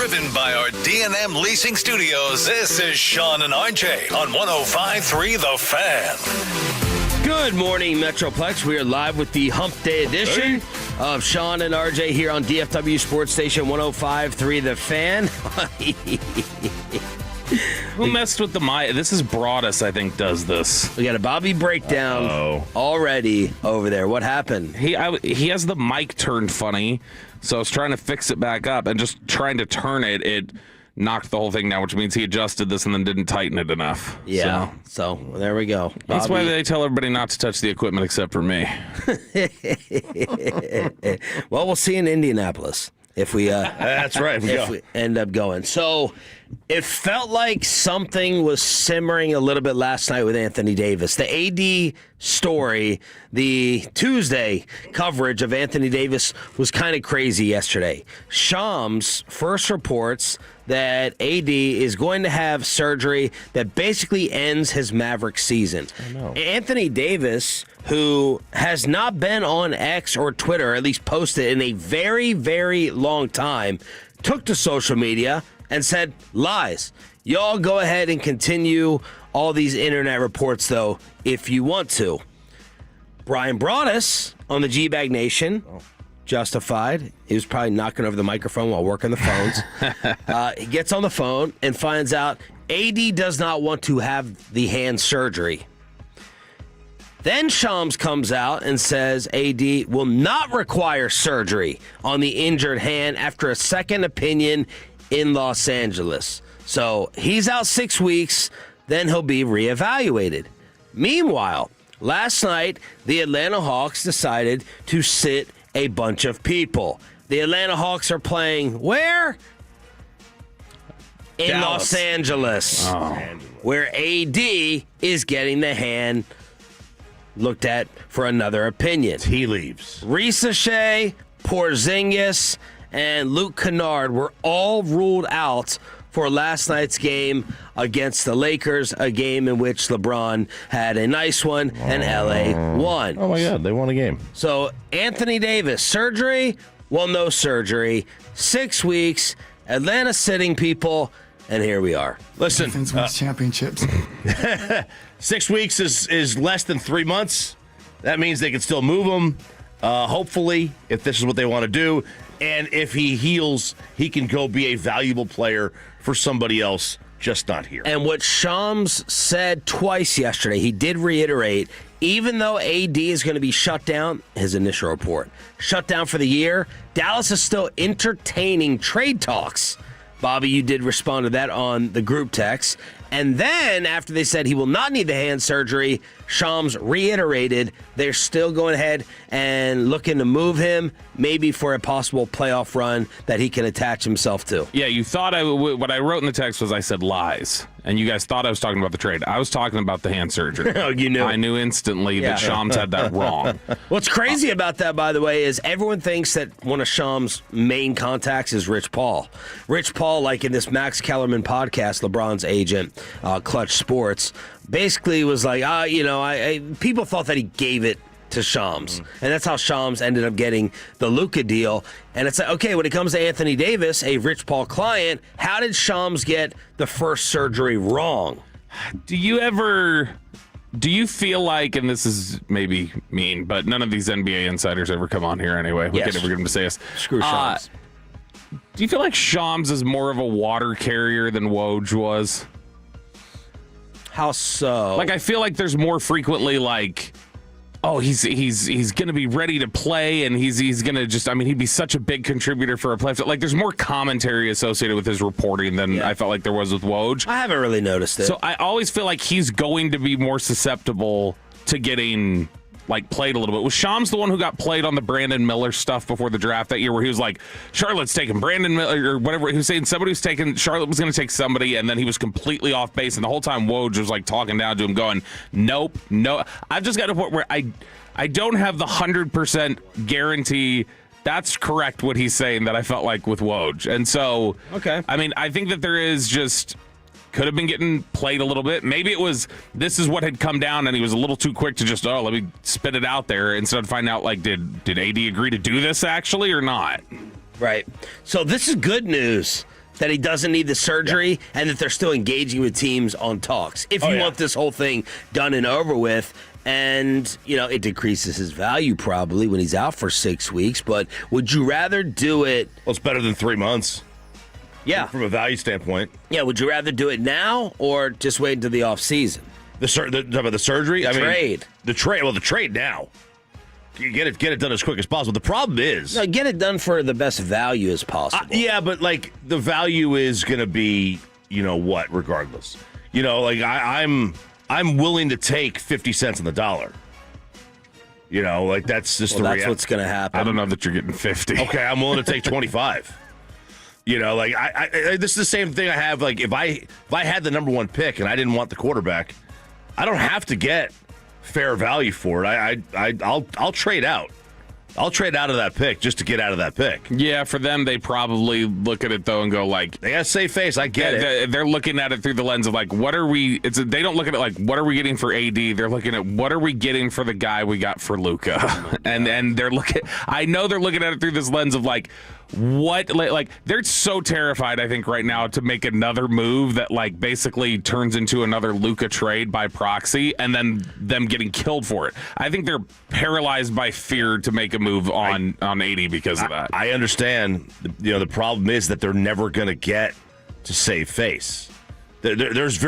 Driven by our D&M Leasing Studios, this is Sean and RJ on 105.3 The Fan. Good morning, Metroplex. We are live with the Hump Day edition of Sean and RJ here on DFW Sports Station 105.3 The Fan. Who messed with the mic? This is Broadus, I think, does this. We got a Bobby breakdown already over there. What happened? He has the mic turned funny, so I was trying to fix it back up, and just trying to turn it, it knocked the whole thing down, which means he adjusted this and then didn't tighten it enough. Yeah, so there we go. That's why they tell everybody not to touch the equipment except for me. Well, we'll see in Indianapolis if we that's right. we end up going. So it felt like something was simmering a little bit last night with Anthony Davis. The AD story, the Tuesday coverage of Anthony Davis was kind of crazy yesterday. Shams first reports that AD is going to have surgery that basically ends his Maverick season. Anthony Davis, who has not been on X or Twitter, or at least posted in a very, very long time, took to social media and said, lies. Y'all go ahead and continue all these internet reports, though, if you want to. Brian Broadus on the G-Bag Nation, justified. He was probably knocking over the microphone while working the phones. He gets on the phone and finds out AD does not want to have the hand surgery. Then Shams comes out and says AD will not require surgery on the injured hand after a second opinion in Los Angeles. So he's out 6 weeks, then he'll be reevaluated. Meanwhile, last night, the Atlanta Hawks decided to sit a bunch of people. The Atlanta Hawks are playing where? In Dallas. Los Angeles, where AD is getting the hand looked at for another opinion. He leaves. Ricochet, Porzingis, and Luke Kennard were all ruled out for last night's game against the Lakers, a game in which LeBron had a nice one and LA won. Oh, my God. They won a game. So Anthony Davis, surgery? Well, no surgery. 6 weeks, Atlanta sitting people, and here we are. Listen, Defense wins championships. 6 weeks is less than 3 months. That means they can still move him, hopefully, if this is what they want to do. And if he heals, he can go be a valuable player for somebody else, just not here. And what Shams said twice yesterday, he did reiterate, even though AD is going to be shut down, his initial report, shut down for the year, Dallas is still entertaining trade talks. Bobby, you did respond to that on the group text. And then after they said he will not need the hand surgery, Shams reiterated they're still going ahead and looking to move him, maybe for a possible playoff run that he can attach himself to. Yeah, you thought what I wrote in the text was I said lies, and you guys thought I was talking about the trade. I was talking about the hand surgery. Oh, you knew. I knew instantly that Shams had that wrong. What's crazy about that, by the way, is everyone thinks that one of Shams' main contacts is Rich Paul. Rich Paul, like in this Max Kellerman podcast, LeBron's agent, Clutch Sports, basically was like, people thought that he gave it to Shams. And that's how Shams ended up getting the Luka deal. And it's like, okay, when it comes to Anthony Davis, a Rich Paul client, how did Shams get the first surgery wrong? Do you feel like, and this is maybe mean, but none of these NBA insiders ever come on here anyway. We can't ever get them to say us. Screw Shams. Do you feel like Shams is more of a water carrier than Woj was? How so? Like, I feel like there's more frequently like, oh, he's going to be ready to play, and he's going to just, he'd be such a big contributor for a playoff. Like, there's more commentary associated with his reporting than I felt like there was with Woj. I haven't really noticed it. So I always feel like he's going to be more susceptible to getting played a little bit. Was Shams the one who got played on the Brandon Miller stuff before the draft that year, where he was like, Charlotte's taking Brandon Miller or whatever? He was saying somebody was taking, Charlotte was going to take somebody, and then he was completely off base, and the whole time Woj was talking down to him, going, nope, no. I've just got to a point where I don't have the 100% guarantee that's correct what he's saying that I felt like with Woj. And so, okay. I think that there is just could have been getting played a little bit. Maybe it was this is what had come down, and he was a little too quick to just, let me spit it out there instead of find out, did AD agree to do this actually or not? Right. So this is good news that he doesn't need the surgery, and that they're still engaging with teams on talks. If you want this whole thing done and over with, and, it decreases his value probably when he's out for 6 weeks, but would you rather do it? Well, it's better than 3 months. Yeah. From a value standpoint. Yeah, would you rather do it now or just wait until the offseason? The surgery? Trade. The trade now. You get it done as quick as possible. The problem is... No, get it done for the best value as possible. Yeah, but, the value is going to be, what, regardless. I'm willing to take 50 cents on the dollar. That's just the reality. That's what's going to happen. I don't know that you're getting 50. Okay, I'm willing to take 25. This is the same thing I have. If I had the number one pick and I didn't want the quarterback, I don't have to get fair value for it. I'll trade out. I'll trade out of that pick just to get out of that pick. Yeah, for them, they probably look at it, though, and go, they got to save face. I get it. They're looking at it through the lens of, what are we... They don't look at it what are we getting for AD? They're looking at, what are we getting for the guy we got for Luka? And they're looking... I know they're looking at it through this lens of, what... they're so terrified, I think, right now to make another move that, basically turns into another Luka trade by proxy, and then them getting killed for it. I think they're paralyzed by fear to make a move on AD because of that. I understand. The problem is that they're never going to get to save face. There's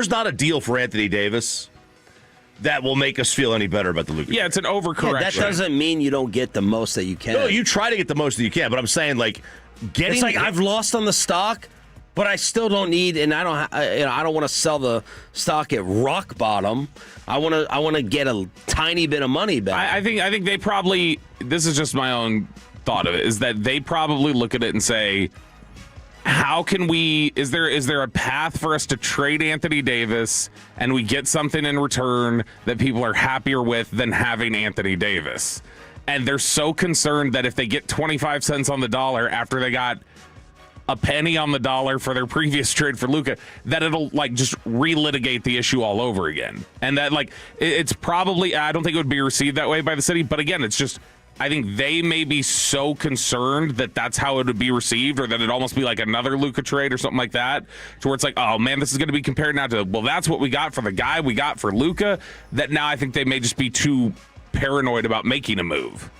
not a deal for Anthony Davis that will make us feel any better about the Luka. Yeah, it's an overcorrection. That doesn't mean you don't get the most that you can. No, you try to get the most that you can, but I'm saying getting. It's I've lost on the stock, but I still don't need, and I don't want to sell the stock at rock bottom. I want to get a tiny bit of money back. I think they probably. This is just my own thought of it. Is that they probably look at it and say, how can we? Is there a path for us to trade Anthony Davis and we get something in return that people are happier with than having Anthony Davis? And they're so concerned that if they get 25 cents on the dollar after they got a penny on the dollar for their previous trade for Luka, that it'll just relitigate the issue all over again. And that it's probably, I don't think it would be received that way by the city. But again, it's just, I think they may be so concerned that that's how it would be received, or that it'd almost be like another Luka trade or something like that, to where it's oh man, this is going to be compared now to, well, that's what we got for the guy we got for Luka, that now I think they may just be too paranoid about making a move.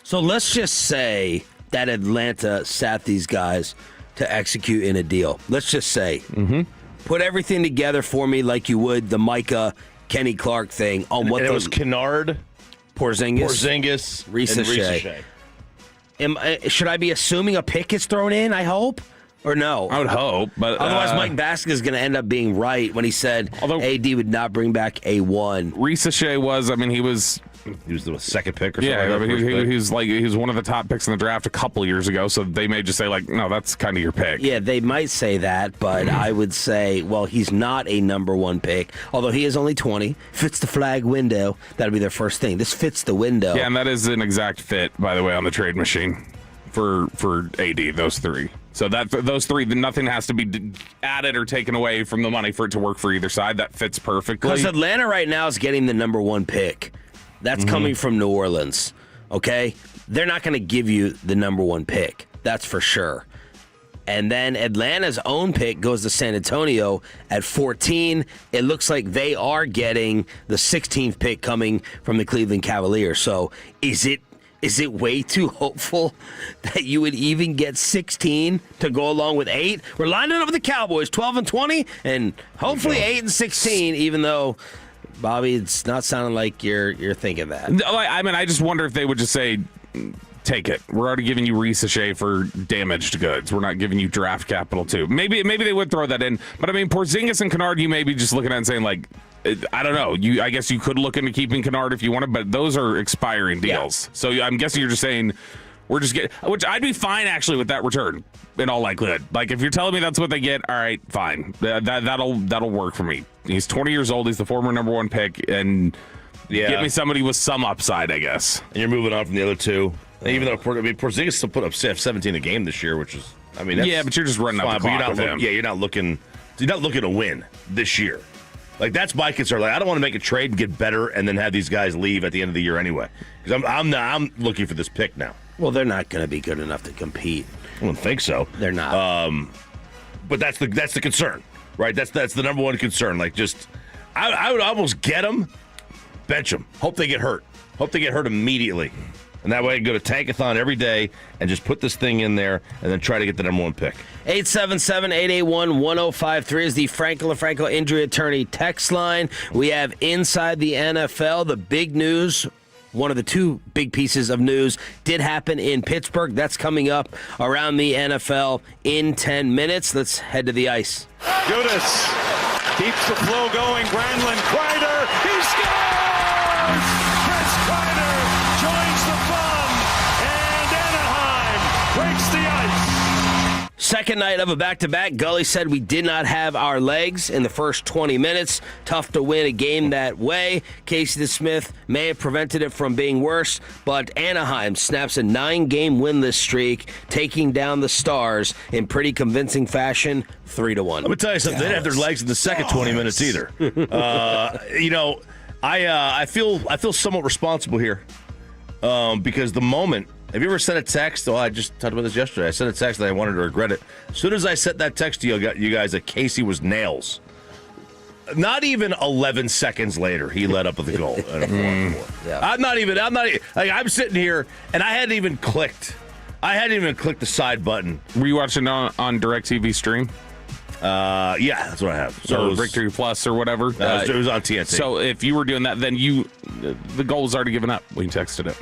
So let's just say that Atlanta sat these guys to execute in a deal. Let's just say, put everything together for me like you would the Micah Kenny Clark thing on what it was Kennard, Porzingis, Risa Shea. Should I be assuming a pick is thrown in? I hope. Or no? I would hope, but otherwise, Mike Baskin is going to end up being right when he said AD would not bring back A1. Risa Shea was. I mean, he was the second pick or something. Yeah, he was one of the top picks in the draft a couple years ago. So they may just say no, that's kind of your pick. Yeah, they might say that, but I would say, well, he's not a number one pick. Although he is only 20, fits the flag window. That'll be their first thing. This fits the window. Yeah, and that is an exact fit, by the way, on the trade machine for AD. Those three. So those three, nothing has to be added or taken away from the money for it to work for either side. That fits perfectly. Because Atlanta right now is getting the number one pick. That's coming from New Orleans, okay? They're not going to give you the number one pick. That's for sure. And then Atlanta's own pick goes to San Antonio at 14. It looks like they are getting the 16th pick coming from the Cleveland Cavaliers. So is it way too hopeful that you would even get 16 to go along with 8? We're lining up with the Cowboys, 12 and 20, and hopefully 8 and 16, even though, Bobby, it's not sounding like you're thinking that. I mean, I just wonder if they would just say, take it. We're already giving you Risa Shea for damaged goods. We're not giving you draft capital, too. Maybe they would throw that in. But, I mean, Porzingis and Kennard, you may be just looking at and saying, I don't know. I guess you could look into keeping Kennard if you wanted, but those are expiring deals. Yeah. So I'm guessing you're just saying we're just getting, which I'd be fine actually with that return in all likelihood. If you're telling me that's what they get, all right, fine. That'll work for me. He's 20 years old. He's the former number one pick, and get me somebody with some upside, I guess. And you're moving on from the other two. Even though Porzingis still put up 17 a game this year, which is that's but you're just running out the clock with him. Yeah, you're not looking to win this year. That's my concern. I don't want to make a trade and get better and then have these guys leave at the end of the year anyway. Because I'm looking for this pick now. Well, they're not going to be good enough to compete. I don't think so. They're not. But that's the concern, right? That's the number one concern. Like, just I would almost get them, bench them. Hope they get hurt. Hope they get hurt immediately. And that way I can go to Tankathon every day and just put this thing in there and then try to get the number one pick. 877-881-1053 is the Franco LaFranco injury attorney text line. We have Inside the NFL, the big news. One of the two big pieces of news did happen in Pittsburgh. That's coming up around the NFL in 10 minutes. Let's head to the ice. Judas keeps the flow going. Granlund, Kreider, he scores! Chris Kreider joins the fun, and Anaheim breaks the ice. Second night of a back-to-back. Gully said we did not have our legs in the first 20 minutes. Tough to win a game that way. Casey DeSmith may have prevented it from being worse, but Anaheim snaps a 9-game winless streak, taking down the Stars in pretty convincing fashion, 3-1. Let me tell you something. They didn't have their legs in the second 20 minutes either. I feel somewhat responsible here because the moment. Have you ever sent a text? Oh, I just talked about this yesterday. I sent a text and I wanted to regret it. As soon as I sent that text to you guys that Casey was nails, not even 11 seconds later, he led up with a goal. Yeah. I'm not even. Like, I'm sitting here and I hadn't even clicked. The side button. Were you watching on DirecTV stream? Yeah, that's what I have. So Victory Plus or whatever. It was on TNT. So if you were doing that, then the goal was already given up when you texted it.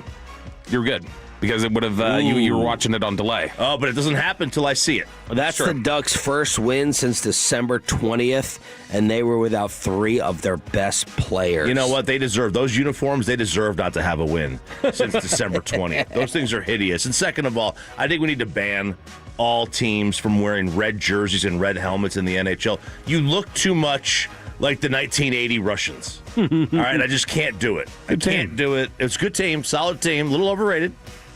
You're good. Because it would have you were watching it on delay. Oh, but it doesn't happen until I see it. That's the Ducks' first win since December 20th, and they were without 3 of their best players. You know what? They deserve those uniforms. They deserve not to have a win since December 20th. Those things are hideous. And second of all, I think we need to ban all teams from wearing red jerseys and red helmets in the NHL. You look too much like the 1980 Russians. All right, I just can't do it. I can't do it. It's a good team, solid team, a little overrated.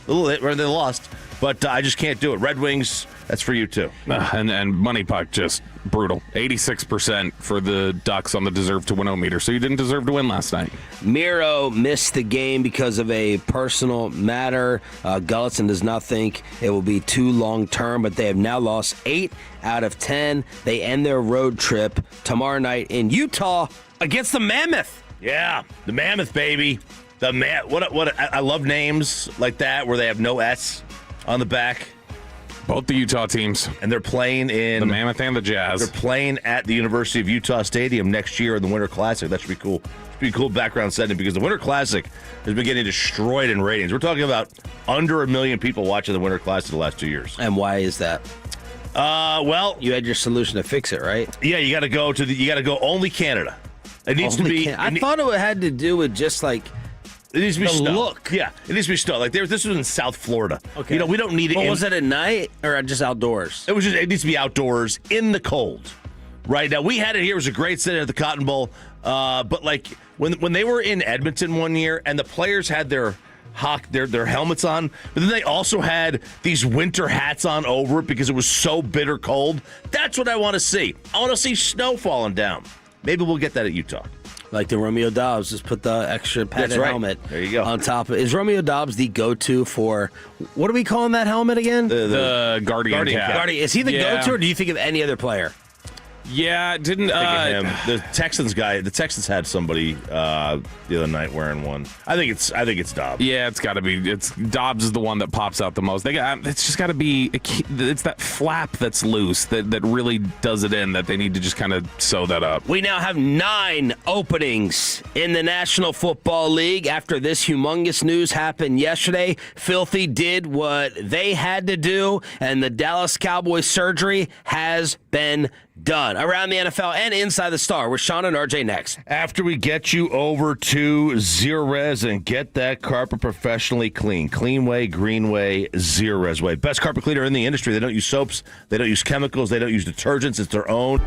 They lost, but I just can't do it. Red Wings, that's for you too. And Money Puck, just brutal. 86% for the Ducks on the deserve to win meter, so you didn't deserve to win last night. Miro missed the game because of a personal matter. Gullitson does not think it will be too long-term, but they have now lost 8 out of 10. They end their road trip tomorrow night in Utah against the Mammoth. Yeah, the Mammoth, baby. I love names like that where they have no S on the back. Both the Utah teams. And they're playing in the Mammoth and the Jazz. They're playing at the University of Utah Stadium next year in the Winter Classic. That should be cool. Should be a cool background setting because the Winter Classic has been getting destroyed in ratings. We're talking about under 1 million people watching the Winter Classic the last 2 years. And why is that? Well, you had your solution to fix it, right? Yeah, you got to go only Canada. It needs only to be. I thought it had to do with just like. It needs to be snow. Look. Yeah, it needs to be snow. Like this was in South Florida. Okay. We don't need it. Was it at night or just outdoors? It needs to be outdoors in the cold. Right now, we had it here. It was a great sit at the Cotton Bowl. But like when they were in Edmonton one year and the players had their helmets on, but then they also had these winter hats on over it because it was so bitter cold. That's what I want to see. I want to see snow falling down. Maybe we'll get that at Utah. Like the Romeo Dobbs, just put the extra padded helmet there you go. On top. Is Romeo Dobbs the go-to for, what are we calling that helmet again? The Guardian cap. Is he the go-to, or do you think of any other player? Yeah, didn't think of him. The Texans guy. The Texans had somebody the other night wearing one. I think it's Dobbs. Yeah, it's got to be. It's Dobbs is the one that pops out the most. It's just got to be. It's that flap that's loose that really does it in. That they need to just kind of sew that up. We now have 9 openings in the National Football League after this humongous news happened yesterday. Filthy did what they had to do, and the Dallas Cowboys surgery has been done. Around the NFL and Inside the Star with Sean and RJ next. After we get you over to Zerez and get that carpet professionally clean. Clean Way, Green Way, Zerez Way. Best carpet cleaner in the industry. They don't use soaps. They don't use chemicals. They don't use detergents. It's their own.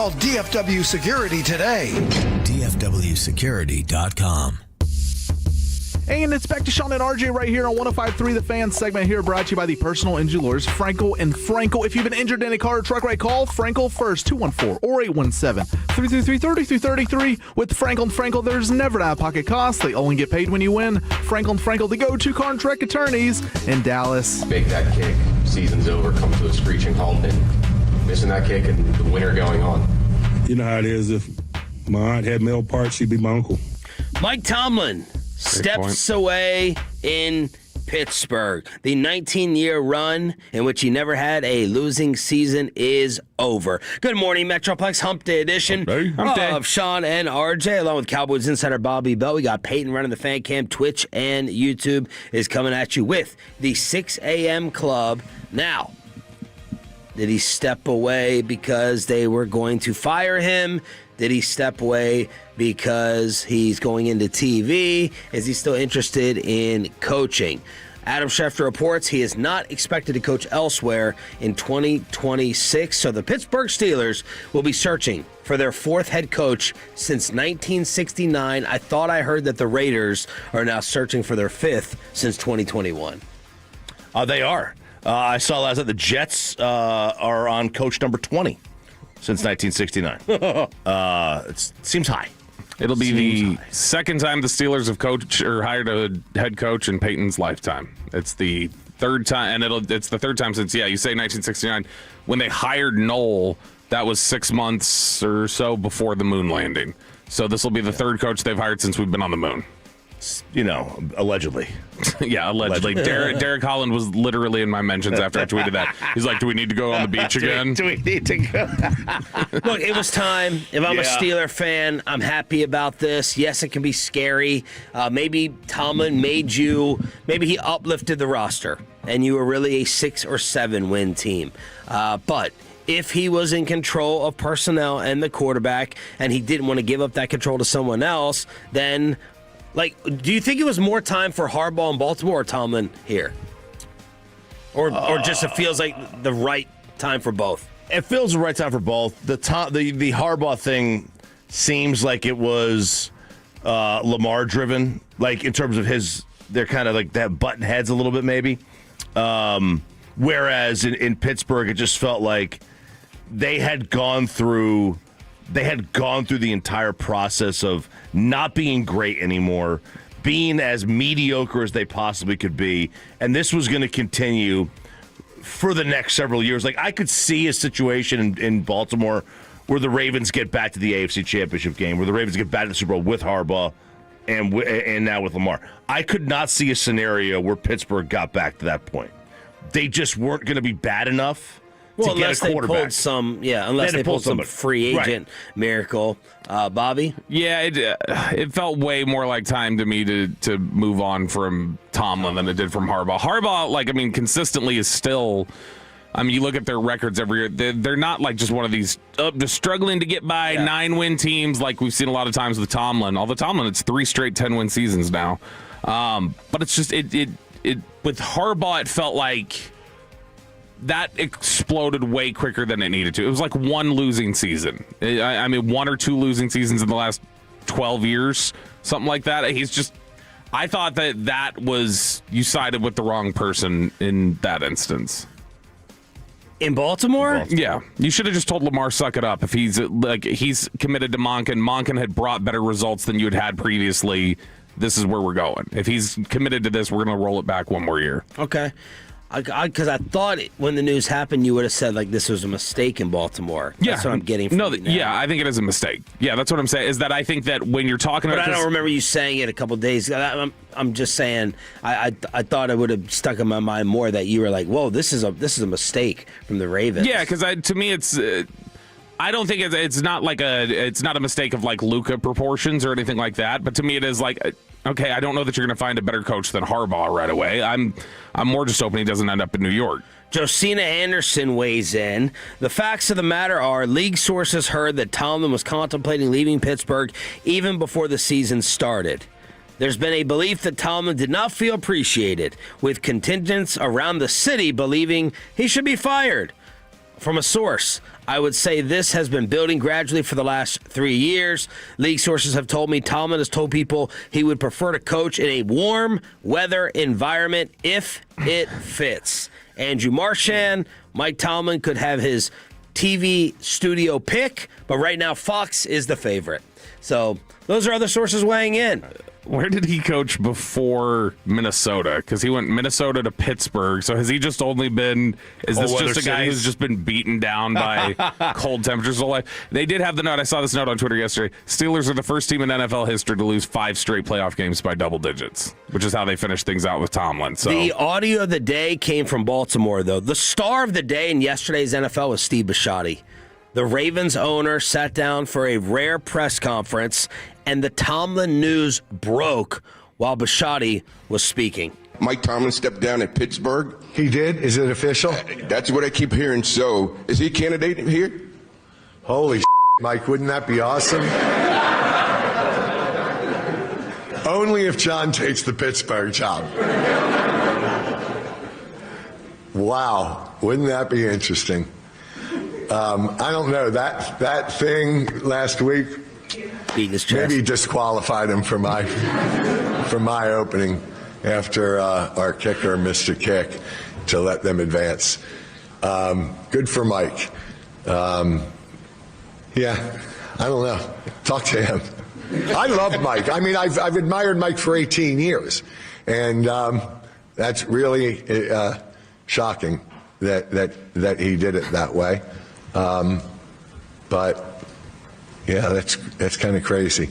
Call DFW Security today. DFWsecurity.com. And it's back to Sean and RJ right here on 105.3 The Fan segment here, brought to you by the personal injury lawyers Frankel and Frankel. If you've been injured in a car or truck wreck, call Frankel first, 214 or 817-333-3333. With Frankel and Frankel, there's never an out-of-pocket cost. They only get paid when you win. Frankel and Frankel, the go-to car and truck attorneys in Dallas. Make that kick, season's over, come to a screeching halt, and missing that kick and the winter going on. You know how it is. If my aunt had male parts, she'd be my uncle. Mike Tomlin steps away in Pittsburgh. The 19-year run in which he never had a losing season is over. Good morning, Metroplex Hump Day edition of Sean and RJ, along with Cowboys insider Bobby Bell. We got Peyton running the fan cam. Twitch and YouTube is coming at you with the 6 a.m. club. Now, did he step away because they were going to fire him? Did he step away because he's going into TV? Is he still interested in coaching? Adam Schefter reports he is not expected to coach elsewhere in 2026, so the Pittsburgh Steelers will be searching for their fourth head coach since 1969. I thought I heard that the Raiders are now searching for their fifth since 2021. They are. I saw last night the Jets are on coach number 20 since 1969. It seems high. It'll be the second time the Steelers have coached or hired a head coach in Peyton's lifetime. It's the third time, and it's the third time since, you say 1969. When they hired Noel, that was 6 months or so before the moon landing. So this will be the third coach they've hired since we've been on the moon. Allegedly. Yeah, allegedly. Derek Holland was literally in my mentions after I tweeted that. He's like, do we need to go on the beach again? Do we need to go? Look, it was time. If I'm a Steeler fan, I'm happy about this. Yes, it can be scary. Maybe Tomlin maybe he uplifted the roster, and you were really a 6 or 7 win team. But if he was in control of personnel and the quarterback, and he didn't want to give up that control to someone else, then... do you think it was more time for Harbaugh in Baltimore or Tomlin here? Or just it feels like the right time for both? It feels the right time for both. The Harbaugh thing seems like it was Lamar driven, like in terms of they're kind of like that button heads a little bit maybe. Whereas in Pittsburgh, it just felt like they had gone through the entire process of not being great anymore, being as mediocre as they possibly could be, and this was going to continue for the next several years. Like, I could see a situation in Baltimore where the Ravens get back to the AFC Championship game, where the Ravens get back to the Super Bowl with Harbaugh and now with Lamar. I could not see a scenario where Pittsburgh got back to that point. They just weren't going to be bad enough. Well, unless they pulled some free agent miracle. Bobby? Yeah, it felt way more like time to me to move on from Tomlin than it did from Harbaugh. Harbaugh, consistently is still... you look at their records every year. They're not like just one of these just struggling to get by 9-win teams like we've seen a lot of times with Tomlin. Although Tomlin, it's 3 straight 10-win seasons now. But it's just it with Harbaugh, it felt like that exploded way quicker than it needed to. It was like one losing season. 1 or 2 losing seasons in the last 12 years, something like that. I thought that was, you sided with the wrong person in that instance. In Baltimore? Yeah. You should have just told Lamar, suck it up. If he's committed to Monken. Monken had brought better results than you had previously. This is where we're going. If he's committed to this, we're going to roll it back one more year. Okay. Because I thought when the news happened, you would have said this was a mistake in Baltimore. That's what I'm getting from you now. Yeah, I think it is a mistake. Yeah, that's what I'm saying. Is that I think that when you're talking about, I don't remember you saying it a couple of days ago. I'm just saying I thought it would have stuck in my mind more that you were like, whoa, this is a mistake from the Ravens. Yeah, because to me it's. I don't think it's not a mistake of Luka proportions or anything like that. But to me, it is okay, I don't know that you're going to find a better coach than Harbaugh right away. I'm more just hoping he doesn't end up in New York. Josina Anderson weighs in. The facts of the matter are league sources heard that Tomlin was contemplating leaving Pittsburgh even before the season started. There's been a belief that Tomlin did not feel appreciated, with contingents around the city believing he should be fired. From a source, I would say this has been building gradually for the last 3 years. League sources have told me Tomlin has told people he would prefer to coach in a warm weather environment if it fits. Andrew Marchand, Mike Tomlin could have his TV studio pick, but right now Fox is the favorite. So those are other sources weighing in. Where did he coach before Minnesota? Because he went Minnesota to Pittsburgh. So has he just only been? Is this just a guy who's just been beaten down by cold temperatures all life? They did have the note. I saw this note on Twitter yesterday. Steelers are the first team in NFL history to lose 5 straight playoff games by double digits, which is how they finished things out with Tomlin. So the audio of the day came from Baltimore, though. The star of the day in yesterday's NFL was Steve Bisciotti. The Ravens owner sat down for a rare press conference, and the Tomlin news broke while Bisciotti was speaking. Mike Tomlin stepped down at Pittsburgh. He did? Is it official? That's what I keep hearing. So, is he a candidate here? Holy Mike, wouldn't that be awesome? Only if John takes the Pittsburgh job. Wow, wouldn't that be interesting? I don't know. That thing last week maybe disqualified him for my opening after our kicker missed a kick to let them advance. Good for Mike. Yeah, I don't know. Talk to him. I love Mike. I mean, I've admired Mike for 18 years, and that's really shocking that he did it that way. But yeah, that's kind of crazy.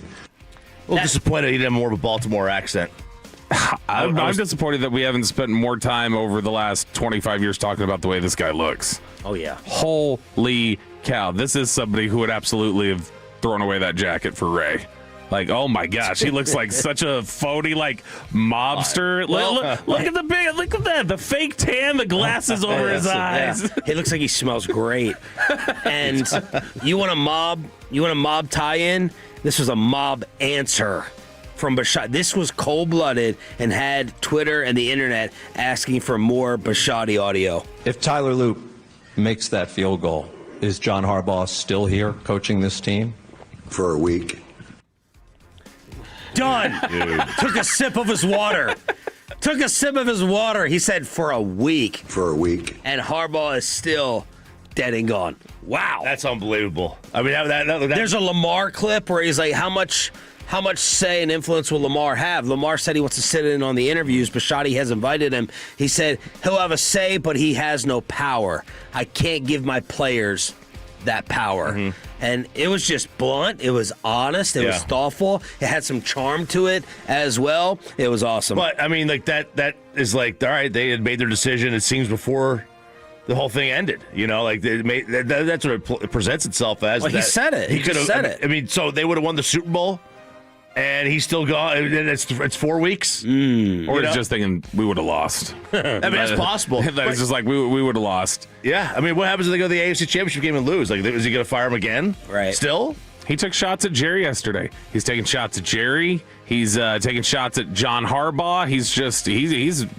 A little disappointed he didn't have more of a Baltimore accent. I'm disappointed that we haven't spent more time over the last 25 years talking about the way this guy looks. Oh, yeah. Holy cow. This is somebody who would absolutely have thrown away that jacket for Ray. Like, oh my gosh, he looks like such a phony, like mobster. Look at that, the fake tan, the glasses over his eyes. Yeah. He looks like he smells great. And you want a mob tie-in? This was a mob answer from Bisciotti. This was cold-blooded and had Twitter and the internet asking for more Bisciotti audio. If Tyler Loop makes that field goal, is John Harbaugh still here coaching this team? For a week. Done. Dude. Took a sip of his water. He said for a week. And Harbaugh is still dead and gone. Wow. That's unbelievable. I mean, there's a Lamar clip where he's like, how much say and influence will Lamar have? Lamar said he wants to sit in on the interviews. Bisciotti has invited him. He said he'll have a say, but he has no power. I can't give my players that power. Mm-hmm. And it was just blunt. It was honest. It was thoughtful. It had some charm to it as well. It was awesome. But, I mean, like that is like, all right, they had made their decision, it seems, before the whole thing ended. You know, like that's what it presents itself as. Well, he said it. He could have said it. I mean, so they would have won the Super Bowl, and he's still gone. It's 4 weeks. Or he's just thinking we would have lost. I mean, that's possible. It's just like we would have lost. Yeah. I mean, what happens if they go to the AFC Championship game and lose? Like, is he going to fire him again? Right. Still? He took shots at Jerry yesterday. He's taking shots at Jerry. He's taking shots at John Harbaugh. He's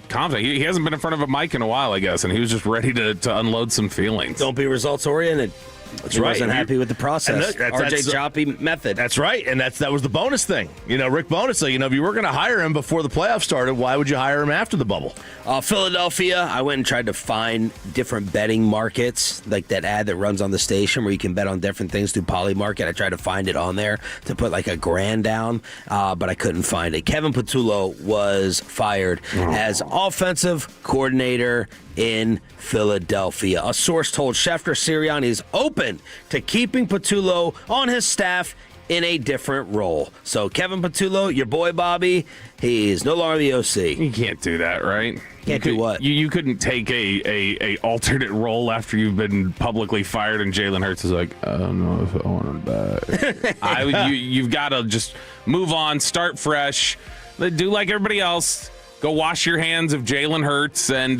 confident. He hasn't been in front of a mic in a while, I guess, and he was just ready to unload some feelings. Don't be results oriented. That's he right. wasn't happy with the process. RJ Choppy method. That's right, and that was the bonus thing. You know, Rick Bonus said, if you were going to hire him before the playoffs started, why would you hire him after the bubble? Philadelphia, I went and tried to find different betting markets, like that ad that runs on the station where you can bet on different things through Polymarket. I tried to find it on there to put like $1,000 down, but I couldn't find it. Kevin Patullo was fired as offensive coordinator in Philadelphia. A source told Schefter Sirianni is open to keeping Patullo on his staff in a different role. So Kevin Patullo, your boy Bobby, he's no longer the OC. You can't do that, right? Do what? You couldn't take a alternate role after you've been publicly fired, and Jalen Hurts is like, I don't know if I want him back. You've got to just move on, start fresh, do like everybody else. Go wash your hands of Jalen Hurts and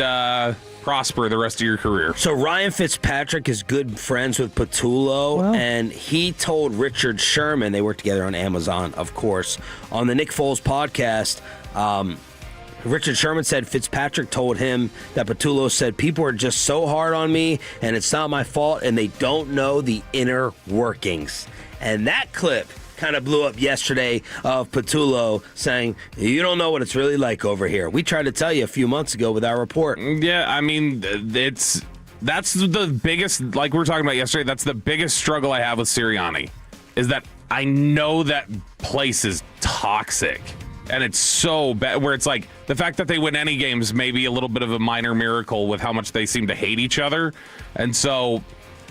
prosper the rest of your career. So Ryan Fitzpatrick is good friends with Patullo, and he told Richard Sherman, they work together on Amazon, of course, on the Nick Foles podcast, Richard Sherman said Fitzpatrick told him that Patullo said, people are just so hard on me, and it's not my fault, and they don't know the inner workings. And that clip kind of blew up yesterday of Patullo saying, you don't know what it's really like over here. We tried to tell you a few months ago with our report. Yeah, I mean, that's the biggest, like we were talking about yesterday, that's the biggest struggle I have with Sirianni, is that I know that place is toxic. And it's so bad, where it's like the fact that they win any games may be a little bit of a minor miracle with how much they seem to hate each other. And so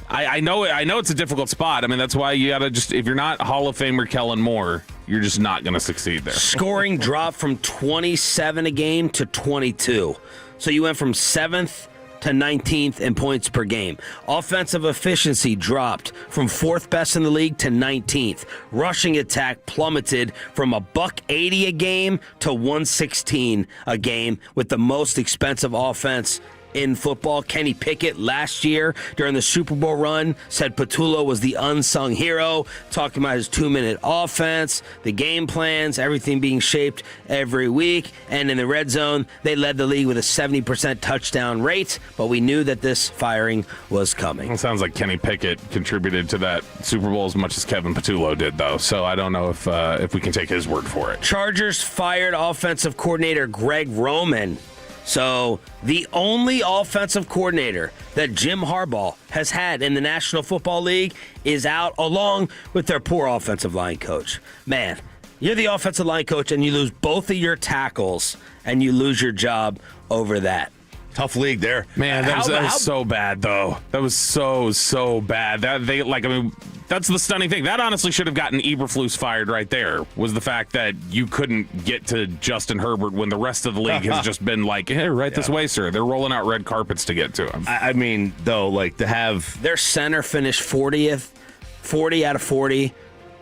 I know it's a difficult spot. I mean, that's why you got to just, if you're not Hall of Famer Kellen Moore, you're just not going to succeed there. Scoring dropped from 27 a game to 22. So you went from 7th to 19th in points per game. Offensive efficiency dropped from 4th best in the league to 19th. Rushing attack plummeted from $180 a game to 116 a game, with the most expensive offense in football. Kenny Pickett last year during the Super Bowl run said Patullo was the unsung hero, talking about his 2-minute offense, the game plans, everything being shaped every week. And in the red zone, they led the league with a 70% touchdown rate, but we knew that this firing was coming. It sounds like Kenny Pickett contributed to that Super Bowl as much as Kevin Patullo did, though, so I don't know if we can take his word for it. Chargers fired offensive coordinator Greg Roman. So the only offensive coordinator that Jim Harbaugh has had in the National Football League is out, along with their poor offensive line coach. Man, you're the offensive line coach and you lose both of your tackles and you lose your job over that. Tough league there. Man, that was so bad, though. That was so bad. That's the stunning thing. That honestly should have gotten Eberflus fired right there, was the fact that you couldn't get to Justin Herbert when the rest of the league has just been like, hey, right this way, sir. They're rolling out red carpets to get to him. I mean, though, like to have their center finish 40 out of 40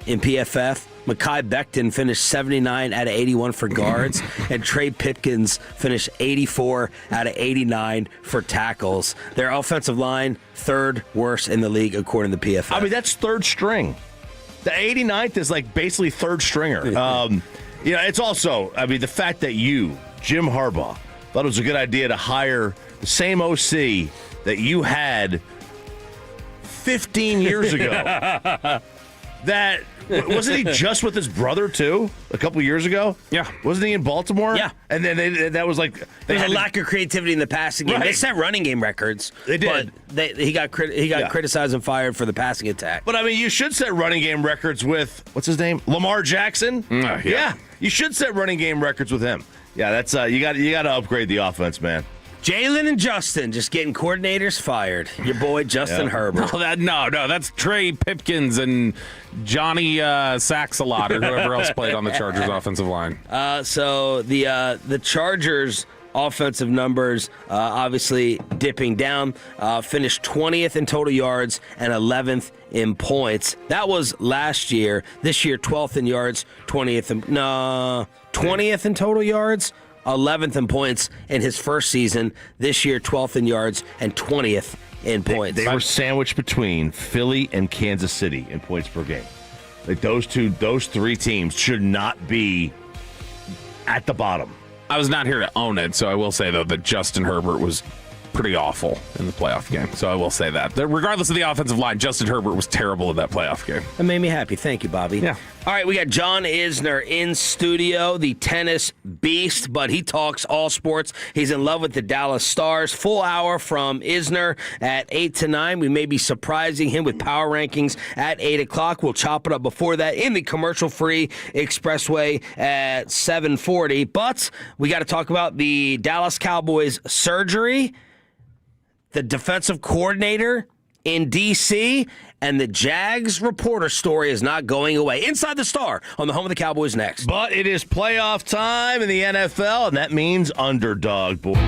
in PFF. Mekhi Becton finished 79 out of 81 for guards, and Trey Pipkins finished 84 out of 89 for tackles. Their offensive line, 3rd worst in the league, according to PFF. I mean, that's 3rd string. The 89th is like basically 3rd stringer. It's also, I mean, the fact that you, Jim Harbaugh, thought it was a good idea to hire the same OC that you had 15 years ago. That wasn't he just with his brother too a couple years ago? Yeah, wasn't he in Baltimore? Yeah, and then that was like there's a lack of creativity in the passing game. Right. They set running game records. They did. But he got criticized and fired for the passing attack. But I mean, you should set running game records with what's his name, Lamar Jackson. Yeah, you should set running game records with him. Yeah, that's you got to upgrade the offense, man. Jalen and Justin just getting coordinators fired. Your boy Justin Herbert. No, that's Trey Pipkins and Johnny Saxelot or whoever else played on the Chargers offensive line. So the Chargers offensive numbers obviously dipping down. Finished 20th in total yards and 11th in points. That was last year. This year, 12th in yards, 20th in total yards. 11th in points in his first season. This year, 12th in yards and 20th in points. They were sandwiched between Philly and Kansas City in points per game. Like those 3 teams should not be at the bottom. I was not here to own it, so I will say, though, that Justin Herbert was pretty awful in the playoff game. So I will say that. Regardless of the offensive line, Justin Herbert was terrible in that playoff game. That made me happy. Thank you, Bobby. Yeah. All right, we got John Isner in studio, the tennis beast, but he talks all sports. He's in love with the Dallas Stars. Full hour from Isner at 8 to 9. We may be surprising him with power rankings at 8 o'clock. We'll chop it up before that in the commercial-free expressway at 7:40. But we got to talk about the Dallas Cowboys surgery, the defensive coordinator in D.C., and the Jags reporter story is not going away. Inside the Star on the home of the Cowboys next. But it is playoff time in the NFL, and that means underdog, boy.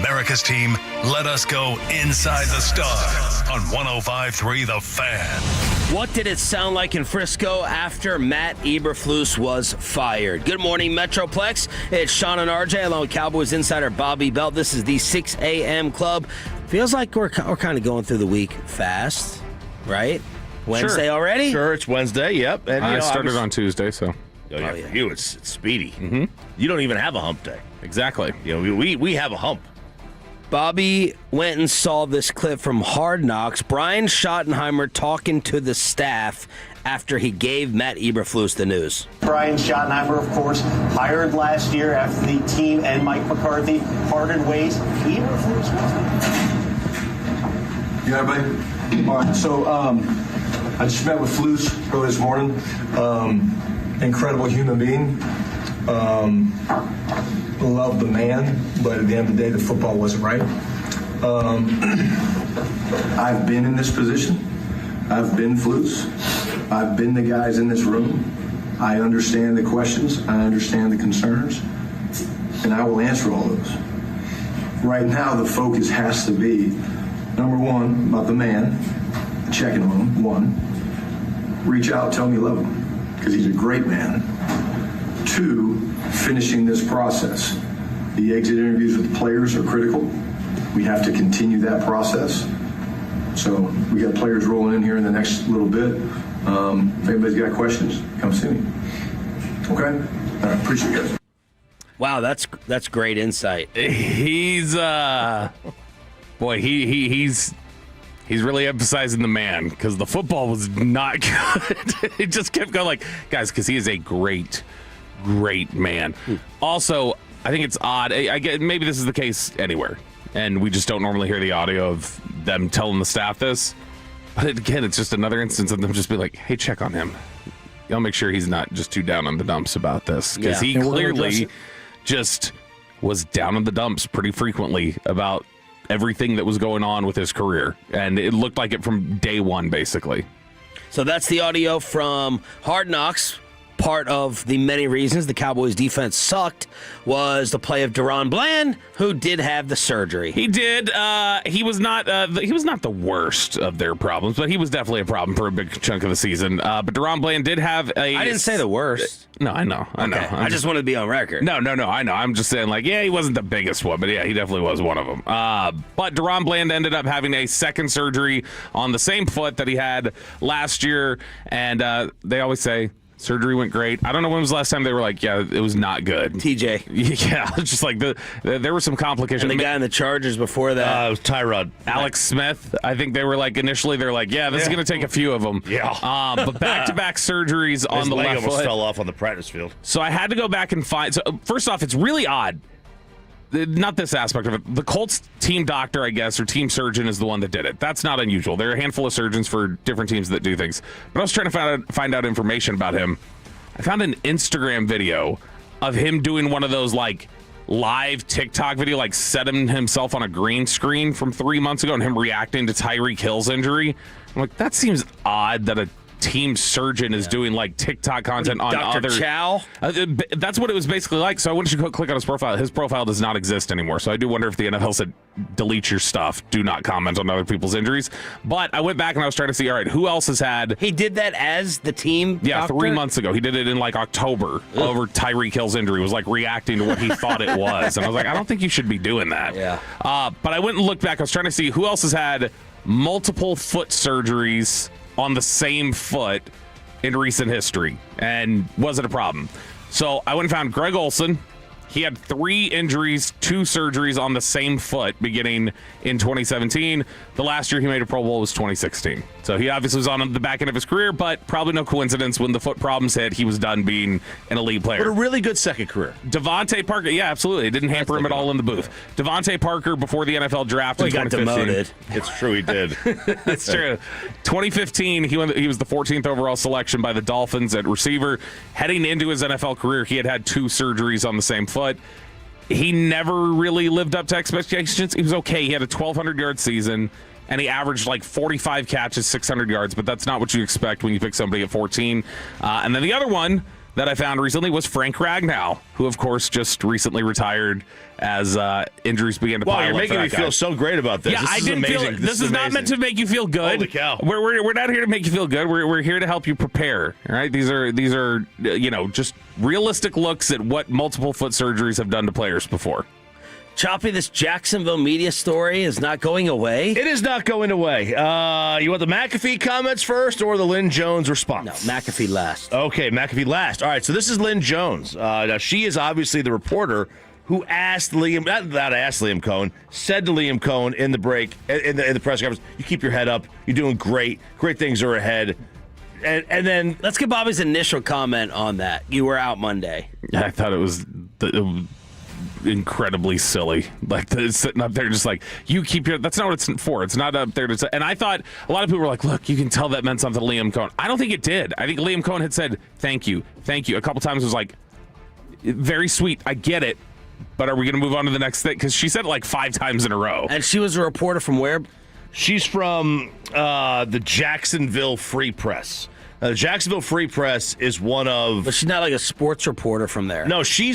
America's team, let us go inside the Star on 105.3 The Fan. What did it sound like in Frisco after Matt Eberflus was fired? Good morning, Metroplex. It's Sean and RJ along with Cowboys insider Bobby Belt. This is the 6 a.m. club. Feels like we're kind of going through the week fast, right? Wednesday already? Sure, it's Wednesday, yep. And, I started on Tuesday, so. For you, it's speedy. Mm-hmm. You don't even have a hump day. Exactly. We have a hump. Bobby went and saw this clip from Hard Knocks. Brian Schottenheimer talking to the staff after he gave Matt Eberflus the news. Brian Schottenheimer, of course, hired last year after the team and Mike McCarthy parted ways. Eberflus You got it, buddy? All right, so I just met with Flus early this morning. Incredible human being. Love the man, but at the end of the day, the football wasn't right. I've been in this position. I've been Flus. I've been the guys in this room. I understand the questions. I understand the concerns. And I will answer all those. Right now, the focus has to be, number one, about the man, checking on him, one. Reach out, tell me you love him, because he's a great man. Two, finishing this process. The exit interviews with the players are critical. We have to continue that process. So we got players rolling in here in the next little bit. If anybody's got questions, come see me. Okay? I appreciate you guys. Wow, that's great insight. He's he's really emphasizing the man because the football was not good. It just kept going like, guys, because he is a great man. Also, I think it's odd. I get maybe this is the case anywhere, and we just don't normally hear the audio of them telling the staff this. But again, it's just another instance of them just be like, "Hey, check on him. I'll make sure he's not just too down on the dumps about this because he clearly just was down in the dumps pretty frequently about everything that was going on with his career, and it looked like it from day one, basically." So that's the audio from Hard Knocks. Part of the many reasons the Cowboys defense sucked was the play of Daron Bland, who did have the surgery. He did. He was not the worst of their problems, but he was definitely a problem for a big chunk of the season. But Daron Bland did have a. I didn't say the worst. No, I know. Okay. I just wanted to be on record. No, I know. I'm just saying, like, yeah, he wasn't the biggest one, but yeah, he definitely was one of them. But Daron Bland ended up having a second surgery on the same foot that he had last year, and they always say, surgery went great. I don't know when was the last time they were like, yeah, it was not good. TJ. Yeah, it's just like there were some complications. And the guy in the Chargers before that. It was Tyrod. Alex Smith. I think they were like, initially they're like, yeah, this is going to take a few of them. Yeah. But back-to-back surgeries on the left foot. Almost fell off on the practice field. So I had to go back and find. So first off, it's really odd. Not this aspect of it. The Colts team doctor, I guess, or team surgeon is the one that did it. That's not unusual. There are a handful of surgeons for different teams that do things. But I was trying to find out information about him. I found an Instagram video of him doing one of those like live TikTok video, like setting himself on a green screen from 3 months ago and him reacting to Tyreek Hill's injury. I'm like, that seems odd that a team surgeon is doing like TikTok content on Dr. other. Chow? That's what it was basically like. So I went to click on his profile. His profile does not exist anymore. So I do wonder if the NFL said, delete your stuff. Do not comment on other people's injuries. But I went back and I was trying to see, all right, who else has had. He did that as the team doctor? 3 months ago. He did it in like October over Tyreek Hill's injury. It was like reacting to what he thought it was. And I was like, I don't think you should be doing that. Yeah. But I went and looked back. I was trying to see who else has had multiple foot surgeries on the same foot in recent history, and was it a problem? So I went and found Greg Olsen. He had 3 injuries, 2 surgeries on the same foot beginning in 2017. The last year he made a Pro Bowl was 2016. So he obviously was on the back end of his career, but probably no coincidence when the foot problems hit, he was done being an elite player. But a really good second career. Devontae Parker, yeah, absolutely. It didn't hamper him at all in the booth. Devontae Parker, before the NFL draft in 2015. Got demoted. It's true, he did. It's true. 2015, he was the 14th overall selection by the Dolphins at receiver. Heading into his NFL career, he had 2 surgeries on the same foot. He never really lived up to expectations. He was okay. He had a 1,200-yard season, and he averaged like 45 catches, 600 yards, but that's not what you expect when you pick somebody at 14. And then the other one that I found recently was Frank Ragnow, who, of course, just recently retired as injuries began to pile up. Wow, you're making me feel so great about this. Yeah, this I is didn't amazing. feel. This is not meant to make you feel good. Holy cow! We're not here to make you feel good. We're here to help you prepare. All right, these are just realistic looks at what multiple foot surgeries have done to players before. Choppy, this Jacksonville media story is not going away. It is not going away. You want the McAfee comments first or the Lynn Jones response? No, McAfee last. Okay, McAfee last. All right, so this is Lynn Jones. Now, she is obviously the reporter who asked Liam, not asked Liam Cohen, said to Liam Cohen in the break, in the press conference, you keep your head up. You're doing great. Great things are ahead. And then let's get Bobby's initial comment on that. You were out Monday. I thought it was incredibly silly. Like sitting up there just like, you keep your, that's not what it's for. It's not up there to say. And I thought a lot of people were like, look, you can tell that meant something to Liam Cohen. I don't think it did. I think Liam Cohen had said thank you a couple times. It was like, very sweet, I get it, but are we going to move on to the next thing? Because she said it like 5 times in a row. And she was a reporter from where? She's from the Jacksonville Free Press. The Jacksonville Free Press is one of... But she's not like a sports reporter from there. No, she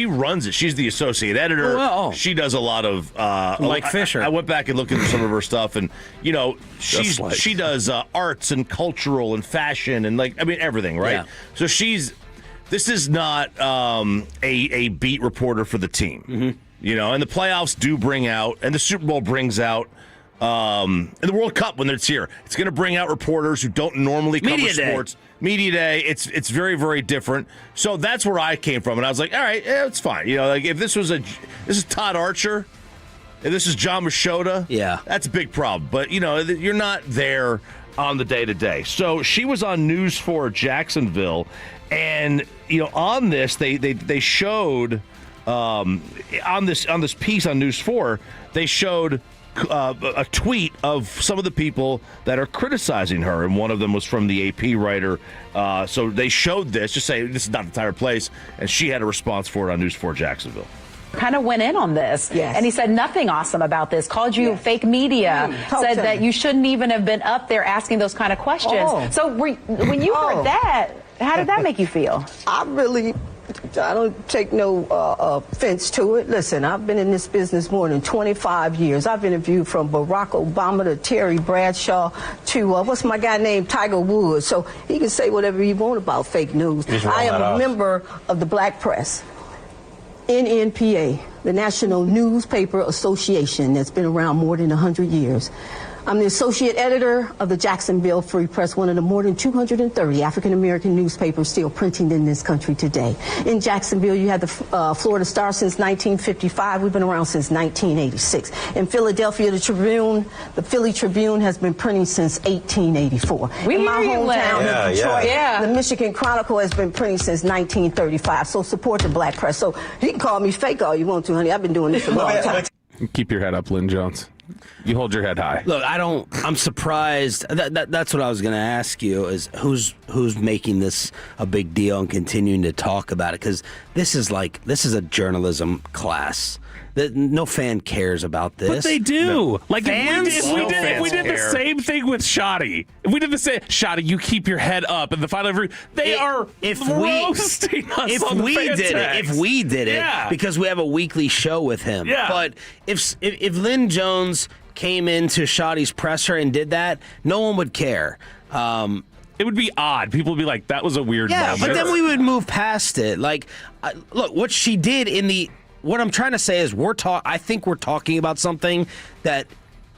runs it. She's the associate editor. Oh. She does a lot of... like Fisher. I went back and looked at some of her stuff, and, she does arts and cultural and fashion and, everything, right? Yeah. So this is not a beat reporter for the team. Mm-hmm. And the playoffs do bring out, and the Super Bowl brings out, and the World Cup when it's here, it's going to bring out reporters who don't normally cover sports. Media Day, it's very, very different. So that's where I came from, and I was like, all right, it's fine. If this is Todd Archer, if this is John Machota, yeah, that's a big problem. But you're not there on the day to day. So she was on News 4 Jacksonville, and on this they showed on this piece on News 4 they showed a tweet of some of the people that are criticizing her, and one of them was from the AP writer. So they showed this, just say this is not the entire place, and she had a response for it on News 4 Jacksonville. Kind of went in on this. Yes. And he said nothing awesome about this, called you fake media, said that you shouldn't even have been up there asking those kind of questions. So when you heard that, how did that make you feel? I don't take no offense to it. Listen, I've been in this business more than 25 years. I've interviewed from Barack Obama to Terry Bradshaw to, what's my guy named Tiger Woods. So he can say whatever he wants about fake news. I am a member of the Black Press, NNPA, the National Newspaper Association, that's been around more than 100 years. I'm the associate editor of the Jacksonville Free Press, one of the more than 230 African-American newspapers still printing in this country today. In Jacksonville, you had the Florida Star since 1955. We've been around since 1986. In Philadelphia, the Philly Tribune has been printing since 1884. In my hometown of Detroit, the Michigan Chronicle has been printing since 1935. So support the Black Press. So you can call me fake all you want to, honey. I've been doing this a long time. Keep your head up, Lynn Jones. You hold your head high. Look, I'm surprised. That's what I was going to ask you is who's making this a big deal and continuing to talk about it, because this is a journalism class. No fan cares about this. But they do. No. Like fans? If we did the same thing with Shoddy. If we did the same, Shoddy, you keep your head up in the final review. They are roasting us. If we did it, because we have a weekly show with him. Yeah. But if Lynn Jones came into Shoddy's presser and did that, no one would care. It would be odd. People would be like, "That was a weird." Yeah, moment. but then we would move past it. Like, look, what she did in the. What I'm trying to say is I think we're talking about something that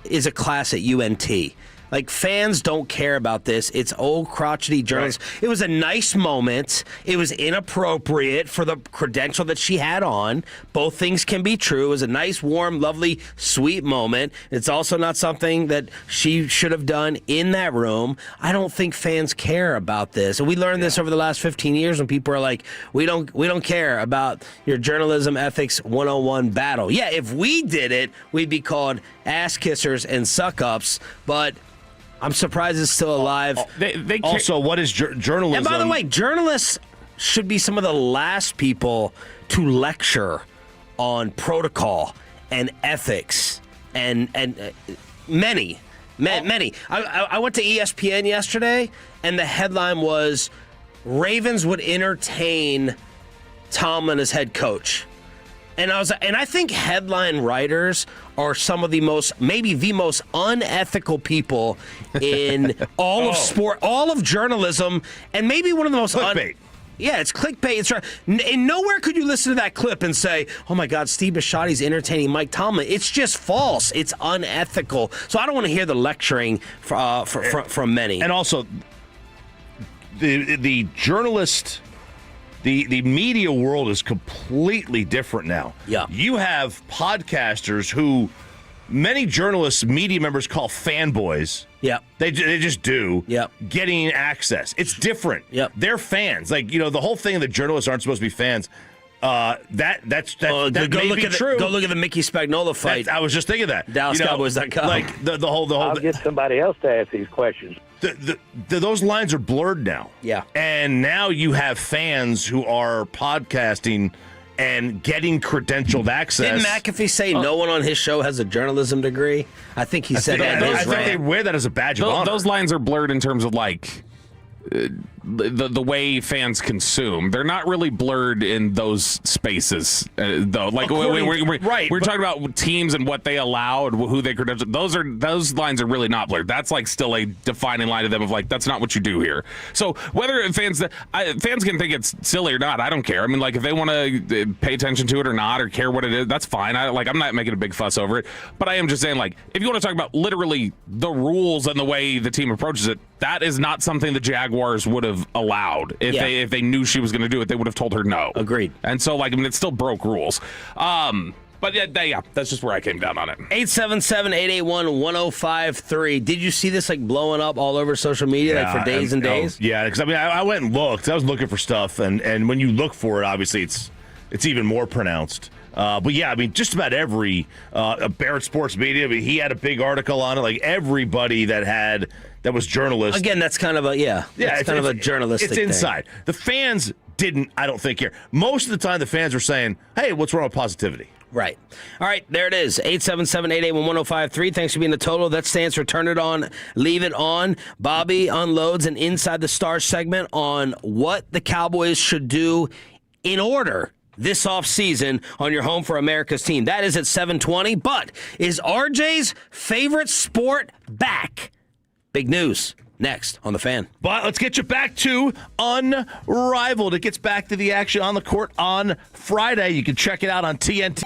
is a class at UNT. Like, fans don't care about this. It's old crotchety journalists. Right. It was a nice moment. It was inappropriate for the credential that she had on. Both things can be true. It was a nice, warm, lovely, sweet moment. It's also not something that she should have done in that room. I don't think fans care about this. And we learned this over the last 15 years when people are like, we don't care about your journalism ethics 101 battle. Yeah, if we did it, we'd be called ass kissers and suck-ups, but I'm surprised it's still alive. They also, what is journalism? And by the way, journalists should be some of the last people to lecture on protocol and ethics and many. I went to ESPN yesterday, and the headline was Ravens would entertain Tomlin as head coach. And I think headline writers are some of the most, maybe the most unethical people in all of sport, all of journalism, and maybe one of the most clickbait. Yeah, it's clickbait. It's right. And nowhere could you listen to that clip and say, "Oh my God, Steve Bisciotti's entertaining Mike Tomlin." It's just false. It's unethical. So I don't want to hear the lecturing from many. And also, the journalist. The media world is completely different now. Yeah. You have podcasters who many journalists, media members call fanboys. Yeah. They just do. Yeah. Getting access. It's different. Yep. They're fans. Like, the whole thing that journalists aren't supposed to be fans. That may be true. Go look at the Mickey Spagnola fight. I was just thinking that. DallasCowboys.com. Like the whole. I'll get somebody else to ask these questions. Those lines are blurred now. Yeah. And now you have fans who are podcasting and getting credentialed access. Didn't McAfee say no one on his show has a journalism degree? I think he said that. I think they wear that as a badge of honor. Those lines are blurred in terms of like the way fans consume. They're not really blurred in those spaces, though. Like we're talking about teams and what they allow and who they credential. Those lines are really not blurred. That's like still a defining line to them of like that's not what you do here. So whether fans can think it's silly or not, I don't care. I mean, like if they want to pay attention to it or not or care what it is, that's fine. I'm not making a big fuss over it. But I am just saying, like, if you want to talk about literally the rules and the way the team approaches it, that is not something the Jaguars would have allowed if they knew she was going to do it. They would have told her no. Agreed. And so, like, I mean, it still broke rules. But yeah, that's just where I came down on it. 877-881-1053. Did you see this like blowing up all over social media like for days and days? Yeah, because I mean, I went and looked. I was looking for stuff, and when you look for it, obviously it's even more pronounced. But yeah, I mean, just about every Barrett Sports Media. I mean, he had a big article on it. Like everybody that was journalist. Again, that's kind of a It's kind of a journalistic. It's inside. Thing. The fans didn't. I don't think care. Most of the time, the fans were saying, "Hey, what's wrong with positivity?" Right. All right, there it is. 877-881-1053. Thanks for being the total. That stands for Turn It On, Leave It On. Bobby unloads an Inside the Stars segment on what the Cowboys should do in order this offseason on your Home for America's team. That is at 7:20. But is RJ's favorite sport back? Big news. Next on The Fan. But let's get you back to Unrivaled. It gets back to the action on the court on Friday. You can check it out on TNT.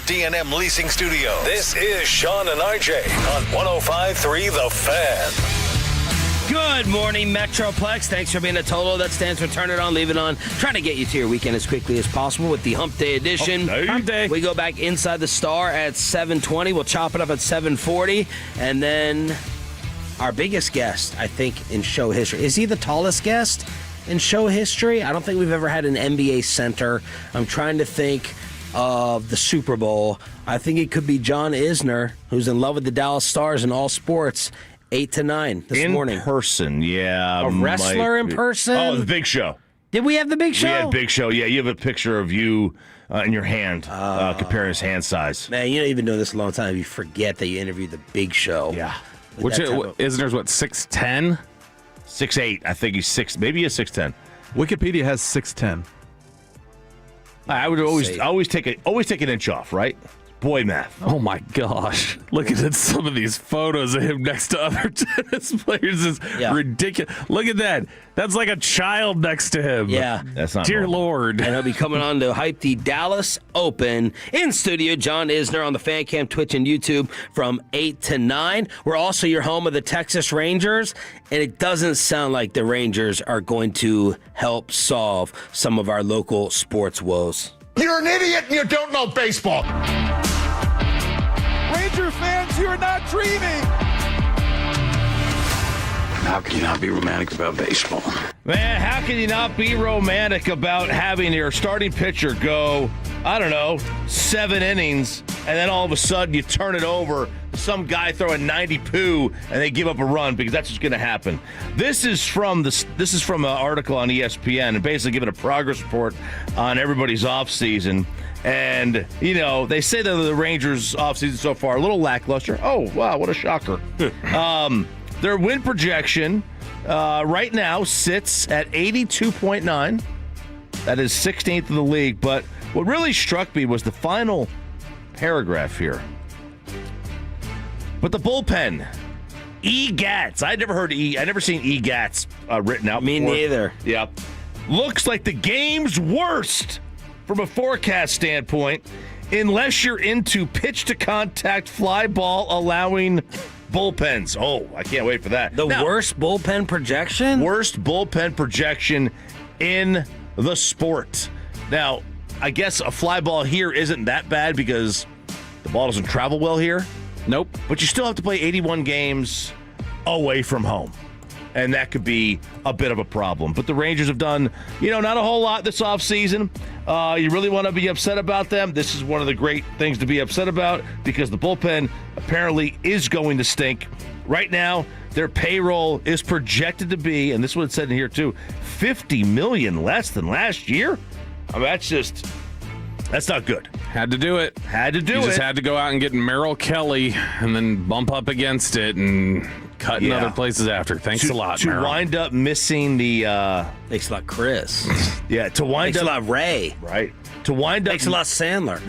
D&M Leasing Studio. This is Sean and RJ on 105.3 The Fan. Good morning, Metroplex. Thanks for being a Total. That stands for Turn It On, Leave It On. Trying to get you to your weekend as quickly as possible with the Hump Day edition. Hump Day. We go back inside the Star at 7:20. We'll chop it up at 7:40. And then our biggest guest, I think, in show history. Is he the tallest guest in show history? I don't think we've ever had an NBA center. I'm trying to think of the Super Bowl. I think it could be John Isner, who's in love with the Dallas Stars in all sports. 8 to 9 this morning. In person, yeah. A wrestler in person? Oh, the Big Show. Did we have the Big Show? We had Big Show, yeah. You have a picture of you in your hand, comparing his hand size. Man, you know, you've been doing this a long time. You forget that you interviewed the Big Show. Yeah. Which Isner's what, 6'10"? 6'8". I think he's 6. Maybe he's 6'10". Wikipedia has 6'10". I would always take an inch off, right? Boy math. Oh my gosh. Looking at some of these photos of him next to other tennis players is ridiculous. Look at that. That's like a child next to him. Yeah. That's not Dear normal. Lord. And he'll be coming on to hype the Dallas Open. In studio, John Isner on the Fan Cam, Twitch, and YouTube from 8 to 9. We're also your home of the Texas Rangers, and it doesn't sound like the Rangers are going to help solve some of our local sports woes. You're an idiot and you don't know baseball. Ranger fans, you are not dreaming. How can you not be romantic about baseball? Man, how can you not be romantic about having your starting pitcher go, 7 innings, and then all of a sudden you turn it over, some guy throwing 90 poo, and they give up a run because that's what's going to happen. This is from an article on ESPN and basically giving a progress report on everybody's offseason. And, they say that the Rangers' offseason so far a little lackluster. Oh, wow, what a shocker. Their win projection right now sits at 82.9. That is 16th in the league. But what really struck me was the final paragraph here. But the bullpen, E-Gats. I'd never seen E-Gats written out Me before. neither. Yep. Looks like the game's worst from a forecast standpoint, unless you're into pitch-to-contact fly ball allowing bullpens. Oh, I can't wait for that. Worst bullpen projection? Worst bullpen projection in the sport. Now, I guess a fly ball here isn't that bad because the ball doesn't travel well here. Nope. But you still have to play 81 games away from home. And that could be a bit of a problem. But the Rangers have done, not a whole lot this offseason. You really want to be upset about them? This is one of the great things to be upset about because the bullpen apparently is going to stink. Right now, their payroll is projected to be, and this is what it said in here too, $50 million less than last year. I mean, that's not good. Had to do it. You just had to go out and get Merrill Kelly and then bump up against it and cut in other places after. Thanks a lot, To Merrill. wind up missing the... Thanks a lot, Chris. Yeah, to wind Thanks up... a lot, Ray. Right. To wind up... Thanks a lot, Sandler.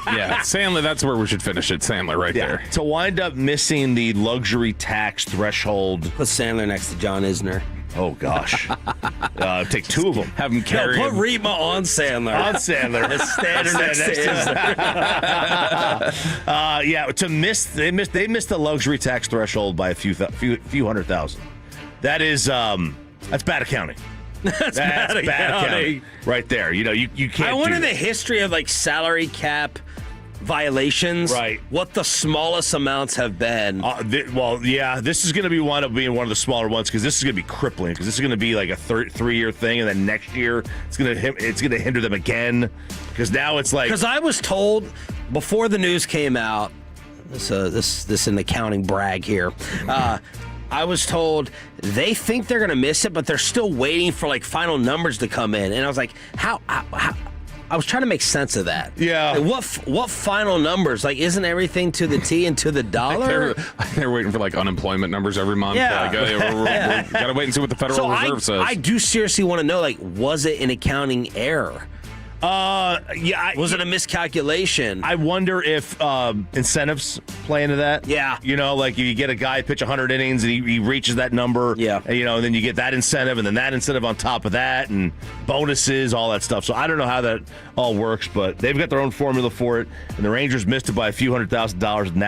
Yeah, Sandler, that's where we should finish it. Sandler right there. To wind up missing the luxury tax threshold. Put Sandler next to John Isner. Oh, gosh. Take two of them. Have him carry Put him. Rima on Sandler. On Sandler. Standard next to Isner. They missed the luxury tax threshold by a few hundred thousand. That is that's bad accounting. That's bad accounting. Right there. You can't. I wonder do the that. history of salary cap violations. Right. What the smallest amounts have been. This is going to wind up being one of the smaller ones because this is going to be crippling because this is going to be like a 3-year thing, and then next year it's going to hinder them again because now it's like. Because I was told before the news came out, this is an accounting brag here. I was told they think they're going to miss it, but they're still waiting for final numbers to come in, and I was like, how? I was trying to make sense of that. Yeah. What final numbers? Isn't everything to the T and to the dollar? They're waiting for unemployment numbers every month. Yeah. We gotta wait and see what the Federal Reserve says. I do seriously want to know, was it an accounting error? Was it a miscalculation? I wonder if incentives play into that. Yeah. If you get a guy pitch 100 innings and he reaches that number. Yeah. And, and then you get that incentive and then that incentive on top of that and bonuses, all that stuff. So I don't know how that all works, but they've got their own formula for it. And the Rangers missed it by a few $100,000, and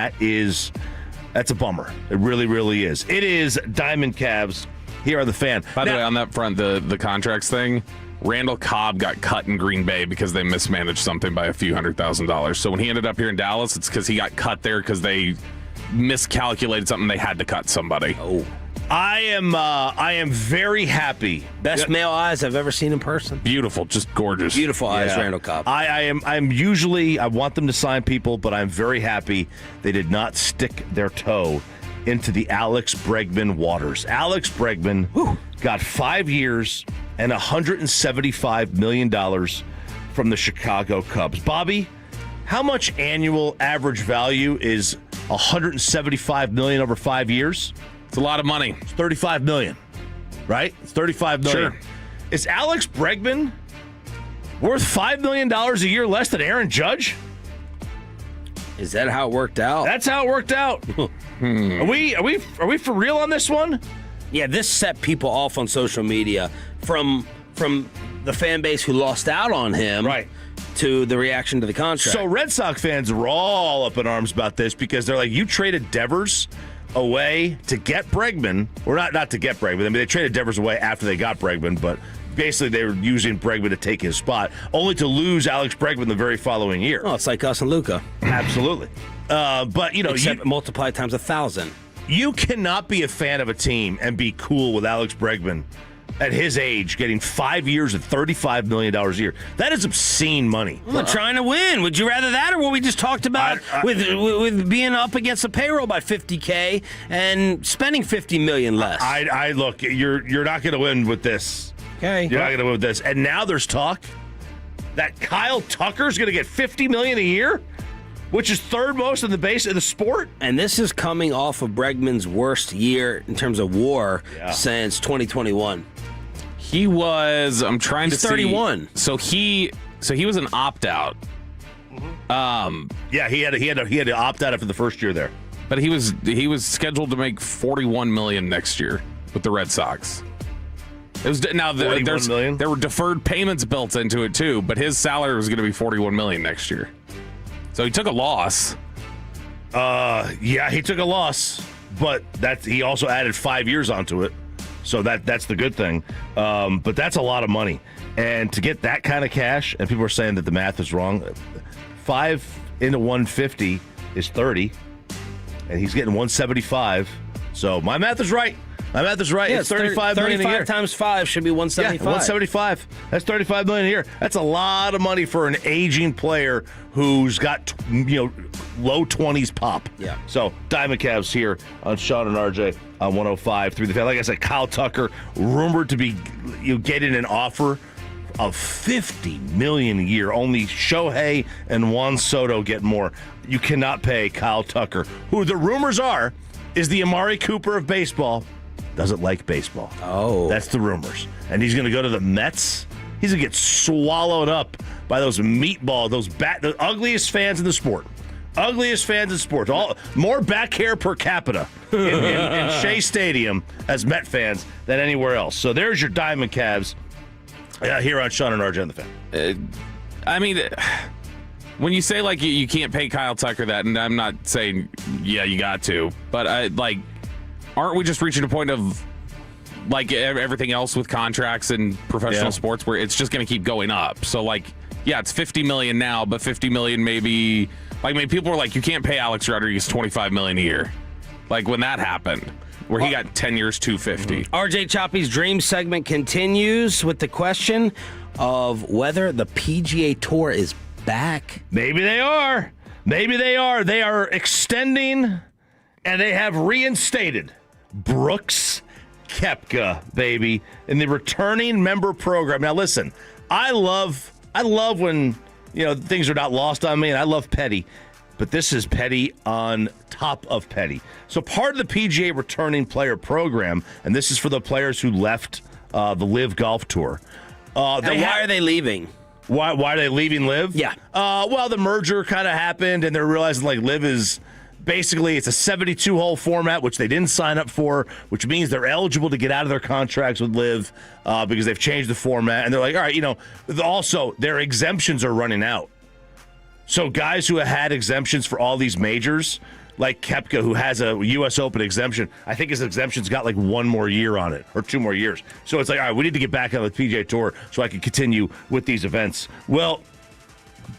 that's a bummer. It really, really is. It is Diamond Cavs here on the Fan. By the way, on that front, the contracts thing, Randall Cobb got cut in Green Bay because they mismanaged something by a few $100,000. So when he ended up here in Dallas, it's because he got cut there because they miscalculated something. They had to cut somebody. Oh, I am very happy. Best male eyes I've ever seen in person. Beautiful, just gorgeous. Beautiful eyes, Randall Cobb. I want them to sign people, but I'm very happy they did not stick their toe into the Alex Bregman waters. Alex Bregman got 5 years and $175 million from the Chicago Cubs. Bobby, how much annual average value is $175 million over 5 years? It's a lot of money. It's $35 million, right? It's $35 million. Sure. Is Alex Bregman worth $5 million a year less than Aaron Judge? Is that how it worked out? That's how it worked out. Are we for real on this one? Yeah, this set people off on social media from the fan base who lost out on him, right, to the reaction to the contract. So Red Sox fans were all up in arms about this because they're like, you traded Devers away to get Bregman, or not to get Bregman. I mean, they traded Devers away after they got Bregman, but basically they were using Bregman to take his spot, only to lose Alex Bregman the very following year. Oh, it's like us and Luka. Absolutely. But, Except multiply times 1,000. You cannot be a fan of a team and be cool with Alex Bregman at his age getting 5 years at $35 million a year. That is obscene money. Well, trying to win. Would you rather that or what we just talked about with being up against the payroll by $50K and spending $50 million less? I look, you're not going to win with this. Okay. You're not going to win with this. And now there's talk that Kyle Tucker's going to get $50 million a year, which is third most in the base of the sport. And this is coming off of Bregman's worst year in terms of WAR since 2021. He was. I'm trying He's to 31. See. So he was an opt out. Yeah, he had to opt out after the first year there. But he was scheduled to make $41 million next year with the Red Sox. It was now there were deferred payments built into it too, but his salary was going to be $41 million next year. So he took a loss. Yeah, he took a loss, but he also added 5 years onto it. So that's the good thing. But that's a lot of money. And to get that kind of cash, and people are saying that the math is wrong, 5 into 150 is 30, and he's getting 175. So my math is right. Yeah, it's $35 million a year. 35 times 5 should be 175. Yeah, 175. That's $35 million a year. That's a lot of money for an aging player who's got low 20s pop. Yeah. So Diamond Cavs here on Sean and RJ on 105 through the fan. Like I said, Kyle Tucker rumored to be getting an offer of $50 million a year. Only Shohei and Juan Soto get more. You cannot pay Kyle Tucker, who the rumors are is the Amari Cooper of baseball. Doesn't like baseball. Oh. That's the rumors. And he's going to go to the Mets. He's going to get swallowed up by those meatball, the ugliest fans in the sport. Ugliest fans in sports. More back hair per capita in Shea Stadium as Met fans than anywhere else. So there's your Diamond Cavs here on Sean and RJ on the Fan. I mean, when you say like you can't pay Kyle Tucker that, and I'm not saying you got to, but aren't we just reaching a point of like everything else with contracts and professional sports where it's just going to keep going up? So it's $50 million now, but $50 million maybe. People were like, you can't pay Alex Rodriguez $25 million a year. Like when that happened, where he got 10 years, $250. RJ Choppy's Dream segment continues with the question of whether the PGA Tour is back. Maybe they are. They are extending, and they have reinstated Brooks Koepka, baby, in the returning member program. Now, listen, I love when things are not lost on me, and I love petty, but this is petty on top of petty. So part of the PGA returning player program, and this is for the players who left the LIV Golf Tour. Why are they leaving? Why are they leaving LIV? Yeah. Well, the merger kind of happened, and they're realizing LIV is basically it's a 72-hole format, which they didn't sign up for, which means they're eligible to get out of their contracts with LIV because they've changed the format. And they're like, all right, also their exemptions are running out. So guys who have had exemptions for all these majors, like Koepka, who has a U.S. Open exemption, I think his exemption's got like 1 more year on it, or 2 more years. So it's like, all right, we need to get back on the PGA Tour so I can continue with these events. Well,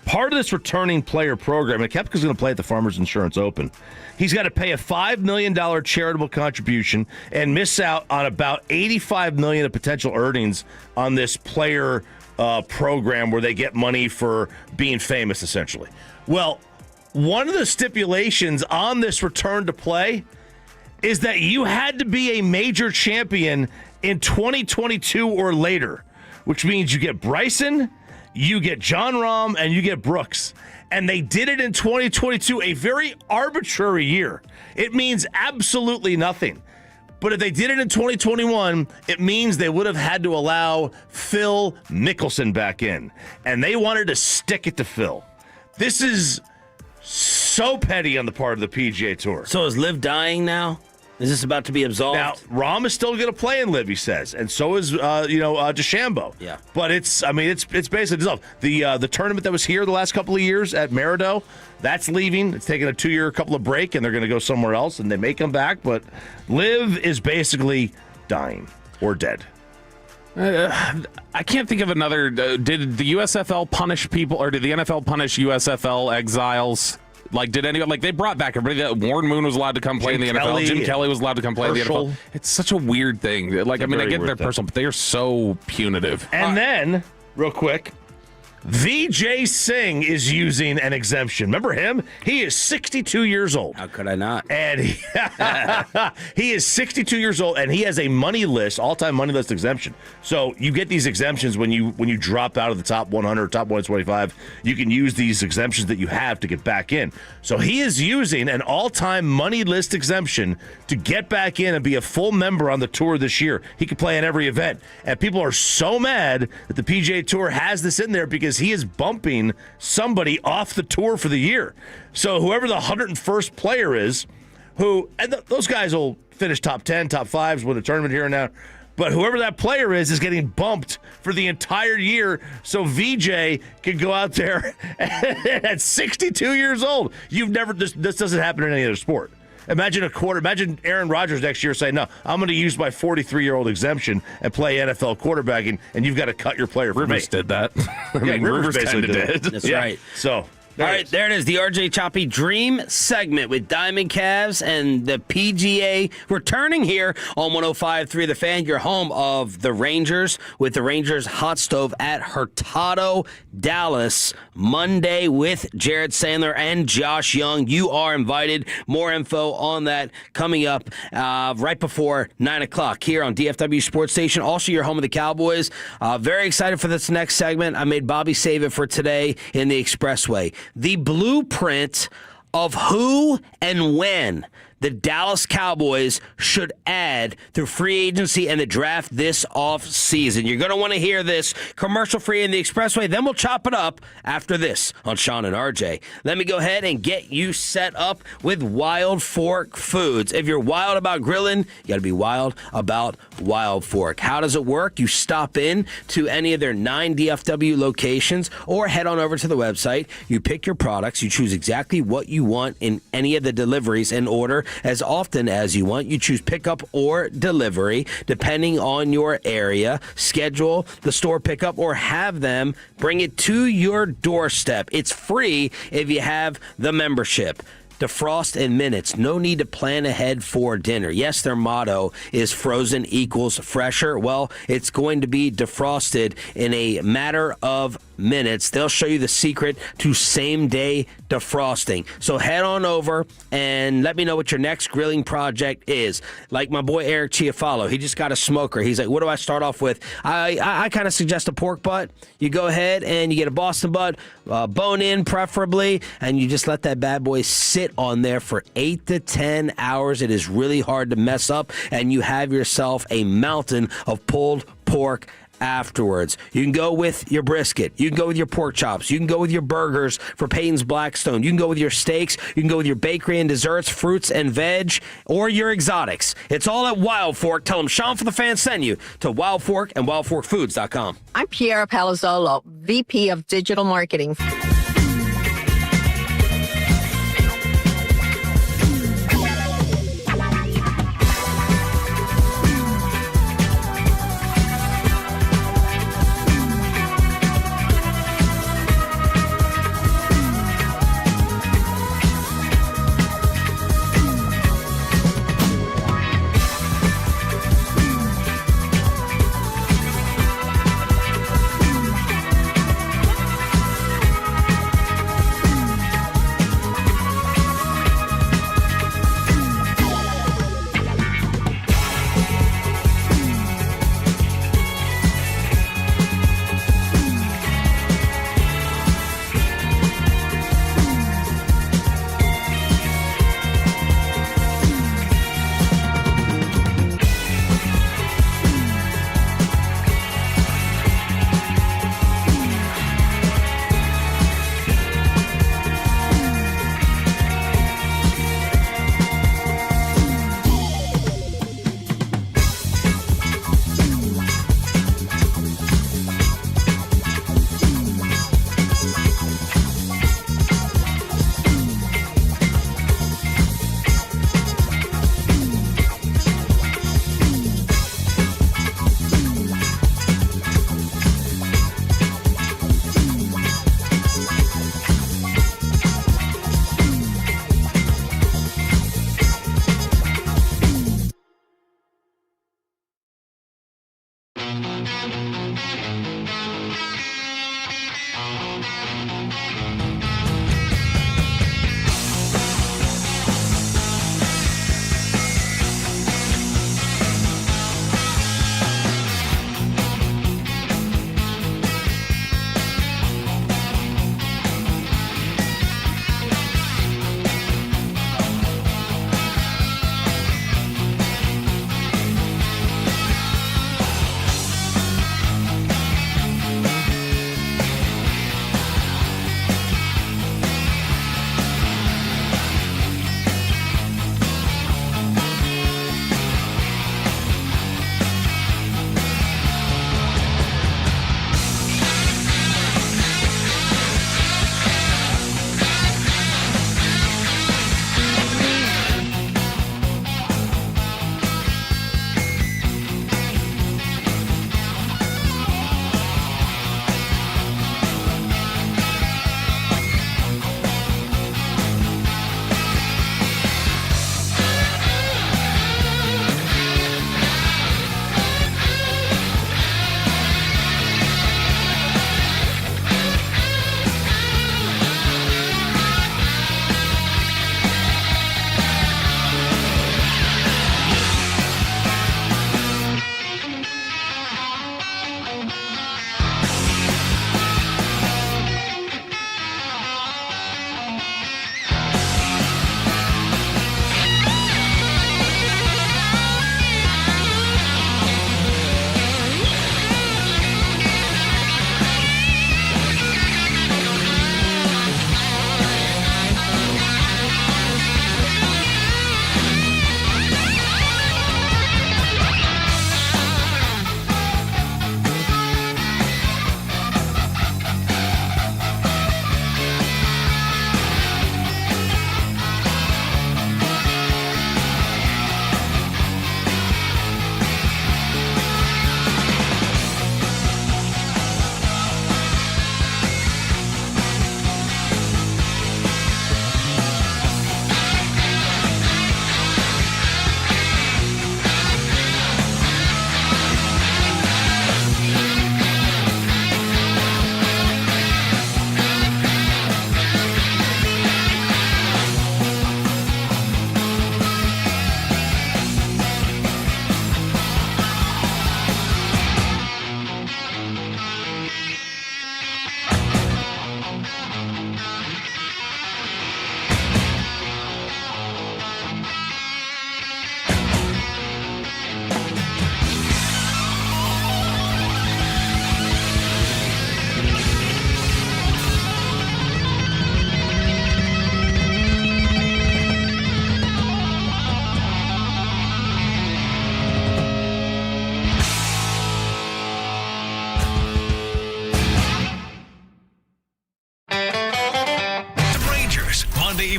part of this returning player program, and Koepka's going to play at the Farmers Insurance Open. He's got to pay a $5 million charitable contribution and miss out on about $85 million of potential earnings on this player program where they get money for being famous, essentially. Well, one of the stipulations on this return to play is that you had to be a major champion in 2022 or later, which means you get Bryson, you get Jon Rahm, and you get Brooks. And they did it in 2022, a very arbitrary year. It means absolutely nothing. But if they did it in 2021, it means they would have had to allow Phil Mickelson back in. And they wanted to stick it to Phil. This is so petty on the part of the PGA Tour. So is Liv dying now? Is this about to be absolved? Now, Rahm is still going to play in Liv, he says, and so is DeChambeau. Yeah, but it's basically dissolved. The tournament that was here the last couple of years at Maridoe, that's leaving. It's taking a 2-year couple of break, and they're going to go somewhere else, and they may come back. But Liv is basically dying or dead. I can't think of another. Did the USFL punish people, or did the NFL punish USFL exiles? Like, did anyone, like, they brought back everybody. Warren Moon was allowed to come play in the NFL. Jim Kelly was allowed to come play in the NFL. It's such a weird thing. Like, I get their personal, but they are so punitive. And then, real quick, Vijay Singh is using an exemption. Remember him? He is 62 years old. How could I not? And he is 62 years old, and he has a money list, all-time money list exemption. So you get these exemptions when you drop out of the top 100, top 125. You can use these exemptions that you have to get back in. So he is using an all-time money list exemption to get back in and be a full member on the tour this year. He can play in every event. And people are so mad that the PGA Tour has this in there because he is bumping somebody off the tour for the year. So whoever the 101st player is, those guys will finish top 10, top 5s, win a tournament here and now. But whoever that player is getting bumped for the entire year so VJ can go out there at 62 years old. This doesn't happen in any other sport. Imagine Aaron Rodgers next year saying, no, I'm going to use my 43-year-old exemption and play NFL quarterbacking, and you've got to cut your player for Rivers me. did that. Rivers basically did. That's right. So... All right, there it is, the RJ Choppy Dream segment with Diamond Cavs and the PGA returning here on 105.3 The Fan, your home of the Rangers, with the Rangers hot stove at Hurtado, Dallas, Monday with Jared Sandler and Josh Young. You are invited. More info on that coming up right before 9 o'clock here on DFW Sports Station. Also, your home of the Cowboys. Very excited for this next segment. I made Bobby save it for today in the Expressway. The blueprint of who and when the Dallas Cowboys should add through free agency and the draft this offseason. You're going to want to hear this commercial-free in the Expressway. Then we'll chop it up after this on Sean and RJ. Let me go ahead and get you set up with Wild Fork Foods. If you're wild about grilling, you got to be wild about Wild Fork. How does it work? You stop in to any of their 9 DFW locations or head on over to the website. You pick your products. You choose exactly what you want in any of the deliveries and order as often as you want. You choose pickup or delivery, depending on your area. Schedule the store pickup or have them bring it to your doorstep. It's free if you have the membership. Defrost in minutes. No need to plan ahead for dinner. Yes, their motto is frozen equals fresher. Well, it's going to be defrosted in a matter of minutes. They'll show you the secret to same-day defrosting. So head on over and let me know what your next grilling project is. Like my boy Eric Chiafalo, he just got a smoker. He's like, what do I start off with? I kind of suggest a pork butt. You go ahead and you get a Boston butt, bone in preferably, and you just let that bad boy sit on there for 8 to 10 hours. It is really hard to mess up, and you have yourself a mountain of pulled pork afterwards. You can go with your brisket. You can go with your pork chops. You can go with your burgers for Peyton's Blackstone. You can go with your steaks. You can go with your bakery and desserts, fruits and veg, or your exotics. It's all at Wild Fork. Tell them Sean for the Fan sent you to Wild Fork and wildforkfoods.com. I'm Piera Palazzolo, VP of Digital Marketing.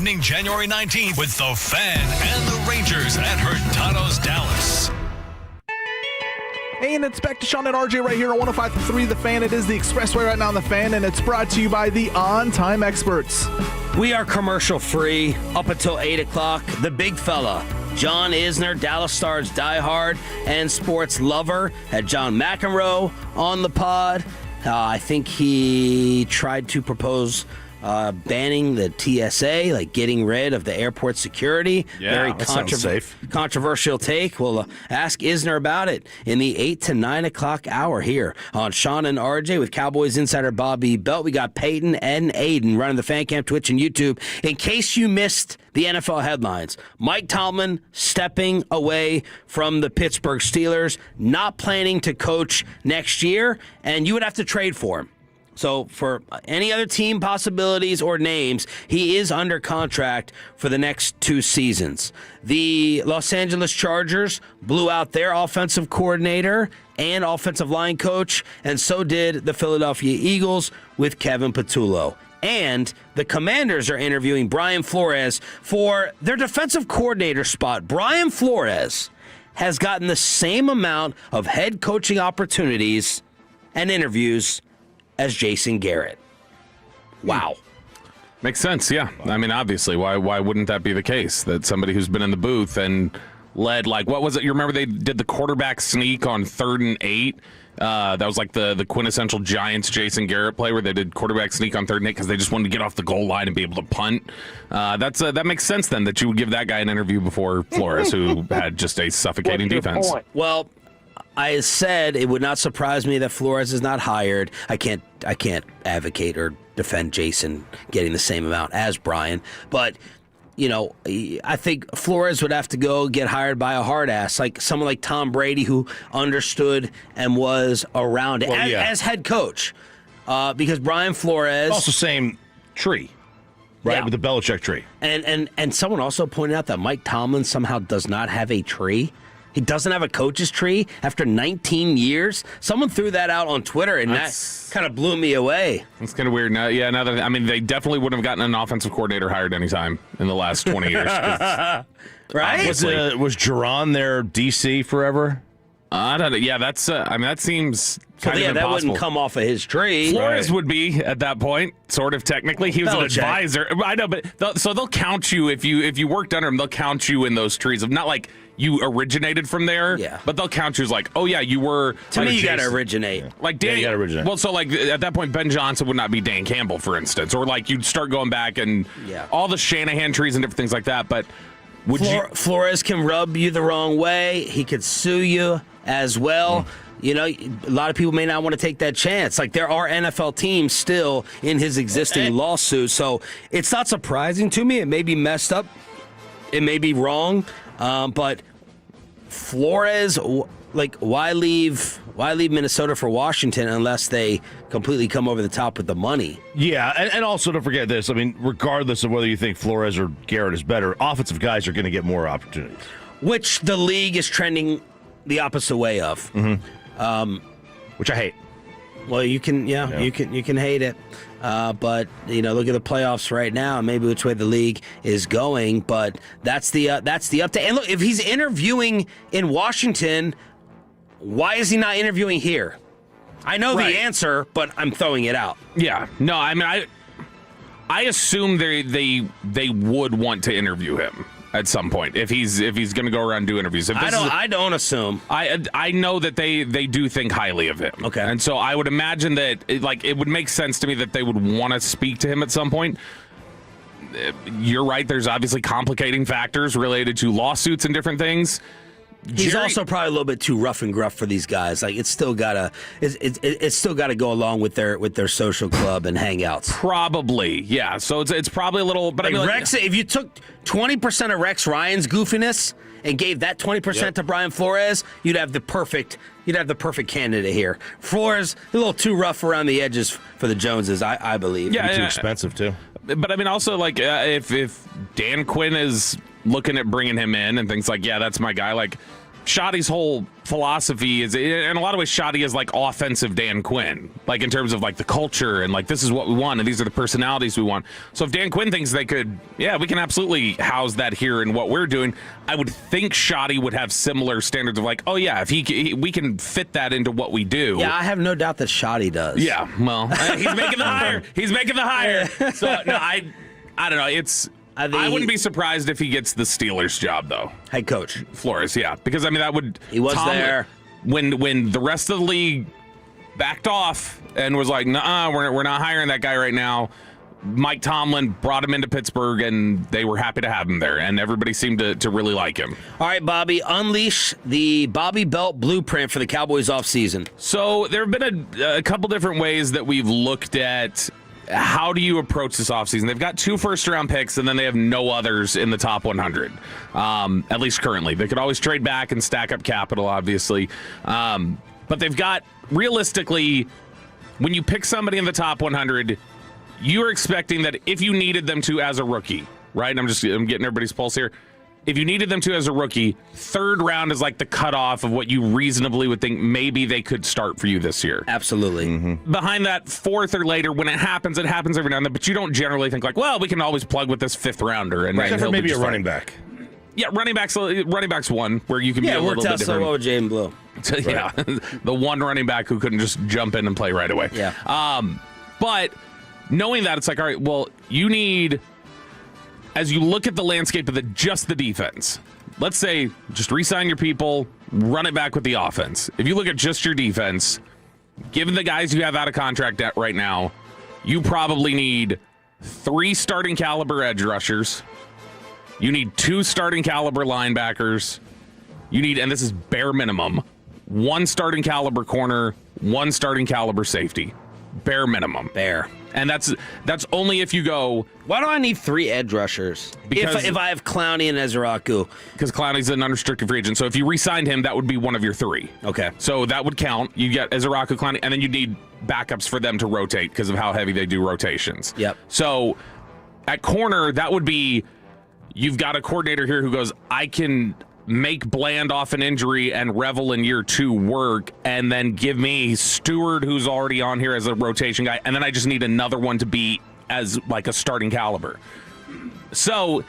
evening, January 19th, with the Fan and the Rangers at Hurtado's Dallas. And it's back to Sean and RJ right here on 105.3 The Fan. It is the Expressway right now on The Fan, and it's brought to you by the On Time Experts. We are commercial free up until 8 o'clock. The big fella, John Isner, Dallas Stars diehard and sports lover, had John McEnroe on the pod. I think he tried to propose banning the TSA, like getting rid of the airport security. Yeah, that sounds safe. Controversial take. We'll ask Isner about it in the 8 to 9 o'clock hour here on Sean and RJ with Cowboys insider Bobby Belt. We got Peyton and Aiden running the Fan Camp, Twitch, and YouTube. In case you missed the NFL headlines, Mike Tomlin stepping away from the Pittsburgh Steelers, not planning to coach next year, and you would have to trade for him. So for any other team possibilities or names, he is under contract for the next 2 seasons. The Los Angeles Chargers blew out their offensive coordinator and offensive line coach, and so did the Philadelphia Eagles with Kevin Patullo. And the Commanders are interviewing Brian Flores for their defensive coordinator spot. Brian Flores has gotten the same amount of head coaching opportunities and interviews as Jason Garrett. Wow. Makes sense, yeah. I mean, obviously, why wouldn't that be the case? That somebody who's been in the booth and led, like, what was it? You remember they did the quarterback sneak on 3rd and 8? That was like the quintessential Giants Jason Garrett play where they did quarterback sneak on 3rd and 8 because they just wanted to get off the goal line and be able to punt. That makes sense then that you would give that guy an interview before Flores, who had just a suffocating defense. Point? Well, I said it would not surprise me that Flores is not hired. I can't advocate or defend Jason getting the same amount as Brian, but you know, I think Flores would have to go get hired by a hard ass, like someone like Tom Brady, who understood and was around as head coach. Because Brian Flores, also same tree, right, with the Belichick tree, and someone also pointed out that Mike Tomlin somehow does not have a tree. He doesn't have a coach's tree after 19 years. Someone threw that out on Twitter, and that kind of blew me away. It's kind of weird. Now that I mean, they definitely wouldn't have gotten an offensive coordinator hired anytime in the last 20 years. Right? Was Jaron their DC forever? I don't know. Yeah, that's. I mean, that seems kind of impossible. That wouldn't come off of his tree. Flores would be at that point, sort of technically. He was an advisor. I know, but they'll count you if you worked under him. They'll count you in those trees of not like you originated from there. Yeah. But they'll count you as like, oh yeah, you were. To me, you got to originate. Like Dan, you got to originate. Well, so like at that point, Ben Johnson would not be Dan Campbell, for instance, or like you'd start going back and all the Shanahan trees and different things like that. But Flores can rub you the wrong way. He could sue you as well. You know, a lot of people may not want to take that chance. Like, there are NFL teams still in his existing lawsuit. So it's not surprising to me. It may be messed up. It may be wrong. But Flores, like, why leave Minnesota for Washington unless they completely come over the top with the money? Yeah, and also don't forget this. I mean, regardless of whether you think Flores or Garrett is better, offensive guys are going to get more opportunities. Which the league is trending the opposite way of. Which I hate. Well, you can hate it, but you know, look at the playoffs right now. Maybe which way the league is going, but that's the update. And look, if he's interviewing in Washington, why is he not interviewing here? I know the answer, but I'm throwing it out. Yeah, no, I mean, I assume they would want to interview him at some point if he's going to go around and do interviews. I don't assume. I know that they do think highly of him. Okay, and so I would imagine that it would make sense to me that they would want to speak to him at some point. You're right. There's obviously complicating factors related to lawsuits and different things. He's also probably a little bit too rough and gruff for these guys. Like, it's still gotta go along with their social club and hangouts. Probably, yeah. So it's probably a little. But like, I mean, Rex, if you took 20% of Rex Ryan's goofiness and gave that 20% to Brian Flores, you'd have the perfect candidate here. Flores a little too rough around the edges for the Joneses, I believe. Yeah, too expensive too. But I mean, also like if Dan Quinn is looking at bringing him in and things like, yeah, that's my guy. Like, Shoddy's whole philosophy is, in a lot of ways, Shoddy is like offensive Dan Quinn, like in terms of like the culture and like this is what we want and these are the personalities we want. So if Dan Quinn thinks they could, we can absolutely house that here in what we're doing. I would think Shoddy would have similar standards of like, oh yeah, if we can fit that into what we do. Yeah, I have no doubt that Shoddy does. Yeah, well, he's making the hire. He's making the hire. So no, I don't know. I wouldn't be surprised if he gets the Steelers job, though. Head coach. Flores, yeah. Because, I mean, that would... He was there. When the rest of the league backed off and was like, nuh-uh, we're not hiring that guy right now, Mike Tomlin brought him into Pittsburgh, and they were happy to have him there, and everybody seemed to really like him. All right, Bobby, unleash the Bobby Belt blueprint for the Cowboys offseason. So there have been a couple different ways that we've looked at how do you approach this offseason? They've got 2 first-round picks, and then they have no others in the top 100, at least currently. They could always trade back and stack up capital, obviously. But they've got, realistically, when you pick somebody in the top 100, you're expecting that if you needed them to as a rookie, right? I'm getting everybody's pulse here. If you needed them to as a rookie, 3rd round is like the cutoff of what you reasonably would think maybe they could start for you this year. Absolutely. Mm-hmm. Behind that, 4th or later, when it happens every now and then, but you don't generally think like, well, we can always plug with this 5th rounder. And Except for maybe a running back. Yeah, running back's one where you can be a little bit different. Yeah, it worked out so well with Jayden Blue. Yeah, the one running back who couldn't just jump in and play right away. Yeah. But knowing that, it's like, all right, well, you need... As you look at the landscape of just the defense, let's say just re-sign your people, run it back with the offense. If you look at just your defense, given the guys you have out of contract right now, you probably need 3 starting caliber edge rushers. You need 2 starting caliber linebackers. You need, and this is bare minimum, 1 starting caliber corner, 1 starting caliber safety. Bare minimum. Bare. And that's only if you go... Why do I need 3 edge rushers? Because if I have Clowney and Ezraku. Because Clowney's an unrestricted free agent. So if you re-signed him, that would be one of your 3. Okay. So that would count. You get Ezraku, Clowney, and then you need backups for them to rotate because of how heavy they do rotations. Yep. So at corner, that would be... You've got a coordinator here who goes, I can make Bland off an injury and Revel in year 2 work, and then give me Stewart, who's already on here as a rotation guy, and then I just need another one to be as like a starting caliber. So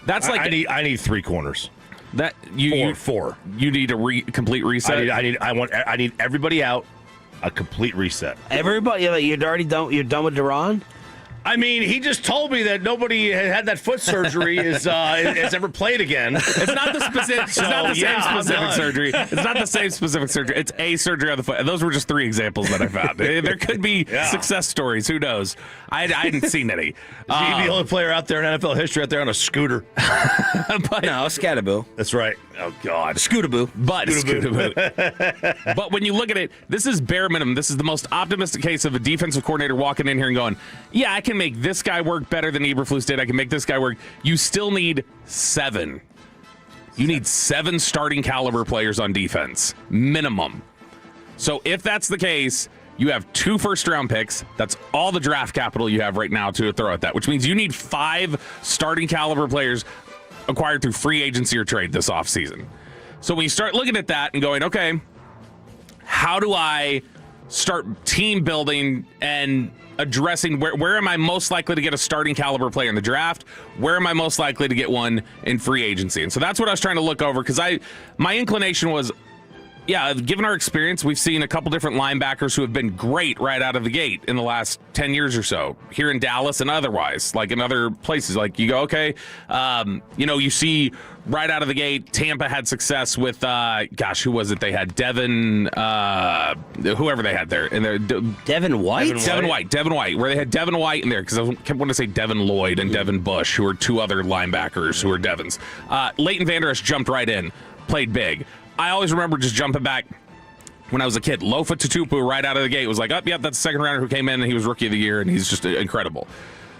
that's like I need 3 corners. That four. You need a complete reset. I need everybody out. A complete reset. Everybody, you're done with Daron? I mean, he just told me that nobody had that foot surgery has ever played again. It's not the specific. It's not the same specific surgery. It's not the same specific surgery. It's a surgery on the foot. And those were just 3 examples that I found. There could be success stories. Who knows? I hadn't seen any. Is he the only player out there in NFL history out there on a scooter? But no, Scattaboo. That's right. Oh God, Scootaboo. But when you look at it, this is bare minimum. This is the most optimistic case of a defensive coordinator walking in here and going, yeah, I can make this guy work better than Eberflus did. I can make this guy work. You still need 7. You need 7 starting caliber players on defense, minimum. So if that's the case, you have 2 first-round picks. That's all the draft capital you have right now to throw at that, which means you need 5 starting caliber players acquired through free agency or trade this offseason. So when you start looking at that and going, okay, how do I start team building and addressing where am I most likely to get a starting caliber player in the draft? Where am I most likely to get one in free agency? And so that's what I was trying to look over, because my inclination was, yeah, given our experience, we've seen a couple different linebackers who have been great right out of the gate in the last 10 years or so, here in Dallas and otherwise, like in other places. Like you go, okay, you see right out of the gate, Tampa had success with, who was it? They had Devin, whoever they had there. And Devin White? Devin White, where they had Devin White in there, because I kept wanting to say Devin Lloyd and Devin Bush, who are 2 other linebackers who are Devins. Leighton Vander Esch jumped right in, played big. I always remember just jumping back when I was a kid. Lofa Tutupu right out of the gate was like, oh, yeah, that's the second rounder who came in, and he was rookie of the year, and he's just incredible.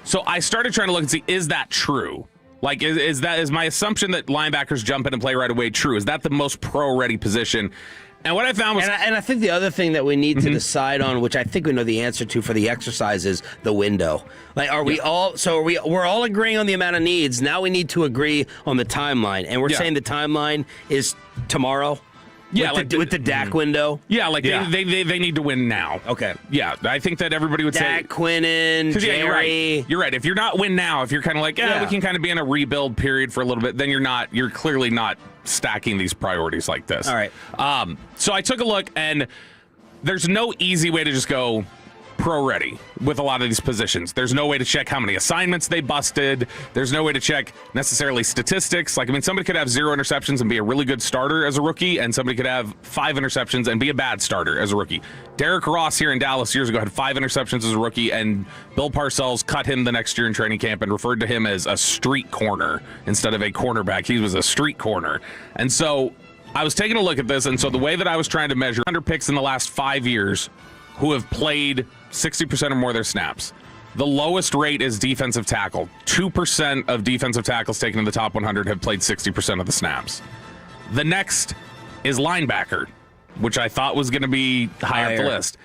So I started trying to look and see, is that true? Like, is my assumption that linebackers jump in and play right away true? Is that the most pro-ready position? And what I found was... And I think the other thing that we need to decide on, which I think we know the answer to for the exercise, is the window. Like, are we all... So we're all agreeing on the amount of needs. Now we need to agree on the timeline. And we're saying the timeline is tomorrow? Yeah, with the Dak window? Yeah, they need to win now. Okay. Yeah, I think that everybody would say... Dak, Quinnen, Jerry... You're right. If you're not win now, if you're kind of like, we can kind of be in a rebuild period for a little bit, then you're clearly not stacking these priorities like this. All right. So I took a look, and there's no easy way to just go pro ready with a lot of these positions. There's no way to check how many assignments they busted. There's no way to check necessarily statistics. Like, I mean, somebody could have 0 interceptions and be a really good starter as a rookie, and somebody could have 5 interceptions and be a bad starter as a rookie. Derek Ross here in Dallas years ago had 5 interceptions as a rookie, and Bill Parcells cut him the next year in training camp and referred to him as a street corner instead of a cornerback. He was a street corner. And so I was taking a look at this, and so the way that I was trying to measure 100 picks in the last 5 years who have played 60% or more of their snaps. The lowest rate is defensive tackle. 2% of defensive tackles taken in the top 100 have played 60% of the snaps. The next is linebacker, which I thought was going to be higher up the list.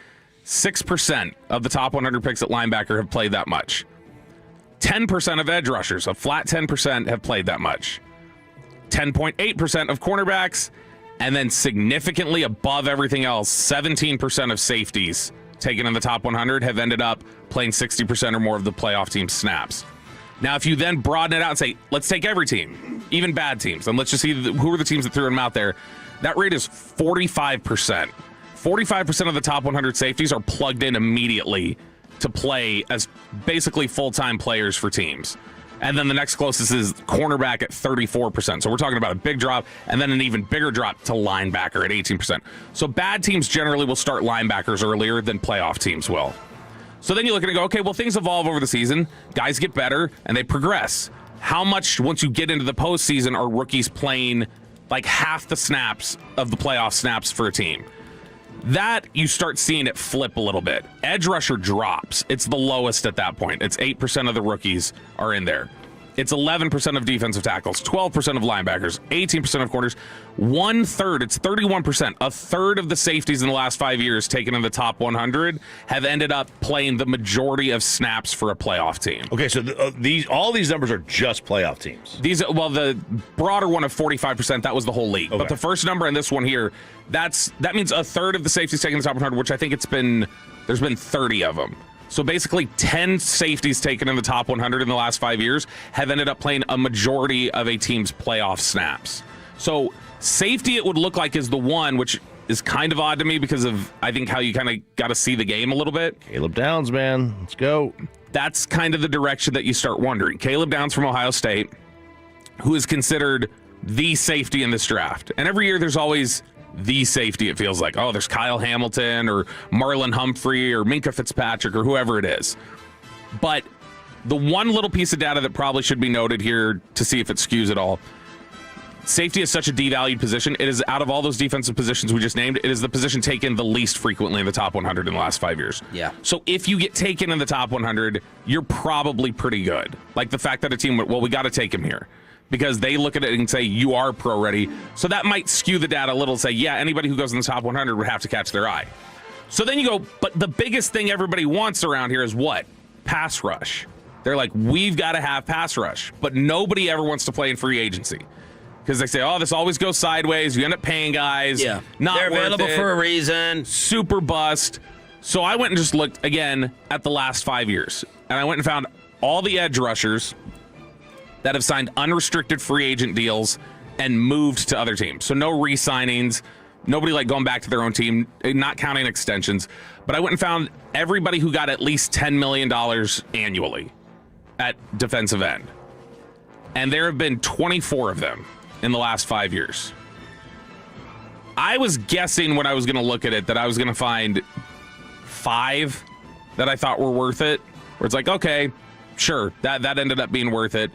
6% of the top 100 picks at linebacker have played that much. 10% of edge rushers, a flat 10%, have played that much. 10.8% of cornerbacks, and then significantly above everything else, 17% of safeties taken in the top 100 have ended up playing 60% or more of the playoff team's snaps. Now, if you then broaden it out and say, let's take every team, even bad teams, and let's just see who are the teams that threw them out there, that rate is 45%. 45% of the top 100 safeties are plugged in immediately to play as basically full-time players for teams. And then the next closest is cornerback at 34%. So we're talking about a big drop, and then an even bigger drop to linebacker at 18%. So bad teams generally will start linebackers earlier than playoff teams will. So then you look at it and go, okay, well, things evolve over the season. Guys get better, and they progress. How much, once you get into the postseason, are rookies playing like half the snaps of the playoff snaps for a team? That, you start seeing it flip a little bit. Edge rusher drops. It's the lowest at that point. It's 8% of the rookies are in there. It's 11% of defensive tackles, 12% of linebackers, 18% of corners, 1/3, it's 31%. A third of the safeties in the last 5 years taken in the top 100 have ended up playing the majority of snaps for a playoff team. Okay, so all these numbers are just playoff teams. The broader one of 45%, that was the whole league. Okay. But the first number in this one here, that means a third of the safeties taken in the top 100, which I think there's been 30 of them. So basically 10 safeties taken in the top 100 in the last 5 years have ended up playing a majority of a team's playoff snaps. So safety, it would look like, is the one, which is kind of odd to me because of, I think, how you kind of got to see the game a little bit. Caleb Downs, man. Let's go. That's kind of the direction that you start wondering. Caleb Downs from Ohio State, who is considered the safety in this draft. And every year there's always the safety, it feels like. Oh, there's Kyle Hamilton or Marlon Humphrey or Minka Fitzpatrick or whoever it is. But the one little piece of data that probably should be noted here to see if it skews at all, safety is such a devalued position. It is, out of all those defensive positions we just named, it is the position taken the least frequently in the top 100 in the last 5 years. Yeah. So if you get taken in the top 100, you're probably pretty good. Like the fact that a team went, well, we got to take him here, because they look at it and say, you are pro ready. So that might skew the data a little, say, yeah, anybody who goes in the top 100 would have to catch their eye. So then you go, but the biggest thing everybody wants around here is what? Pass rush. They're like, we've got to have pass rush. But nobody ever wants to play in free agency, because they say, oh, this always goes sideways. You end up paying guys. Yeah. Not They're available worth it. for a reason. Super bust. So I went and just looked again at the last 5 years. And I went and found all the edge rushers that have signed unrestricted free agent deals and moved to other teams. So no re-signings, nobody like going back to their own team, not counting extensions. But I went and found everybody who got at least $10 million annually at defensive end. And there have been 24 of them in the last 5 years. I was guessing when I was going to look at it that I was going to find 5 that I thought were worth it, where it's like, okay, sure, that ended up being worth it.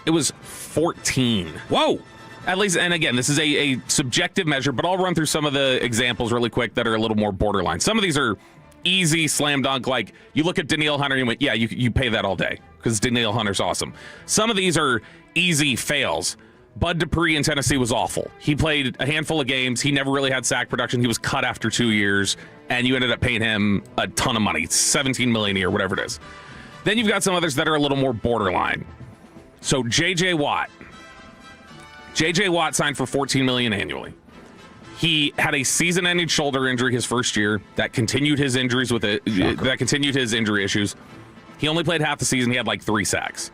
It was 14. Whoa! At least, and again, this is a subjective measure, but I'll run through some of the examples really quick that are a little more borderline. Some of these are easy slam dunk, like you look at Danielle Hunter and you went, yeah, you pay that all day because Danielle Hunter's awesome. Some of these are easy fails. Bud Dupree in Tennessee was awful. He played a handful of games. He never really had sack production. He was cut after 2 years, and you ended up paying him a ton of money, $17 million a year, whatever it is. Then you've got some others that are a little more borderline. So J.J. Watt. J.J. Watt signed for $14 million annually. He had a season-ending shoulder injury his first year that continued his injuries with it. That continued his injury issues. He only played half the season. He had like 3 sacks.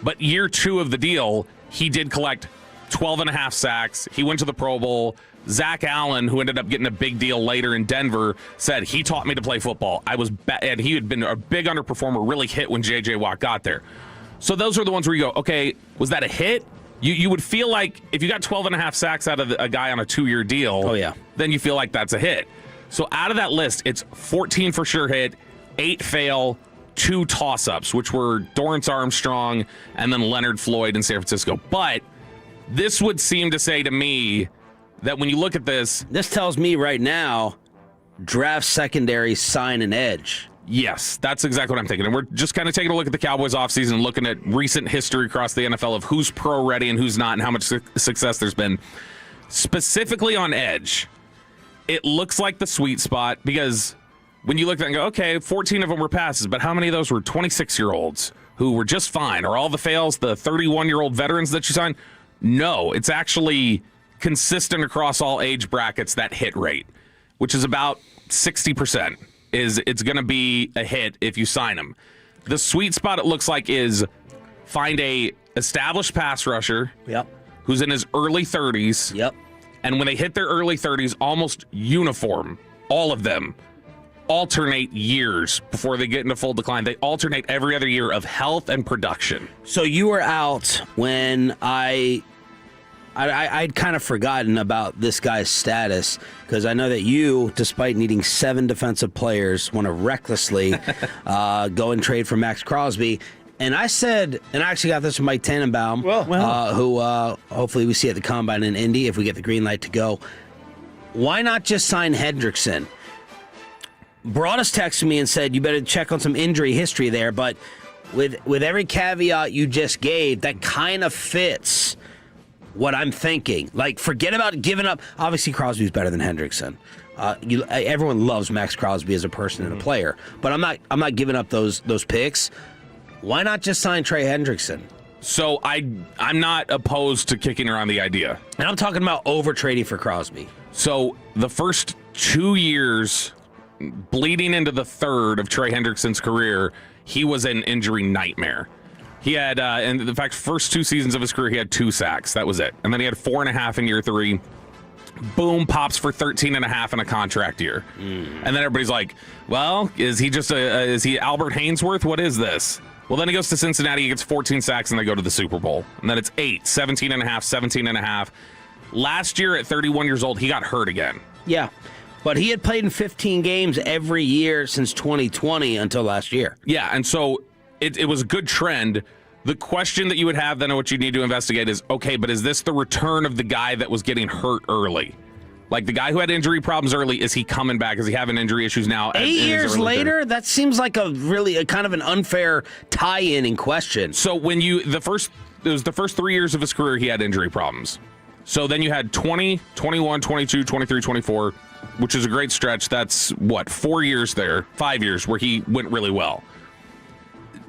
But year 2 of the deal, he did collect 12 and a half sacks. He went to the Pro Bowl. Zach Allen, who ended up getting a big deal later in Denver, said he taught me to play football. And he had been a big underperformer, really hit when J.J. Watt got there. So those are the ones where you go, okay, was that a hit? You would feel like if you got 12 and a half sacks out of a guy on a 2-year deal, then you feel like that's a hit. So out of that list, it's 14 for sure hit, 8 fail, 2 toss-ups, which were Dorrance Armstrong and then Leonard Floyd in San Francisco. But this would seem to say to me that when you look at this... This tells me right now, draft secondary, sign an edge. Yes, that's exactly what I'm thinking. And we're just kind of taking a look at the Cowboys offseason and looking at recent history across the NFL of who's pro-ready and who's not and how much success there's been. Specifically on edge, it looks like the sweet spot because when you look at it and go, okay, 14 of them were passes, but how many of those were 26-year-olds who were just fine? Are all the fails the 31-year-old veterans that you signed? No, it's actually consistent across all age brackets, that hit rate, which is about 60%. It's going to be a hit if you sign him. The sweet spot, it looks like, is find a established pass rusher who's in his early 30s. And when they hit their early 30s, almost uniform, all of them alternate years before they get into full decline. They alternate every other year of health and production. So you were out when I'd kind of forgotten about this guy's status because I know that you, despite needing 7 defensive players, want to recklessly go and trade for Max Crosby. And I said, and I actually got this from Mike Tannenbaum, who hopefully we see at the Combine in Indy if we get the green light to go. Why not just sign Hendrickson? Broadus texted me and said, you better check on some injury history there. But with every caveat you just gave, that kind of fits what I'm thinking. Like, forget about giving up. Obviously, Crosby's better than Hendrickson. Everyone loves Max Crosby as a person and a player, but I'm not giving up those picks. Why not just sign Trey Hendrickson? So I'm not opposed to kicking around the idea, and I'm talking about over trading for Crosby. So the first 2 years, bleeding into the third of Trey Hendrickson's career, he was an injury nightmare. He had, and in fact, first 2 seasons of his career, he had 2 sacks. That was it. And then he had 4.5 in year 3. Boom, pops for 13.5 in a contract year. And then everybody's like, well, is he just is he Albert Hainsworth? What is this? Well, then he goes to Cincinnati, he gets 14 sacks, and they go to the Super Bowl. And then it's 8, 17.5, 17.5. Last year at 31 years old, he got hurt again. Yeah. But he had played in 15 games every year since 2020 until last year. Yeah, and so it was a good trend. The question that you would have then and what you need to investigate is, okay, but is this the return of the guy that was getting hurt early? Like the guy who had injury problems early, is he coming back? Is he having injury issues now? 8 years later? That seems like a kind of an unfair tie-in in question. So when it was the first 3 years of his career, he had injury problems. So then you had 20, 21, 22, 23, 24, which is a great stretch. That's 4 years there, 5 years where he went really well.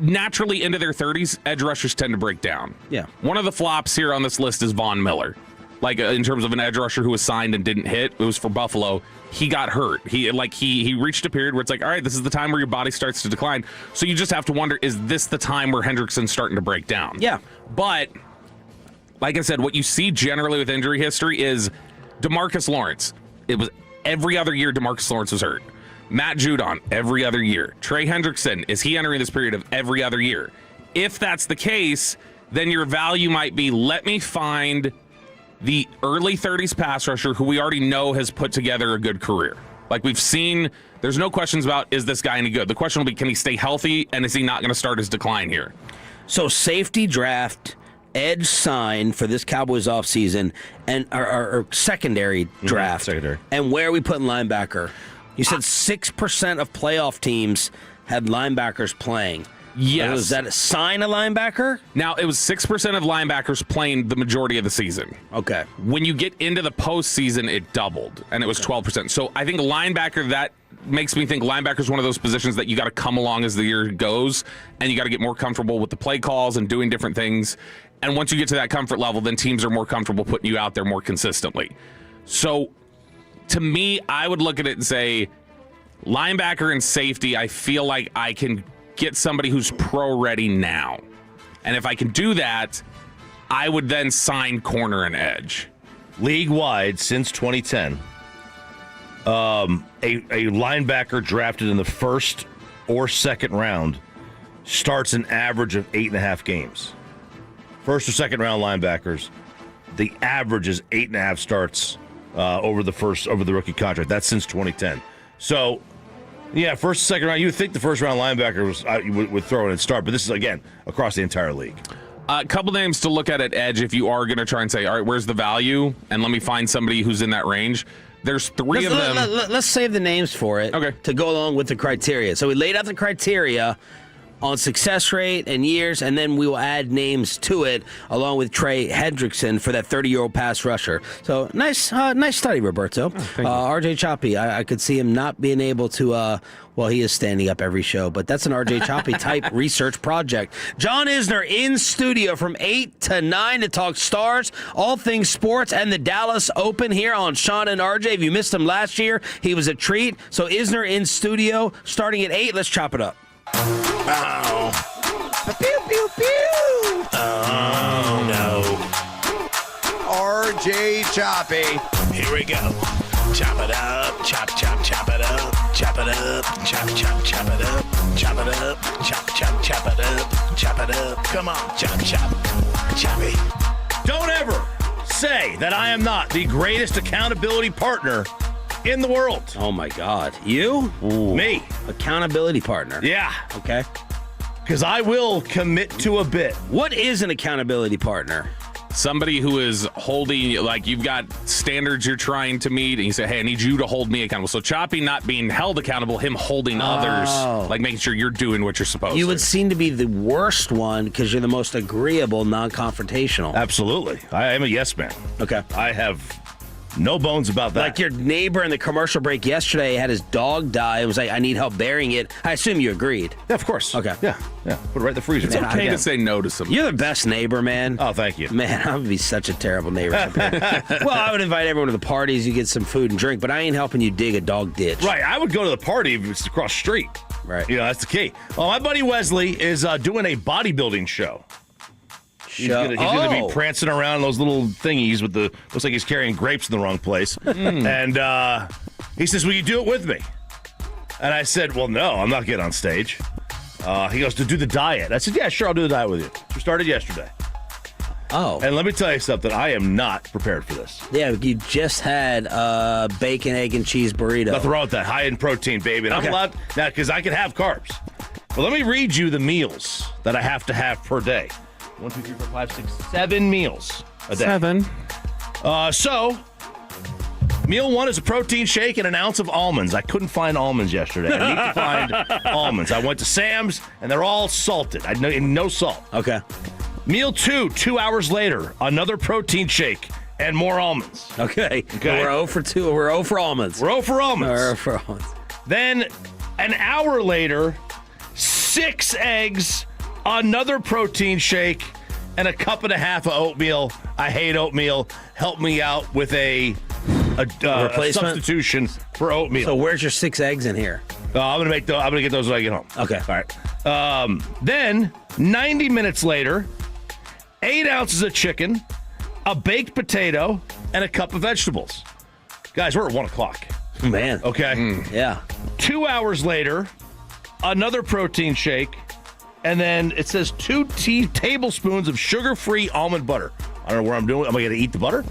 Naturally, into their 30s, edge rushers tend to break down. Yeah. One of the flops here on this list is Von Miller. Like in terms of an edge rusher who was signed and didn't hit, it was for Buffalo. He got hurt. He reached a period where it's like, all right, this is the time where your body starts to decline. So you just have to wonder, is this the time where Hendrickson's starting to break down? Yeah. But like I said, what you see generally with injury history is DeMarcus Lawrence. It was every other year DeMarcus Lawrence was hurt. Matt Judon, every other year. Trey Hendrickson, is he entering this period of every other year? If that's the case, then your value might be, let me find the early 30s pass rusher who we already know has put together a good career. Like we've seen, there's no questions about, is this guy any good? The question will be, can he stay healthy, and is he not going to start his decline here? So safety draft, edge sign for this Cowboys offseason, and our secondary draft. Secondary. And where are we putting linebacker? You said 6% of playoff teams had linebackers playing. Yes. Was that a sign a linebacker? Now, it was 6% of linebackers playing the majority of the season. Okay. When you get into the postseason, it doubled, and it was 12%. So I think linebacker, that makes me think linebacker is one of those positions that you got to come along as the year goes, and you got to get more comfortable with the play calls and doing different things. And once you get to that comfort level, then teams are more comfortable putting you out there more consistently. So to me, I would look at it and say linebacker and safety, I feel like I can get somebody who's pro ready now. And if I can do that, I would then sign corner and edge. League-wide, since 2010, a linebacker drafted in the first or second round starts an average of 8.5 games. First or second round linebackers, the average is 8.5 starts over the rookie contract. That's since 2010. So, yeah, first and second round, you would think the first round linebacker would throw in and start, but this is, again, across the entire league. A couple names to look at edge if you are going to try and say, all right, where's the value? And let me find somebody who's in that range. There's three of them. Let's save the names for it to go along with the criteria. So we laid out the criteria on success rate and years, and then we will add names to it along with Trey Hendrickson for that 30-year-old pass rusher. So nice study, Roberto. RJ Choppy, I could see him not being able to, well, he is standing up every show, but that's an RJ Choppy type research project. John Isner in studio from 8 to 9 to talk Stars, all things sports, and the Dallas Open here on Sean and RJ. If you missed him last year, he was a treat. So Isner in studio starting at 8. Let's chop it up. Oh. Pew, pew, pew. Oh, no. RJ Choppy. Here we go. Chop it up. Chop, chop, chop it up. Chop it up. Chop, chop, chop it up. Chop it up. Chop, chop, chop it up. Chop it up. Come on. Chop, chop. Choppy. Don't ever say that I am not the greatest accountability partner in the world. Oh, my God. You? Ooh. Me. Accountability partner. Yeah. Okay. Because I will commit to a bit. What is an accountability partner? Somebody who is holding, like you've got standards you're trying to meet, and you say, hey, I need you to hold me accountable. So Choppy not being held accountable, him holding others, like making sure you're doing what you're supposed to. You would seem to be the worst one because you're the most agreeable, non-confrontational. Absolutely. I am a yes man. Okay. I have no bones about that. Like your neighbor in the commercial break yesterday had his dog die. It was like, I need help burying it. I assume you agreed. Yeah, of course. Okay. Yeah. Put it right in the freezer. It's okay to say no to somebody. You're the best neighbor, man. Oh, thank you. Man, I would be such a terrible neighbor. Well, I would invite everyone to the parties. You get some food and drink, but I ain't helping you dig a dog ditch. Right. I would go to the party if it's across the street. Right. You know, that's the key. Well, my buddy Wesley is doing a bodybuilding show. He's gonna be prancing around those little thingies with the looks like he's carrying grapes in the wrong place. And he says, "Will you do it with me?" And I said, "Well, no, I'm not getting on stage." He goes, "To do the diet." I said, "Yeah, sure, I'll do the diet with you." We started yesterday. Oh. And let me tell you something. I am not prepared for this. Yeah, you just had bacon, egg, and cheese burrito. Nothing wrong with that. High in protein, baby. And I'm allowed now because I can have carbs. But let me read you the meals that I have to have per day. 1, 2, 3, 4, 5, 6, 7 meals a day. 7. So, meal 1 is a protein shake and an ounce of almonds. I couldn't find almonds yesterday. I need to find almonds. I went to Sam's, and they're all salted. No salt. Okay. Meal 2, 2 hours later, another protein shake and more almonds. Okay. We're 0 for 2. We're 0 for almonds. We're 0 for almonds. We're 0 for almonds. Then, an hour later, 6 eggs, another protein shake, and a cup and a half of oatmeal. I hate oatmeal. Help me out with a substitution for oatmeal. So where's your 6 eggs in here? I'm gonna get those when I get home. Okay. All right. Then 90 minutes later, 8 ounces of chicken, a baked potato, and a cup of vegetables. Guys, we're at 1 o'clock. Man. Okay. Yeah. 2 hours later, another protein shake. And then it says 2 tablespoons of sugar-free almond butter. I don't know where I'm doing. Am I going to eat the butter?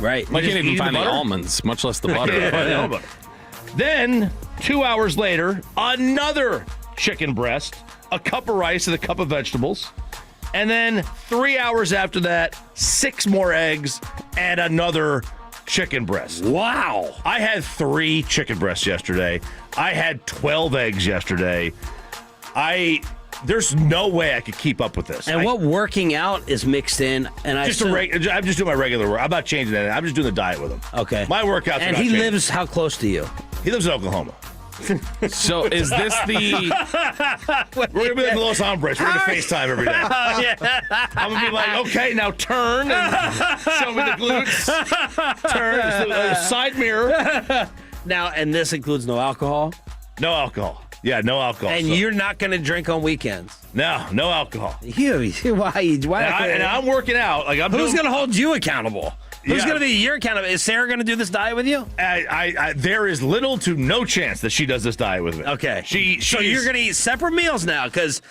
Right. You can't even find the almonds, much less the butter. Then, 2 hours later, another chicken breast, a cup of rice, and a cup of vegetables. And then 3 hours after that, 6 more eggs and another chicken breast. Wow. I had 3 chicken breasts yesterday. I had 12 eggs yesterday. there's no way I could keep up with this. And what working out is mixed in? And I'm just doing my regular work. I'm not changing anything. I'm just doing the diet with him. Okay. My workouts. And he lives how close to you? He lives in Oklahoma. So is this the? We're gonna be in Los Hombres. We're gonna FaceTime every day. I'm gonna be like, okay, now turn and show me the glutes. Turn side mirror. Now, and this includes no alcohol. No alcohol. Yeah, no alcohol. And you're not going to drink on weekends. No alcohol. Why? And I'm working out. Like who's going to hold you accountable? Who's going to be your accountable? Is Sarah going to do this diet with you? There is little to no chance that she does this diet with me. Okay. So you're going to eat separate meals now because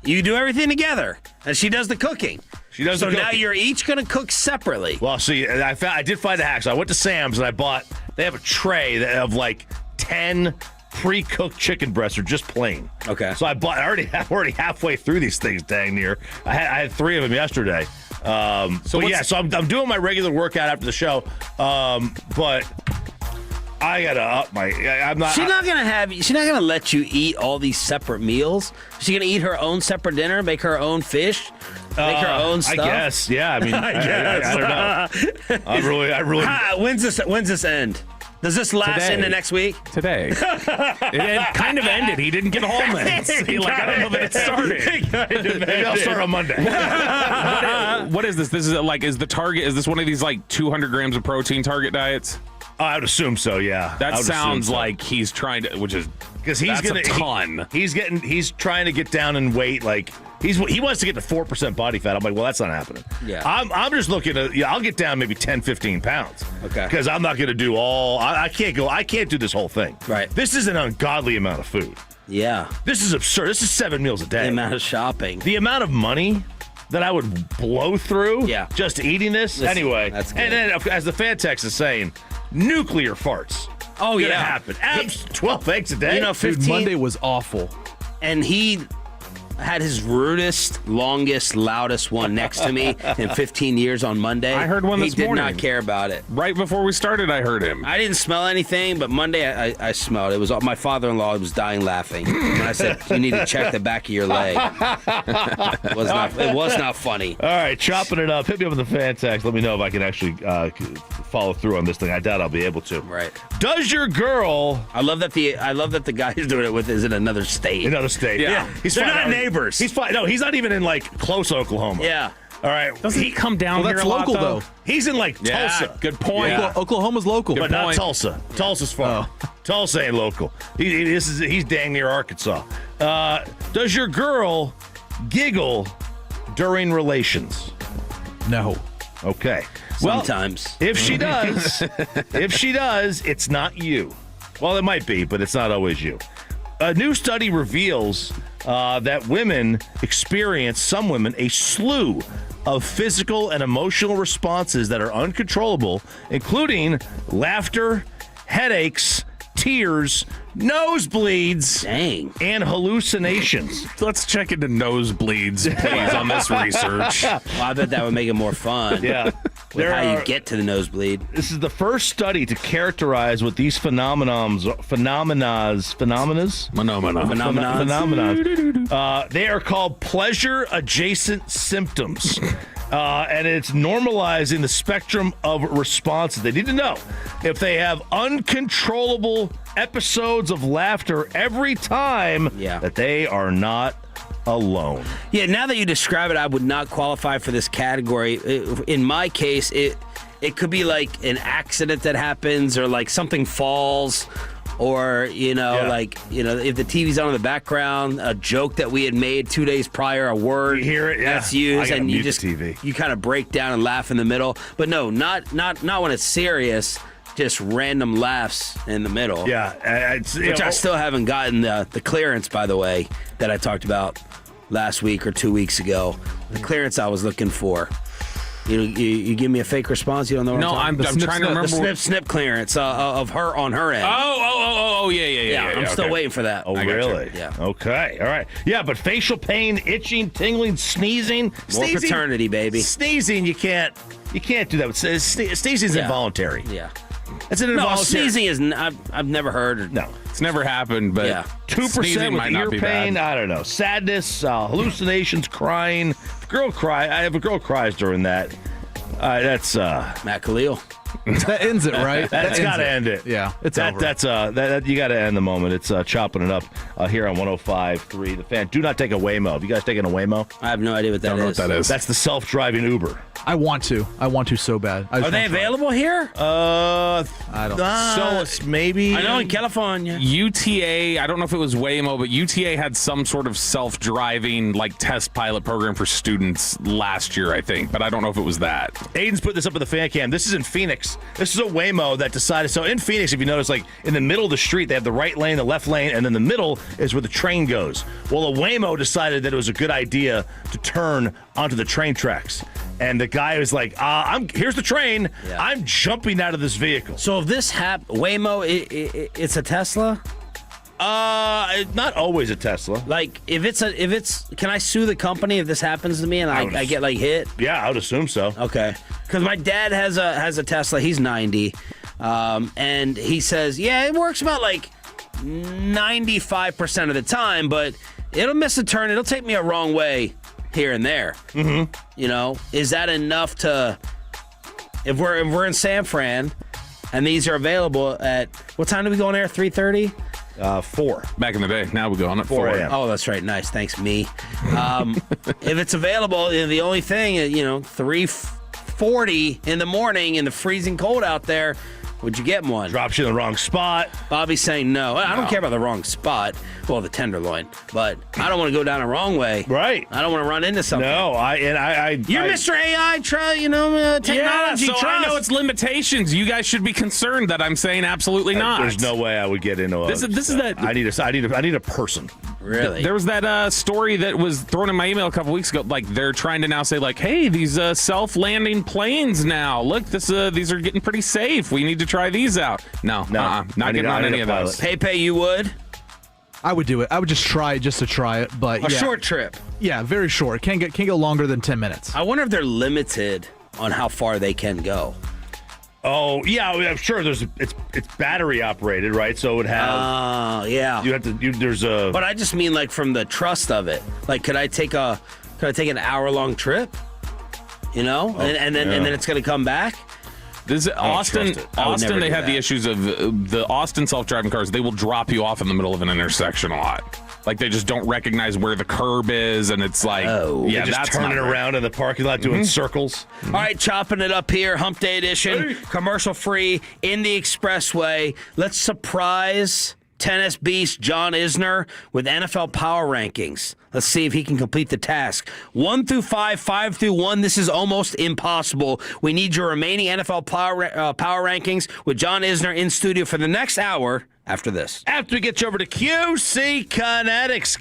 you do everything together, and she does the cooking. She does. So the cooking. now you're each going to cook separately. Well, see, I did find a hack. So I went to Sam's and I bought. They have a tray of like 10 pre-cooked chicken breasts, or just plain. Okay. So I'm already halfway through these things. Dang near. I had 3 of them yesterday. So I'm doing my regular workout after the show. But I gotta up my. I'm not. She's not gonna let you eat all these separate meals. She's gonna eat her own separate dinner, make her own fish, make her own stuff. I guess. Yeah. I mean, I don't know. I really. When's this end? Does this last into next week? Today. It kind of ended. He didn't get home then. I don't know that it started. Maybe I'll start on Monday. What is this? This is is the target? Is this one of these 200 grams of protein target diets? I would assume so. Yeah. That sounds like he's trying to, which is because he's a ton. He's trying to get down in weight. He wants to get to 4% body fat. I'm like, well, that's not happening. Yeah. I'm just looking at. Yeah, I'll get down maybe 10, 15 pounds. Okay. Because I'm not going to do all. I can't do this whole thing. Right. This is an ungodly amount of food. Yeah. This is absurd. This is 7 meals a day. The amount of shopping. The amount of money that I would blow through. Yeah. Just eating this. Anyway. That's good. And then, as the fan text is saying, nuclear farts. Oh, gonna yeah. happen. 12 eggs a day. 15. Dude, Monday was awful. And he had his rudest, longest, loudest one next to me in 15 years on Monday. I heard one this morning. He did not care about it. Right before we started, I heard him. I didn't smell anything, but Monday I smelled it. It was my father-in-law was dying laughing. And I said, you need to check the back of your leg. It was not funny. All right, chopping it up. Hit me up with the fan text. Let me know if I can actually follow through on this thing. I doubt I'll be able to. Right. Does your girl... I love that the guy who's doing it with is in another state. Another state. Yeah. They're not neighbors. He's fine. No, he's not even in close Oklahoma. Yeah. All right. Doesn't he come down here that's a lot, local though? He's in Tulsa. Good point. Yeah. Oklahoma's local, but not Tulsa. Tulsa's far. Tulsa ain't local. He's dang near Arkansas. Does your girl giggle during relations? No. Okay. Sometimes. Well, if she does, it's not you. Well, it might be, but it's not always you. A new study reveals that some women, a slew of physical and emotional responses that are uncontrollable, including laughter, headaches, tears, nosebleeds, and hallucinations. Let's check into nosebleeds, please, on this research. Well, I bet that would make it more fun. Yeah. How you get to the nosebleed. This is the first study to characterize what these phenomena. They are called pleasure-adjacent symptoms. And it's normalizing the spectrum of responses. They need to know if they have uncontrollable episodes of laughter every time that they are not alone. Yeah, now that you describe it, I would not qualify for this category. In my case, it could be like an accident that happens or like something falls. Or, if the TV's on in the background, a joke that we had made 2 days prior, a word you hear it, that's used, and you just TV. You kind of break down and laugh in the middle. But no, not when it's serious, just random laughs in the middle. Yeah. Which I still haven't gotten the clearance, by the way, that I talked about last week or 2 weeks ago. The clearance I was looking for. You give me a fake response. You don't know what I'm trying to remember the snip clearance of her on her end. Yeah. I'm still waiting for that. Oh, really? Yeah. Okay. All right. Yeah, but facial pain, itching, tingling, sneezing. More paternity, baby. Sneezing, you can't do that. Sneezing's involuntary. Yeah. That's an No, involuntary. sneezing is. I've never heard. No. It's never happened, but Yeah. 2% with ear pain. I don't know. Sadness, hallucinations, crying. If a girl cries during that, that's Matt Khalil. That ends it, right? That's got to end it. Yeah, it's over. That you got to end the moment. It's chopping it up here on 105.3 The Fan. Do not take a Waymo. Have you guys taken a Waymo? I have no idea what that is. Know what that is. That's the self-driving Uber. I want to so bad. Are they available here? I don't. So it's maybe. I know in California. UTA, I don't know if it was Waymo, but UTA had some sort of self-driving like test pilot program for students last year, I think, but I don't know if it was that. Aiden's put this up in the fan cam. This is in Phoenix. This is a Waymo that decided. So in Phoenix, if you notice, like in the middle of the street, they have the right lane, the left lane, and then the middle is where the train goes. Well, a Waymo decided that it was a good idea to turn onto the train tracks. And the guy was like, here's the train. Yeah. I'm jumping out of this vehicle. So if this Waymo, it's a Tesla? Not always a Tesla. Like if it's, can I sue the company if this happens to me and I get like hit? Yeah, I would assume so. Okay, because my dad has a Tesla. He's 90, and he says, yeah, it works about like 95% of the time, but it'll miss a turn. It'll take me a wrong way here and there. Mm-hmm. You know, is that enough to? If we're in San Fran, and these are available at what time do we go on air? 3:30. 4. Back in the day. Now we go on at 4 a.m. Oh, that's right. Nice. Thanks, me. If it's available, the only thing, 3:40 in the morning in the freezing cold out there, would you get one? Drops you in the wrong spot. Bobby's saying no. I don't care about the wrong spot. Well, the tenderloin, but I don't want to go down the wrong way. Right. I don't want to run into something. No, You're Mr. AI, technology. Yeah, so trust. I know its limitations. You guys should be concerned that I'm saying absolutely not. There's no way I would get into This is that. I need a person. Really? There was that story that was thrown in my email a couple weeks ago. Like they're trying to now say like, hey, these self-landing planes now. Look, these are getting pretty safe. We need to try these out. No, not getting on any of those. Pepe, you would? I would do it. I would just try it just to try it, but A short trip. Yeah, very short. Can't go longer than 10 minutes. I wonder if they're limited on how far they can go. Oh yeah, I'm sure. It's battery operated, right? So it would have. Yeah. You have to. There's a. But I just mean like from the trust of it. Like, could I take an hour-long trip? And then it's going to come back. This Austin. Austin, They have the issues of the Austin self-driving cars. They will drop you off in the middle of an intersection a lot. Like they just don't recognize where the curb is, and it's like, yeah, just turning around in the parking lot doing circles. All right, chopping it up here, Hump Day edition, commercial free in the expressway. Let's surprise tennis beast John Isner with NFL power rankings. Let's see if he can complete the task. 1 through 5, 5 through 1. This is almost impossible. We need your remaining NFL power rankings with John Isner in studio for the next hour after this. After we get you over to QC Kinetics,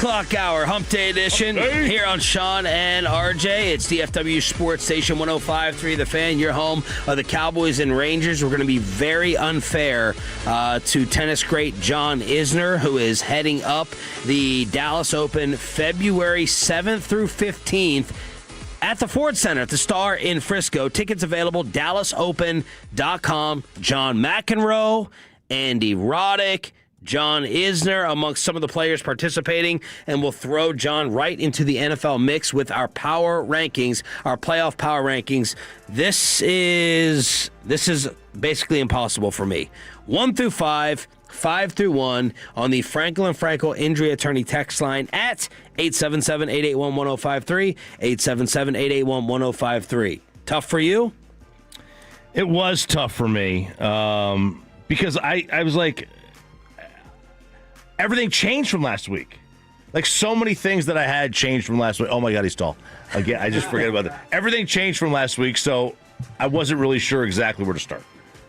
O'clock hour, Hump Day edition, here on Sean and RJ. It's DFW Sports Station 105.3 The Fan, your home of the Cowboys and Rangers. We're going to be very unfair to tennis great John Isner, who is heading up the Dallas Open February 7th through 15th at the Ford Center at the Star in Frisco. Tickets available, dallasopen.com. John McEnroe, Andy Roddick, John Isner amongst some of the players participating, and we'll throw John right into the NFL mix with our power rankings, our playoff power rankings. This is basically impossible for me. 1 through 5, 5 through 1 on the Franklin Frankel Injury Attorney text line at 877-881-1053, 877-881-1053. Tough for you? It was tough for me because I was like, everything changed from last week. Like, so many things that I had changed from last week. Oh, my God, he's tall. Again, I just forget about that. Everything changed from last week, so I wasn't really sure exactly where to start.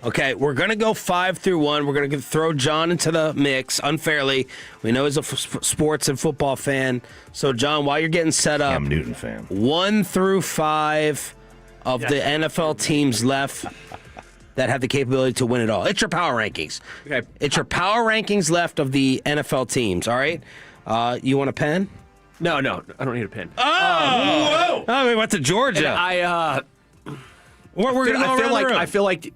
Okay, we're going to go 5 through 1. We're going to throw John into the mix unfairly. We know he's a sports and football fan. So, John, while you're getting set up, Cam Newton fan. 1 through 5 of the NFL teams left that have the capability to win it all. It's your power rankings. Okay. It's your power rankings left of the NFL teams, all right? You want a pen? No, I don't need a pen. Oh! Oh, we went to Georgia. We're going to go around the room. I feel like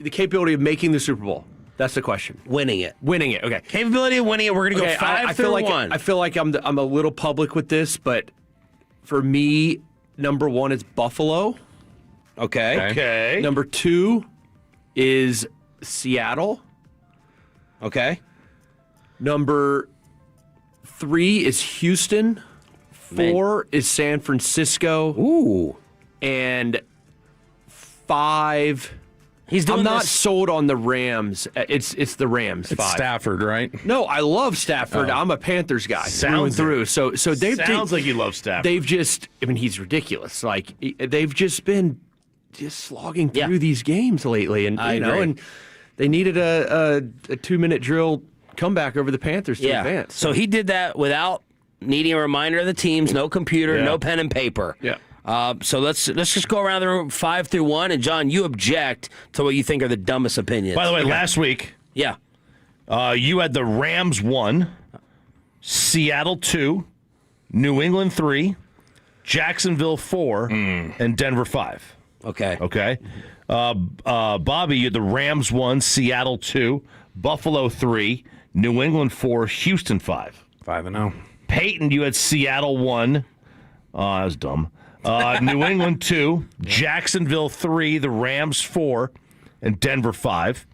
the capability of making the Super Bowl. That's the question. Winning it, okay. Capability of winning it. We're going to go 5 through 1. I feel like I'm a little public with this, but for me, number 1 is Buffalo. Okay. Number 2 is Seattle. Okay. Number 3 is Houston. 4 is San Francisco. Ooh. And 5. I'm not sold on the Rams. It's the Rams. It's 5. Stafford, right? No, I love Stafford. I'm a Panthers guy through and through. So they've sounds like you love Stafford. They've just, I mean, he's ridiculous. Like, they've just been slogging through these games lately, and and they needed a 2-minute drill comeback over the Panthers to advance. So he did that without needing a reminder of the teams, no computer, no pen and paper. Yeah. So let's just go around the room 5 through 1, and John, you object to what you think are the dumbest opinions. By the way, last week, you had the Rams 1, Seattle 2, New England 3, Jacksonville 4, and Denver 5. Okay. Bobby, you had the Rams 1, Seattle 2, Buffalo 3, New England 4, Houston 5. 5-0. Peyton, you had Seattle 1. Oh, that was dumb. New England 2, Jacksonville 3, the Rams 4, and Denver 5.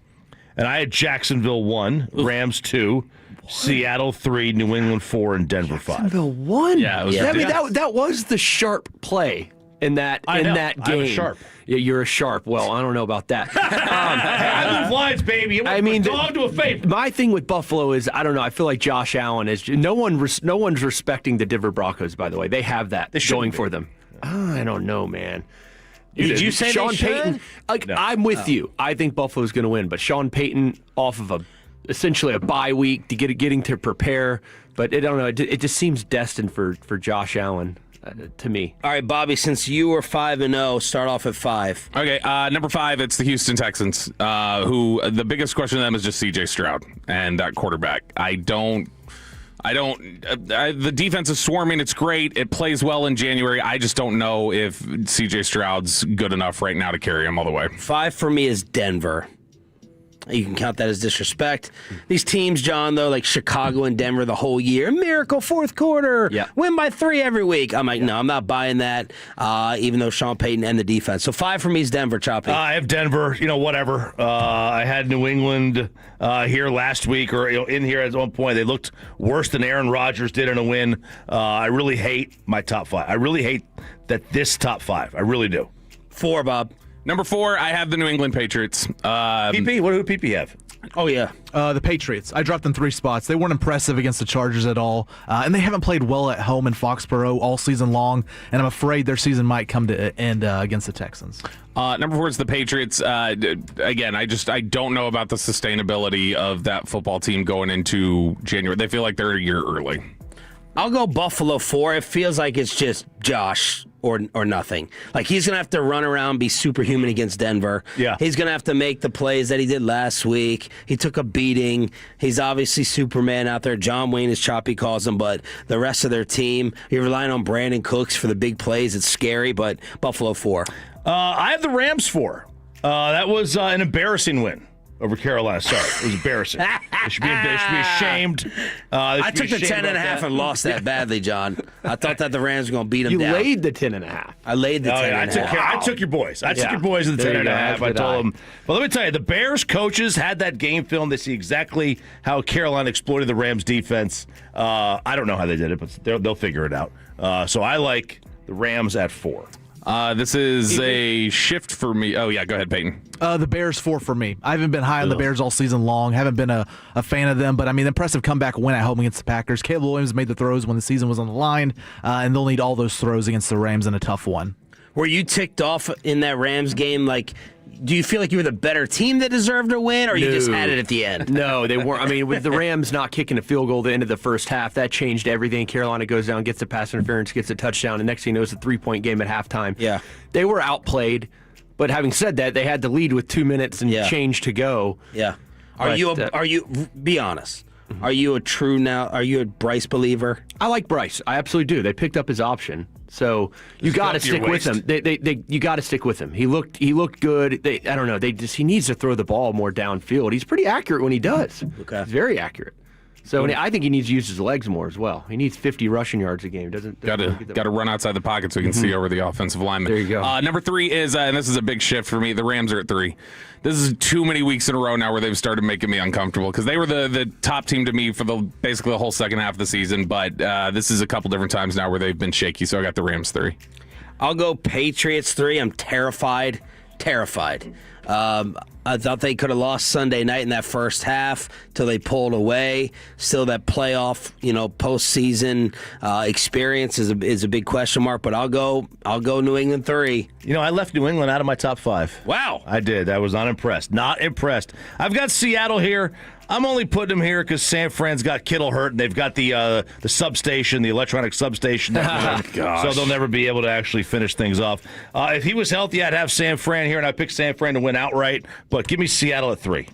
And I had Jacksonville 1, Rams 2, Seattle 3, New England 4, and Denver 5. Jacksonville 1? Yeah, it was I mean, that was the sharp play in that game. I'm a sharp. Yeah, you're a sharp. Well, I don't know about that. I move lines, baby. I mean, dog to a faith. My thing with Buffalo is, I don't know. I feel like Josh Allen is. No one's respecting the Denver Broncos. By the way, they have that going for them. I don't know, man. Did you say Sean they should? Payton? No. I'm with you. I think Buffalo's going to win, but Sean Payton off of essentially a bye week to getting to prepare. But I don't know. It just seems destined for Josh Allen. To me. All right, Bobby, since you were 5-0, start off at 5. Okay, number 5, it's the Houston Texans, who the biggest question to them is just C.J. Stroud and that quarterback. The defense is swarming. It's great. It plays well in January. I just don't know if C.J. Stroud's good enough right now to carry him all the way. 5 for me is Denver. You can count that as disrespect. These teams, John, though, like Chicago and Denver the whole year, miracle fourth quarter, win by 3 every week. I'm like, no, I'm not buying that, even though Sean Payton and the defense. So 5 for me is Denver, Choppy. I have Denver, whatever. I had New England here last week, or in here at one point. They looked worse than Aaron Rodgers did in a win. I really hate my top 5. I really hate that this top 5. I really do. 4, Bob. Number 4, I have the New England Patriots. PP? What do PP have? Oh, yeah. The Patriots. I dropped them 3 spots. They weren't impressive against the Chargers at all. And they haven't played well at home in Foxborough all season long. And I'm afraid their season might come to an end against the Texans. Number 4 is the Patriots. Again, I don't know about the sustainability of that football team going into January. They feel like they're a year early. I'll go Buffalo 4. It feels like it's just Josh or nothing. Like, he's going to have to run around, be superhuman against Denver. Yeah. He's going to have to make the plays that he did last week. He took a beating. He's obviously Superman out there. John Wayne, as Choppy calls him, but the rest of their team, you're relying on Brandon Cooks for the big plays. It's scary, but Buffalo 4. I have the Rams 4. That was an embarrassing win over Carolina. Sorry, it was embarrassing. They should be ashamed. I took the 10.5 and lost that badly, John. I thought that the Rams were going to beat them You down. laid the 10.5. I laid the 10.5. I took your boys. I took your boys in the 10.5. I told them. But let me tell you, the Bears coaches had that game film. They see exactly how Carolina exploited the Rams defense. I don't know how they did it, but they'll figure it out. So I like the Rams at 4. This is a shift for me. Oh, yeah, go ahead, Peyton. The Bears 4 for me. I haven't been high on the Bears all season long. Haven't been a fan of them, but I mean, impressive comeback win at home against the Packers. Caleb Williams made the throws when the season was on the line, and they'll need all those throws against the Rams in a tough one. Were you ticked off in that Rams game? Like, do you feel like you were the better team that deserved to win, or you just had it at the end? No, they weren't. I mean, with the Rams not kicking a field goal at the end of the first half, that changed everything. Carolina goes down, gets a pass interference, gets a touchdown, and next thing you know, it's a 3-point game at halftime. Yeah. They were outplayed, but having said that, they had the lead with 2 minutes and change to go. Yeah. Are you? Be honest. Are you a Bryce believer? I like Bryce. I absolutely do. They picked up his option. So you got to stick with him. You got to stick with him. He looked good. I don't know. He needs to throw the ball more downfield. He's pretty accurate when he does. Okay. He's very accurate. So I think he needs to use his legs more as well. He needs 50 rushing yards a game. Got to run outside the pocket so he can see over the offensive lineman. There you go. Number 3 is, and this is a big shift for me, the Rams are at 3. This is too many weeks in a row now where they've started making me uncomfortable because they were the top team to me for basically the whole second half of the season, but this is a couple different times now where they've been shaky, so I got the Rams 3. I'll go Patriots 3. I'm terrified. I thought they could have lost Sunday night in that first half till they pulled away. Still, that playoff, postseason experience is a big question mark. But I'll go New England 3. I left New England out of my top 5. Wow, I did. I was not impressed. Not impressed. I've got Seattle here. I'm only putting them here because San Fran's got Kittle hurt, and they've got the substation, the electronic substation. So they'll never be able to actually finish things off. If he was healthy, I'd have San Fran here, and I picked San Fran to win outright. But give me Seattle at 3.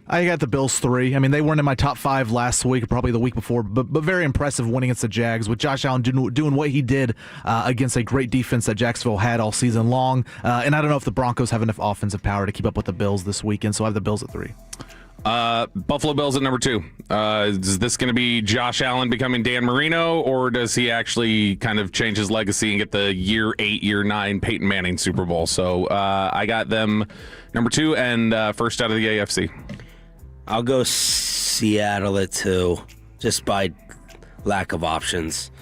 I got the Bills 3. I mean, they weren't in my top 5 last week, or probably the week before, but very impressive winning against the Jags with Josh Allen doing what he did against a great defense that Jacksonville had all season long. And I don't know if the Broncos have enough offensive power to keep up with the Bills this weekend, so I have the Bills at 3. Buffalo Bills at number 2. Is this going to be Josh Allen becoming Dan Marino, or does he actually kind of change his legacy and get the year 8, year 9 Peyton Manning Super Bowl? So I got them number 2 and first out of the AFC. I'll go Seattle at 2, just by lack of options.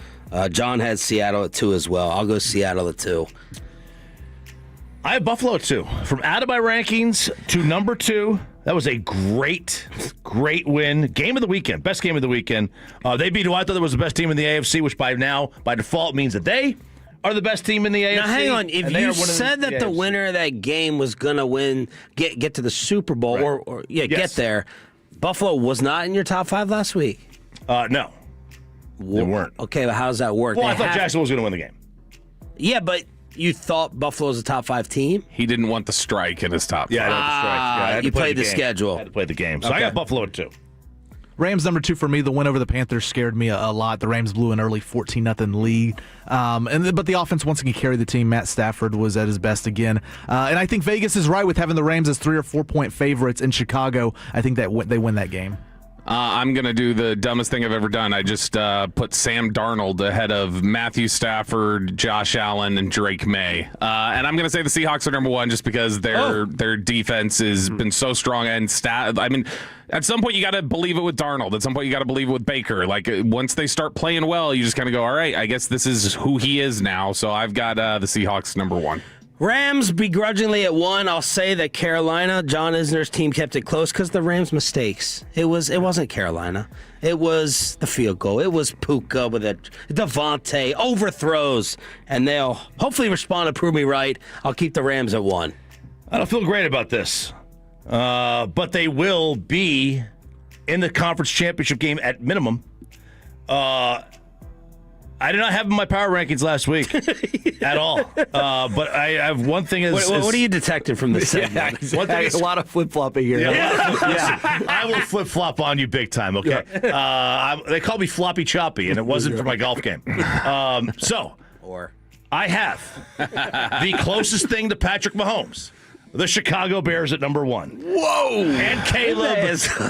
John had Seattle at 2 as well. I'll go Seattle at 2. I have Buffalo at 2. From out of my rankings to number 2. That was a great win. Game of the weekend. Best game of the weekend. They beat who I thought was the best team in the AFC, which by default, means that they are the best team in the AFC. Now, hang on. If you said that the winner of that game was going to win, get to the Super Bowl, right. Get there, Buffalo was not in your top 5 last week? No. They weren't. Okay, but how does that work? Well, I thought Jacksonville was going to win the game. Yeah, but you thought Buffalo was a top 5 team? He didn't want the strike in his top 5. Yeah, I know the strike. You played the schedule. I had to play the game. So I got Buffalo at 2. Rams number 2 for me. The win over the Panthers scared me a lot. The Rams blew an early 14-0 lead. But the offense once again carried the team. Matt Stafford was at his best again. And I think Vegas is right with having the Rams as 3 or 4 point favorites in Chicago. I think that they win that game. I'm going to do the dumbest thing I've ever done. I just put Sam Darnold ahead of Matthew Stafford, Josh Allen, and Drake May. And I'm going to say the Seahawks are number 1 just because their defense has been so strong. And at some point, you got to believe it with Darnold. At some point, you got to believe it with Baker. Like, once they start playing well, you just kind of go, all right, I guess this is who he is now. So I've got the Seahawks number 1. Rams begrudgingly at 1. I'll say that Carolina, John Isner's team kept it close because the Rams' mistakes. It wasn't Carolina. It was the field goal. It was Puka with a Devontae overthrows, and they'll hopefully respond and prove me right. I'll keep the Rams at 1. I don't feel great about this, but they will be in the conference championship game at minimum. I did not have my power rankings last week at all. But I have one thing is... What are you detecting from this segment? One thing is a lot of flip-flopping here. Yeah. I will flip-flop on you big time, okay? Yeah. They call me Floppy Choppy, and it wasn't for my golf game. I have the closest thing to Patrick Mahomes. The Chicago Bears at number 1. Whoa! And Caleb.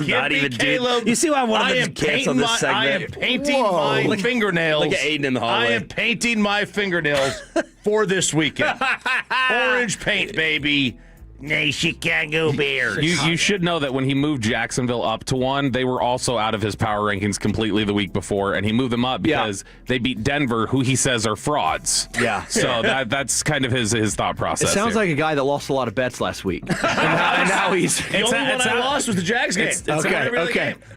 Not even Caleb. You see why I wanted to cancel this segment? I am painting my fingernails. Look at Aiden in the hallway. I am painting my fingernails for this weekend. Orange paint, baby. Nay, Chicago Bears. You should know that when he moved Jacksonville up to 1, they were also out of his power rankings completely the week before, and he moved them up because they beat Denver, who he says are frauds. Yeah. So that's kind of his thought process. It sounds like a guy that lost a lot of bets last week. and now he's... The only one I lost was the Jags game.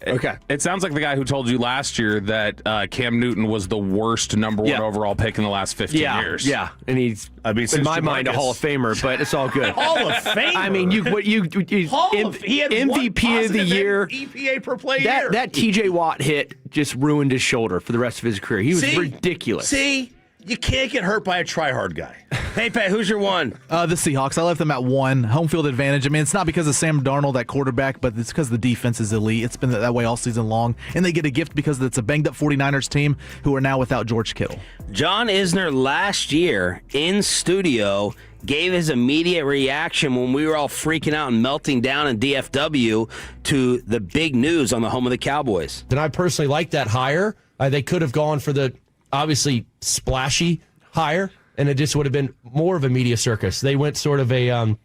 Okay. It sounds like the guy who told you last year that Cam Newton was the worst number 1 overall pick in the last 15 years. Yeah, and he's, in my mind, a Hall of Famer, but it's all good. Hall of Famer? I mean, he had MVP of the year. EPA per play year. year. That TJ Watt hit just ruined his shoulder for the rest of his career. He was ridiculous. See? You can't get hurt by a try-hard guy. Hey, Pat, who's your 1? The Seahawks. I left them at 1. Home field advantage. I mean, it's not because of Sam Darnold at quarterback, but it's because the defense is elite. It's been that way all season long. And they get a gift because it's a banged-up 49ers team who are now without George Kittle. John Isner last year in studio gave his immediate reaction when we were all freaking out and melting down in DFW to the big news on the home of the Cowboys. And I personally like that hire. They could have gone for the obviously splashy hire, and it just would have been more of a media circus. They went sort of a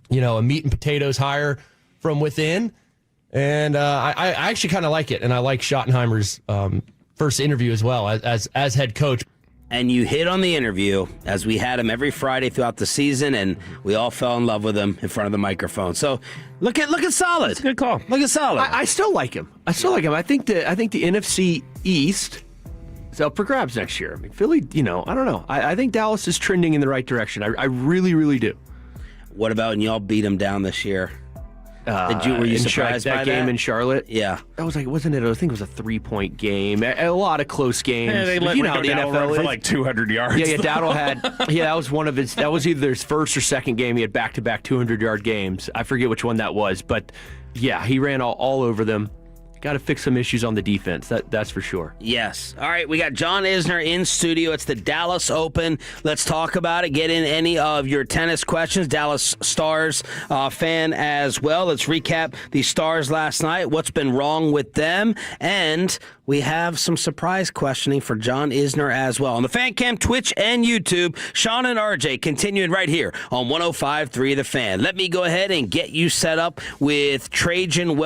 meat and potatoes hire from within, and I actually kind of like it, and I like Schottenheimer's first interview as well as head coach. And you hit on the interview, as we had him every Friday throughout the season, and we all fell in love with him in front of the microphone. So look at Solid. That's a good call. Look at Solid. I still like him. I think the NFC East is up for grabs next year. I mean, Philly, I don't know. I think Dallas is trending in the right direction. I really, really do. What about when y'all beat them down this year? Were you surprised by that game in Charlotte? Yeah, that was wasn't it? I think it was a 3-point game. A lot of close games. Yeah, they let Rico Dowdle run for like 200 yards. Yeah, Dowdle had. That was one of his. That was either his first or second game. He had back-to-back 200-yard games. I forget which one that was, but yeah, he ran all over them. Got to fix some issues on the defense. That's for sure. Yes. All right, we got John Isner in studio. It's the Dallas Open. Let's talk about it. Get in any of your tennis questions. Dallas Stars fan as well. Let's recap the Stars last night. What's been wrong with them? And we have some surprise questioning for John Isner as well. On the Fan Cam, Twitch, and YouTube, Sean and RJ continuing right here on 105.3 The Fan. Let me go ahead and get you set up with Trajan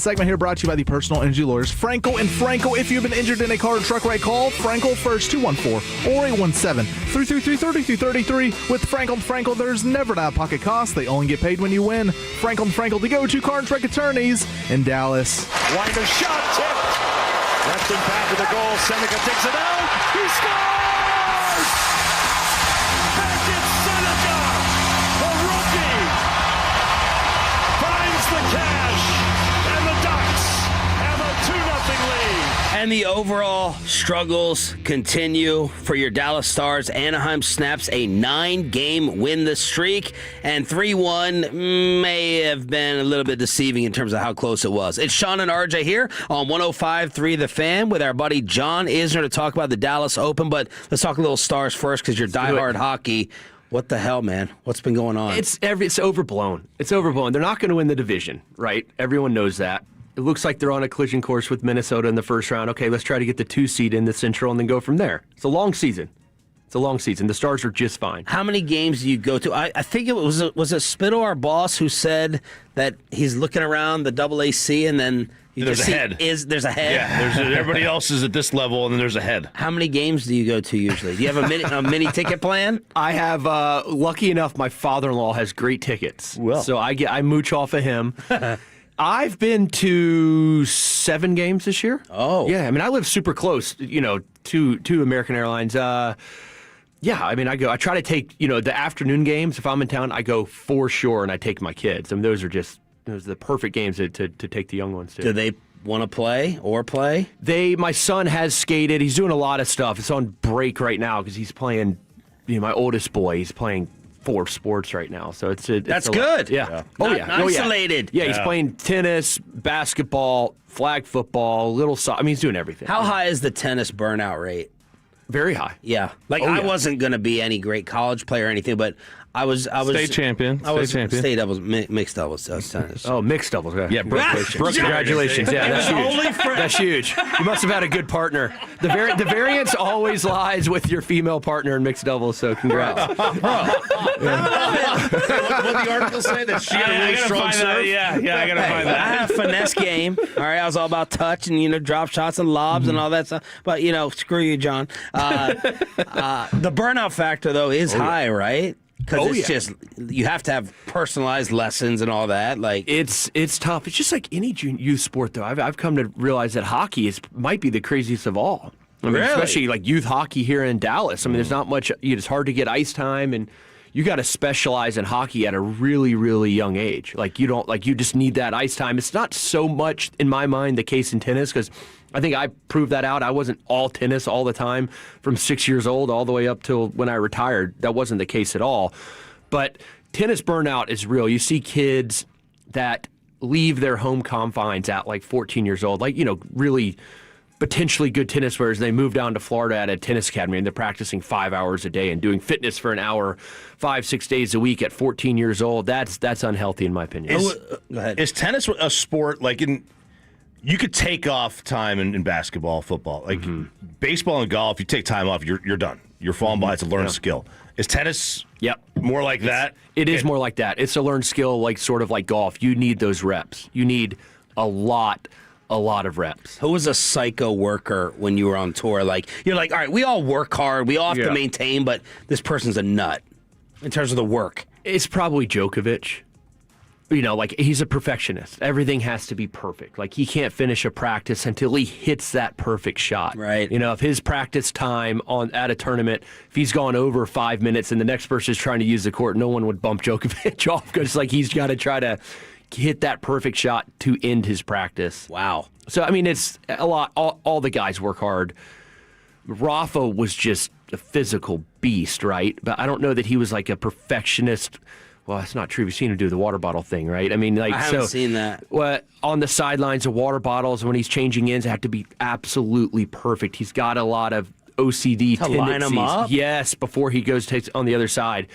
segment here brought to you by the personal injury lawyers Frankel and Frankel. If you've been injured in a car or truck ride, call Frankel first, 214 or 817-333-3333. With Frankel and Frankel, there's never an out-of-pocket cost. They only get paid when you win. Frankel and Frankel, the go-to car and truck attorneys in Dallas. Winder shot, tipped. Left him back to the goal. Seneca takes it out. He scores! Patrick Seneca, the rookie, finds the cash, and the Ducks have a 2-0 lead. And the overall struggles continue for your Dallas Stars. Anaheim snaps a 9-game win streak, and 3-1 may have been a little bit deceiving in terms of how close it was. It's Sean and RJ here on 105.3 The Fan with our buddy John Isner to talk about the Dallas Open, but let's talk a little Stars first because you're diehard hockey. What the hell, man? What's been going on? It's overblown. It's overblown. They're not going to win the division, right? Everyone knows that. It looks like they're on a collision course with Minnesota in the first round. Okay, let's try to get the 2 seed in the Central and then go from there. It's a long season. The Stars are just fine. How many games do you go to? I think it was it Spittle, our boss, who said that he's looking around the AAC and then there's a head. There's a head. Yeah, everybody else is at this level, and then there's a head. How many games do you go to usually? Do you have a mini ticket plan? I have. Lucky enough, my father-in-law has great tickets, so I mooch off of him. I've been to 7 games this year. Oh, yeah. I mean, I live super close, to American Airlines. I mean, I try to take, the afternoon games. If I'm in town, I go for sure, and I take my kids. I mean, those are the perfect games to take the young ones to. Do they want to play? My son has skated. He's doing a lot of stuff. It's on break right now because he's playing. My oldest boy, he's playing 4 sports right now, so it's that's good. Yeah. Isolated. Yeah, he's playing tennis, basketball, flag football, little soccer. I mean, he's doing everything. How high is the tennis burnout rate? Very high. Yeah. I wasn't going to be any great college player or anything, but I was state champion. State doubles, mixed doubles. tennis. Oh, mixed doubles. Yeah. Brooke, congratulations. Yeah, that's huge. That's huge. You must have had a good partner. The variance always lies with your female partner in mixed doubles. So congrats. What the article say? That she had a really strong serve? Yeah, I gotta find that. I had a finesse game. All right, I was all about touch and drop shots and lobs and all that stuff. But screw you, John. The burnout factor though is high, right? Because it's just you have to have personalized lessons and all that. It's tough. It's just like any youth sport, though. I've come to realize that hockey might be the craziest of all. I mean, especially like youth hockey here in Dallas. I mean, there's not much. It's hard to get ice time, and you got to specialize in hockey at a really, really young age. You just need that ice time. It's not so much, in my mind, the case in tennis because I think I proved that out. I wasn't all tennis all the time from 6 years old all the way up till when I retired. That wasn't the case at all. But tennis burnout is real. You see kids that leave their home confines at 14 years old, really potentially good tennis players. They move down to Florida at a tennis academy and they're practicing 5 hours a day and doing fitness for an hour, 5-6 days a week at 14 years old. That's unhealthy in my opinion. Go ahead. Is tennis a sport you could take off time in basketball, football, baseball and golf. You take time off, you're done. You're falling behind. It's a learned skill. Is tennis? More like that. It is more like that. It's a learned skill, sort of like golf. You need those reps. You need a lot of reps. Who was a psycho worker when you were on tour? You're all right, we all work hard, we all have to maintain, but this person's a nut in terms of the work. It's probably Djokovic. He's a perfectionist. Everything has to be perfect. He can't finish a practice until he hits that perfect shot. Right. If his practice time at a tournament, if he's gone over 5 minutes and the next person is trying to use the court, no one would bump Djokovic off because he's got to try to hit that perfect shot to end his practice. Wow. So, I mean, it's a lot. All the guys work hard. Rafa was just a physical beast, right? But I don't know that he was a perfectionist. Well, that's not true. We've seen him do the water bottle thing, right? I mean, I haven't seen that. On the sidelines, the water bottles, when he's changing ins, have to be absolutely perfect. He's got a lot of OCD tendencies. Line him up? Yes, before he goes takes on the other side.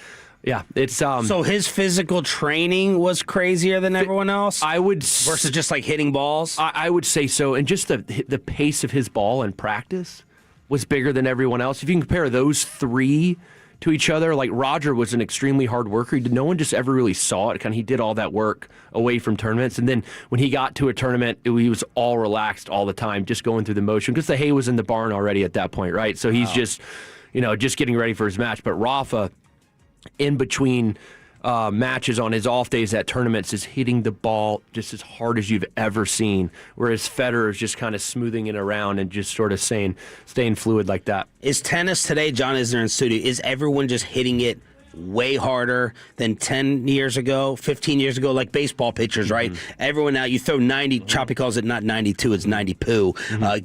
Yeah, it's So his physical training was crazier than everyone else. Versus just hitting balls. I would say so, and just the pace of his ball in practice was bigger than everyone else. If you can compare those three to each other. Like Roger was an extremely hard worker. No one just ever really saw it. He did all that work away from tournaments. And then when he got to a tournament, he was all relaxed all the time, just going through the motion because the hay was in the barn already at that point, right? So he's just getting ready for his match. But Rafa, in between matches on his off days at tournaments, is hitting the ball just as hard as you've ever seen, whereas Federer is just kind of smoothing it around and just sort of staying fluid like that. Is tennis today, John Isner in studio, is everyone just hitting it way harder than 10 years ago, 15 years ago, like baseball pitchers, right? Everyone now, you throw 90, Choppy calls it not 92, it's 90 poo.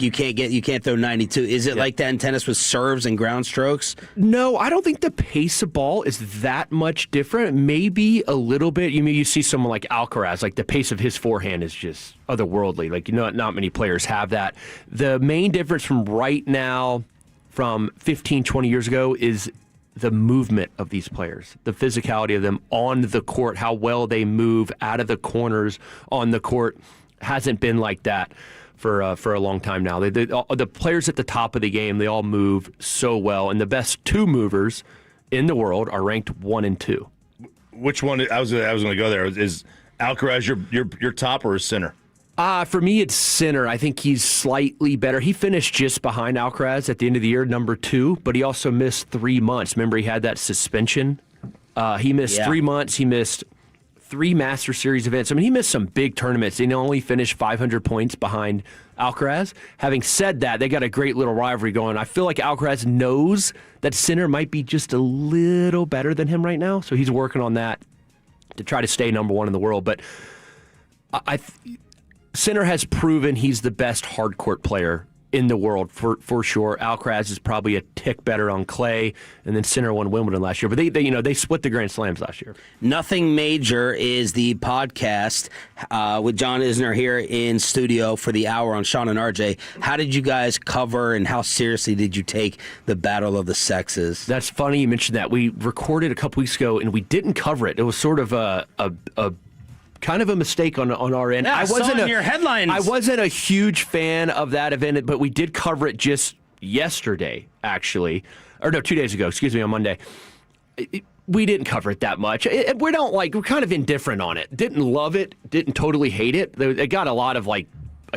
You can't throw 92. Is it like that in tennis with serves and ground strokes? No, I don't think the pace of ball is that much different. Maybe a little bit. You see someone like Alcaraz, like the pace of his forehand is just otherworldly. Like, not many players have that. The main difference from right now, from 15, 20 years ago, is the movement of these players, the physicality of them on the court, how well they move out of the corners on the court hasn't been like that for a long time now. The players at the top of the game, they all move so well, and the best two movers in the world are ranked 1 and 2. Which one? I was going to go there. Is Alcaraz your top or a center? For me, it's center. I think he's slightly better. He finished just behind Alcaraz at the end of the year, number 2, but he also missed 3 months. Remember, he had that suspension. He missed 3 months. He missed 3 Master Series events. I mean, he missed some big tournaments. He only finished 500 points behind Alcaraz. Having said that, they got a great little rivalry going. I feel like Alcaraz knows that Sinner might be just a little better than him right now, so he's working on that to try to stay number 1 in the world. But Sinner has proven he's the best hard court player in the world for sure. Alcaraz is probably a tick better on clay, and then Sinner won Wimbledon last year. But they split the Grand Slams last year. Nothing Major is the podcast with John Isner here in studio for the hour on Sean and RJ. How did you guys cover and how seriously did you take the battle of the sexes? That's funny you mentioned that. We recorded a couple weeks ago and we didn't cover it. It was sort of a kind of a mistake on our end. Yeah, I wasn't in your headlines. I wasn't a huge fan of that event, but we did cover it just yesterday, actually. Or no, 2 days ago, on Monday. We didn't cover it that much. We're kind of indifferent on it. Didn't love it, didn't totally hate it. It got a lot of like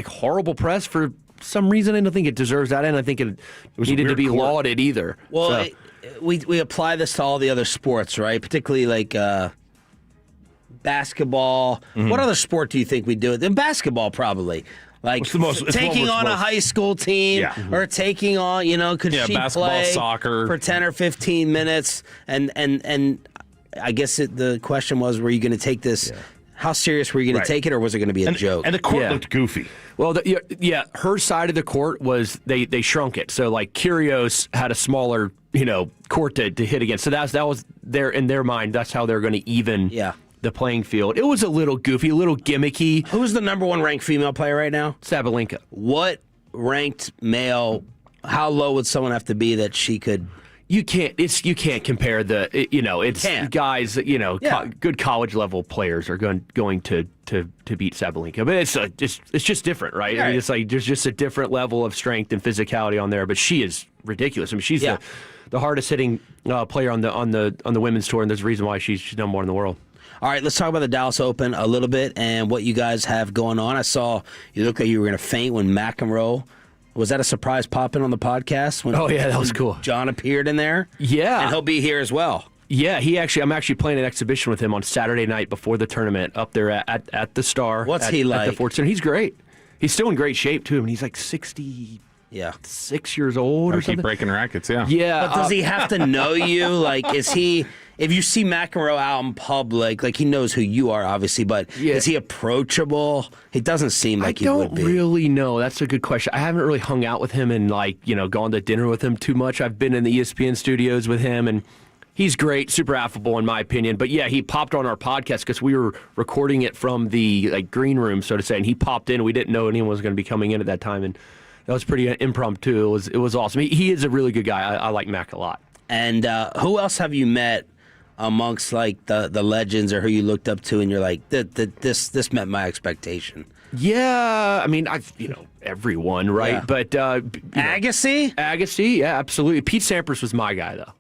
horrible press for some reason. I don't think it deserves that, and I think it needed to be lauded either. Well, we apply this to all the other sports, right? Particularly like basketball. What other sport do you think we do it? In basketball, probably. Like taking on a high school team or taking on, could she play soccer for 10 or 15 minutes? And I guess the question was, were you going to take this? How serious were you going to take it, or was it going to be a joke? And the court looked goofy. Well, her side of the court was they shrunk it. So like Kyrgios had a smaller, court to hit against. So that was in their mind. That's how they're going to even the playing field. It was a little goofy, a little gimmicky. Who's the number 1 ranked female player right now? Sabalenka. What ranked male? How low would someone have to be that she could? You can't compare it's guys. Good college level players are going to beat Sabalenka, but it's just different, right? I mean, it's like there's just a different level of strength and physicality on there. But she is ridiculous. I mean, she's the hardest hitting player on the women's tour, and there's a reason why she's number 1 in the world. All right, let's talk about the Dallas Open a little bit and what you guys have going on. I saw you look like you were going to faint when McEnroe. Was that a surprise pop-in on the podcast? That was cool. John appeared in there? Yeah. And he'll be here as well. Yeah, I'm actually playing an exhibition with him on Saturday night before the tournament up there at the Star. What's he like? At the Ford Center. He's great. He's still in great shape, too. I mean, he's like 6 years old or something. Keep breaking rackets, yeah. Yeah. But does he have to know you? Like, is he... If you see McEnroe out in public, like he knows who you are, obviously, but is he approachable? It doesn't seem like he would be. I don't really know. That's a good question. I haven't really hung out with him and gone to dinner with him too much. I've been in the ESPN studios with him, and he's great, super affable in my opinion. But yeah, he popped on our podcast because we were recording it from the green room, so to say, and he popped in. We didn't know anyone was going to be coming in at that time, and that was pretty impromptu. It was awesome. He is a really good guy. I like Mac a lot. And who else have you met amongst the legends, or who you looked up to and you're like, this met my expectation? Yeah, I mean, everyone, right? Yeah. But Agassi? Agassi, yeah, absolutely. Pete Sampras was my guy, though.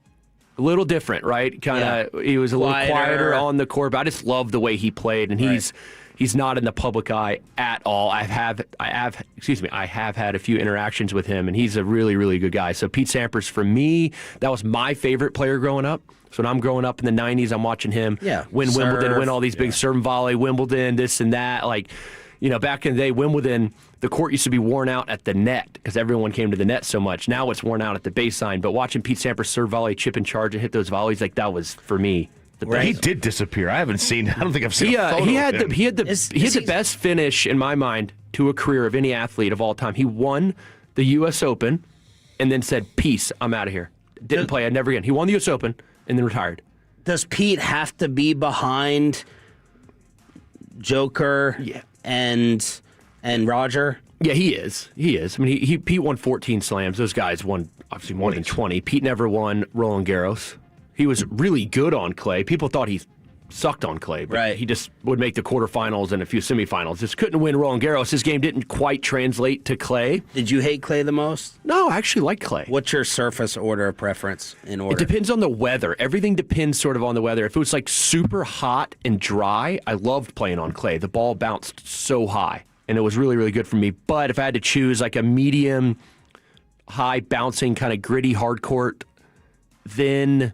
A little different, right? He was a little quieter on the court, but I just love the way he played, and he's not in the public eye at all. I have had a few interactions with him, and he's a really, really good guy. So Pete Sampras, for me, that was my favorite player growing up. So when I'm growing up in the 90s, I'm watching him win Wimbledon, win all these big serve and volley, Wimbledon, this and that. Like, back in the day, Wimbledon, the court used to be worn out at the net because everyone came to the net so much. Now it's worn out at the baseline. But watching Pete Sampras serve volley, chip and charge, and hit those volleys, like that was, for me, the best. He did disappear. I don't think I've seen a photo he had of him. He had the best finish, in my mind, to a career of any athlete of all time. He won the U.S. Open and then said, peace, I'm out of here. Didn't play never again. He won the U.S. Open and then retired. Does Pete have to be behind Joker and Roger? Yeah, he is. I mean, Pete won 14 slams. Those guys won obviously more than 20. Pete never won Roland Garros. He was really good on clay. People thought he sucked on clay, but he just would make the quarterfinals and a few semifinals. Just couldn't win Roland Garros. His game didn't quite translate to clay. Did you hate clay the most? No, I actually like clay. What's your surface order of preference in order? It depends on the weather. Everything depends sort of on the weather. If it was like super hot and dry, I loved playing on clay. The ball bounced so high, and it was really, really good for me. But if I had to choose like a medium, high bouncing, kind of gritty hard court, then...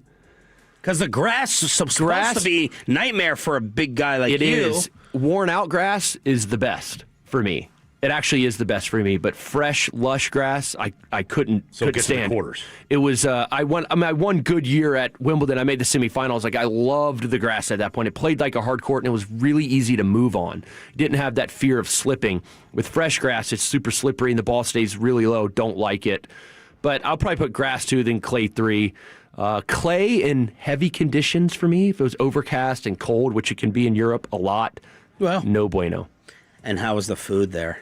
Because the grass is supposed to be nightmare for a big guy like you. It is. Worn out grass is the best for me. It actually is the best for me. But fresh, lush grass, I couldn't stand. To the quarters. It was. I won good year at Wimbledon. I made the semifinals. Like I loved the grass at that point. It played like a hard court, and it was really easy to move on. Didn't have that fear of slipping. With fresh grass, it's super slippery, and the ball stays really low. Don't like it. But I'll probably put grass 2, then clay 3. Clay in heavy conditions for me, if it was overcast and cold, which it can be in Europe a lot, no bueno. And how was the food there?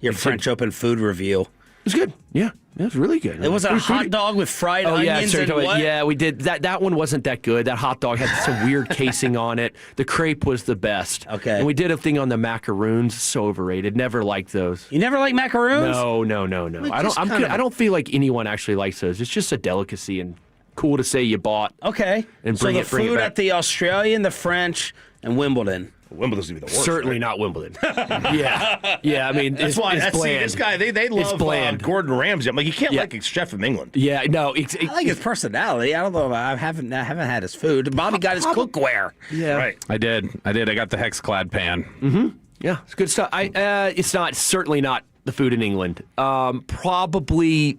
Your French Open food review. It was good. Yeah, it was really good. It was a hot dog with fried onions and what? Yeah, we did. That one wasn't that good. That hot dog had some weird casing on it. The crepe was the best. Okay. And we did a thing on the macaroons. So overrated. Never liked those. You never liked macaroons? No. I don't feel like anyone actually likes those. It's just a delicacy and cool to say you bought. Okay. And bring it back. At the Australian, the French, and Wimbledon. Wimbledon's gonna be the worst. Certainly not Wimbledon. yeah. I mean, that's why. It's bland. This guy, they love Gordon Ramsay. I'm like, you can't like a chef from England. Yeah, no. I like his personality. I don't know. I haven't had his food. Bobby got his cookware. Yeah, right. I did. I got the Hexclad pan. Mm-hmm. Yeah, it's good stuff. It's certainly not the food in England. Probably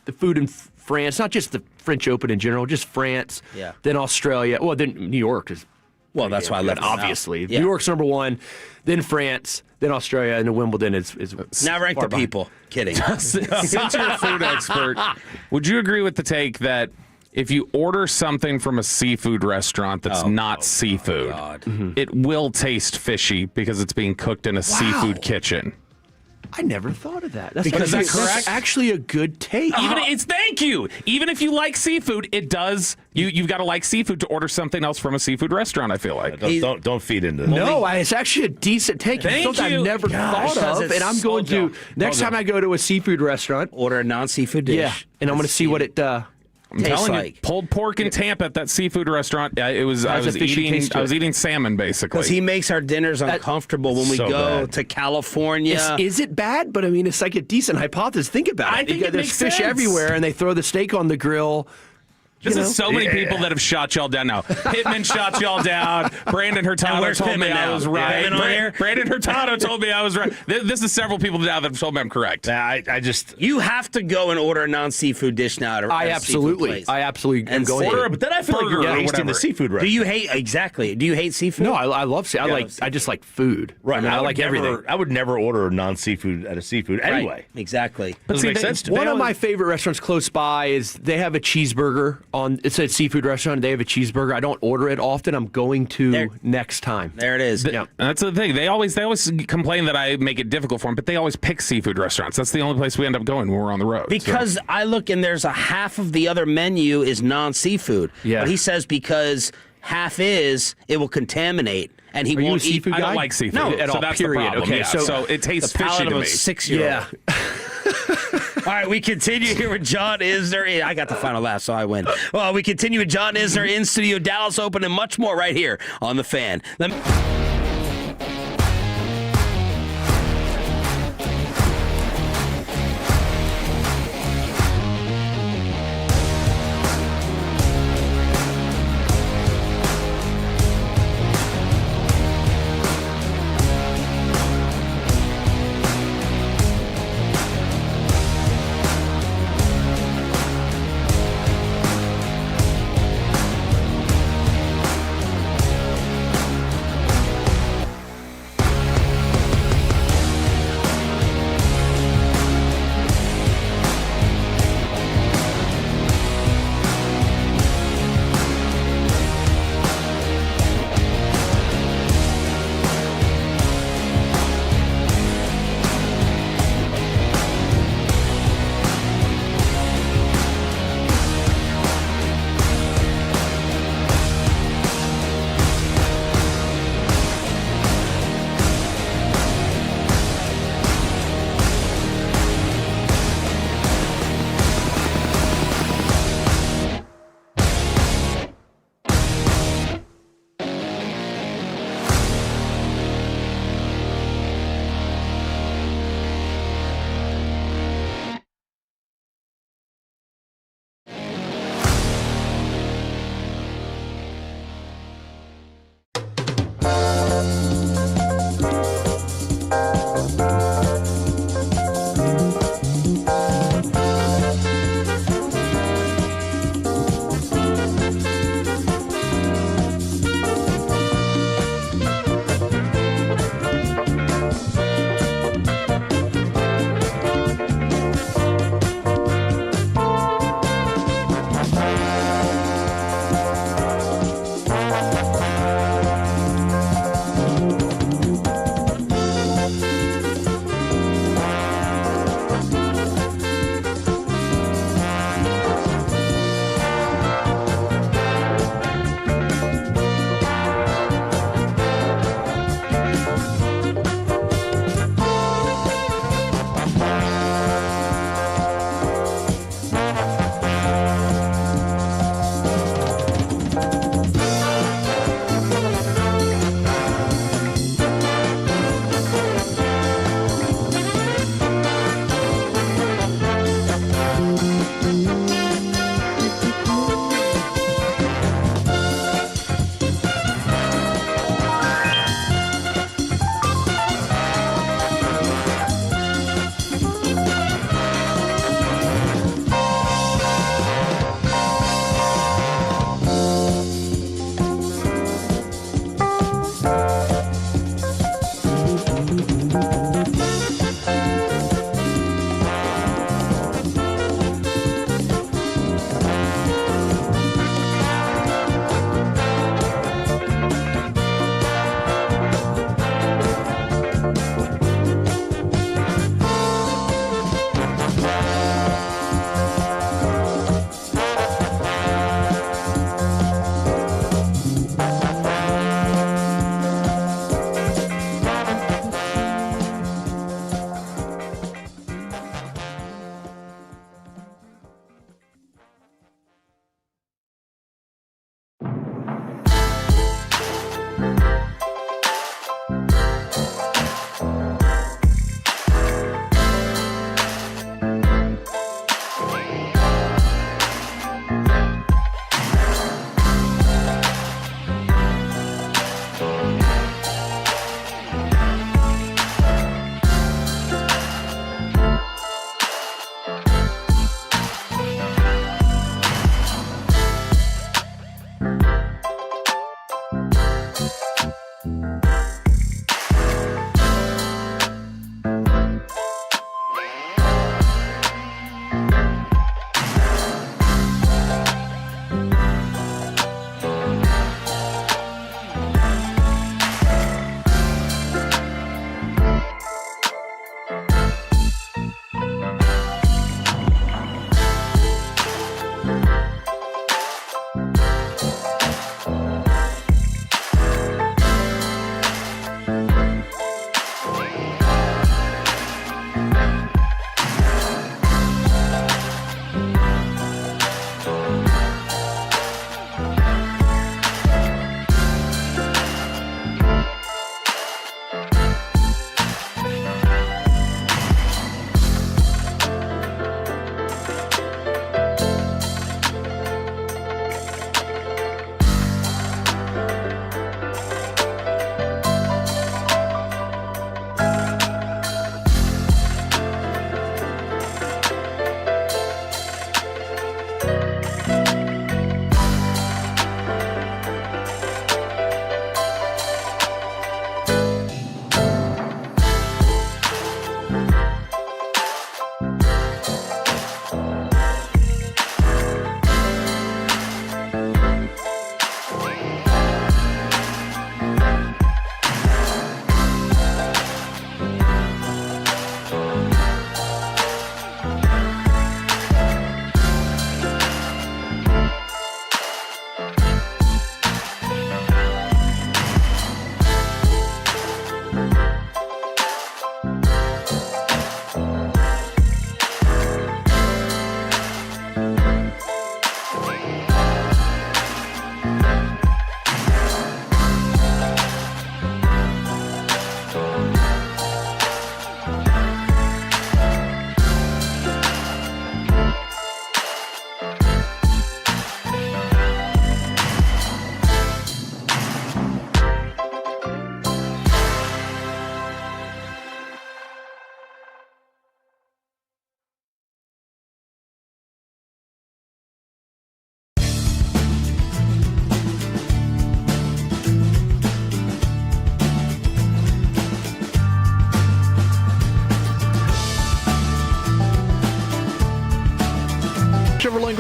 the food in France, not just the French Open in general, just France. Yeah. Then Australia. Well, then New York is. Well, that's why I left. Obviously, New York's number 1. Then France. Then Australia, and then Wimbledon is now rank the people. Kidding. Since you're a food expert, would you agree with the take that if you order something from a seafood restaurant that's not seafood, it will taste fishy because it's being cooked in a seafood kitchen? I never thought of that. That's correct? Actually a good take. Thank you. Even if you like seafood, it does. You've got to like seafood to order something else from a seafood restaurant. I feel like don't feed into that. No, it's actually a decent take. Thank it's something you. I've never thought of, and I'm going to next time I go to a seafood restaurant, order a non-seafood dish. Yeah, and I'm going to see what it. I'm telling you, pulled pork in Tampa at that seafood restaurant. I was eating salmon basically. Because he makes our dinners uncomfortable when we go to California. Is it bad? But I mean, it's like a decent hypothesis. Think about it. I think there's fish everywhere, and they throw the steak on the grill. This is so many people that have shot y'all down now. Pittman shot y'all down. Brandon Hurtado told me I was right. Brandon Hurtado told me I was right. This is several people now that have told me I'm correct. You have to go and order a non-seafood dish now. I absolutely am going order, but then I feel like you're wasting the seafood restaurant. Do you hate seafood? No, I love seafood. I just like food. Right. I mean, I like everything. I would never order non-seafood at a seafood anyway. Right. Exactly. Doesn't make sense to me. One of my favorite restaurants close by is they have a cheeseburger on. It's a seafood restaurant. They have a cheeseburger. I don't order it often. I'm going to next time. There it is. That's the thing. They always complain that I make it difficult for them, but they always pick seafood restaurants. That's the only place we end up going when we're on the road. Because I look and there's a half of the other menu is non-seafood. Yeah. But he says because half it will contaminate. And he won't eat seafood. I don't like seafood at all. all. That's period. the problem. Okay, so it tastes the fishy to of me. A 6-year-old. Yeah. All right, we continue here with John Isner. I got the final laugh, so I win. Well, we continue with John Isner in studio, Dallas Open, and much more right here on The Fan.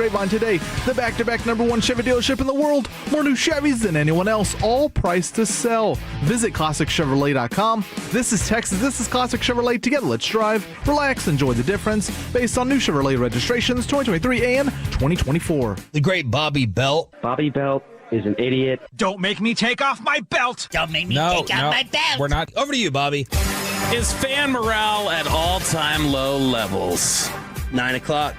Grapevine today. The back-to-back #1 Chevy dealership in the world. More new Chevys than anyone else, all priced to sell. Visit ClassicChevrolet.com. This is Texas. This is Classic Chevrolet. Together, let's drive, relax, enjoy the difference. Based on new Chevrolet registrations 2023 and 2024. The great Bobby Belt. Bobby Belt is an idiot. Don't make me take off my belt. Don't make me take off my belt. We're not. Over to you, Bobby. Is fan morale at all-time low levels? 9 o'clock.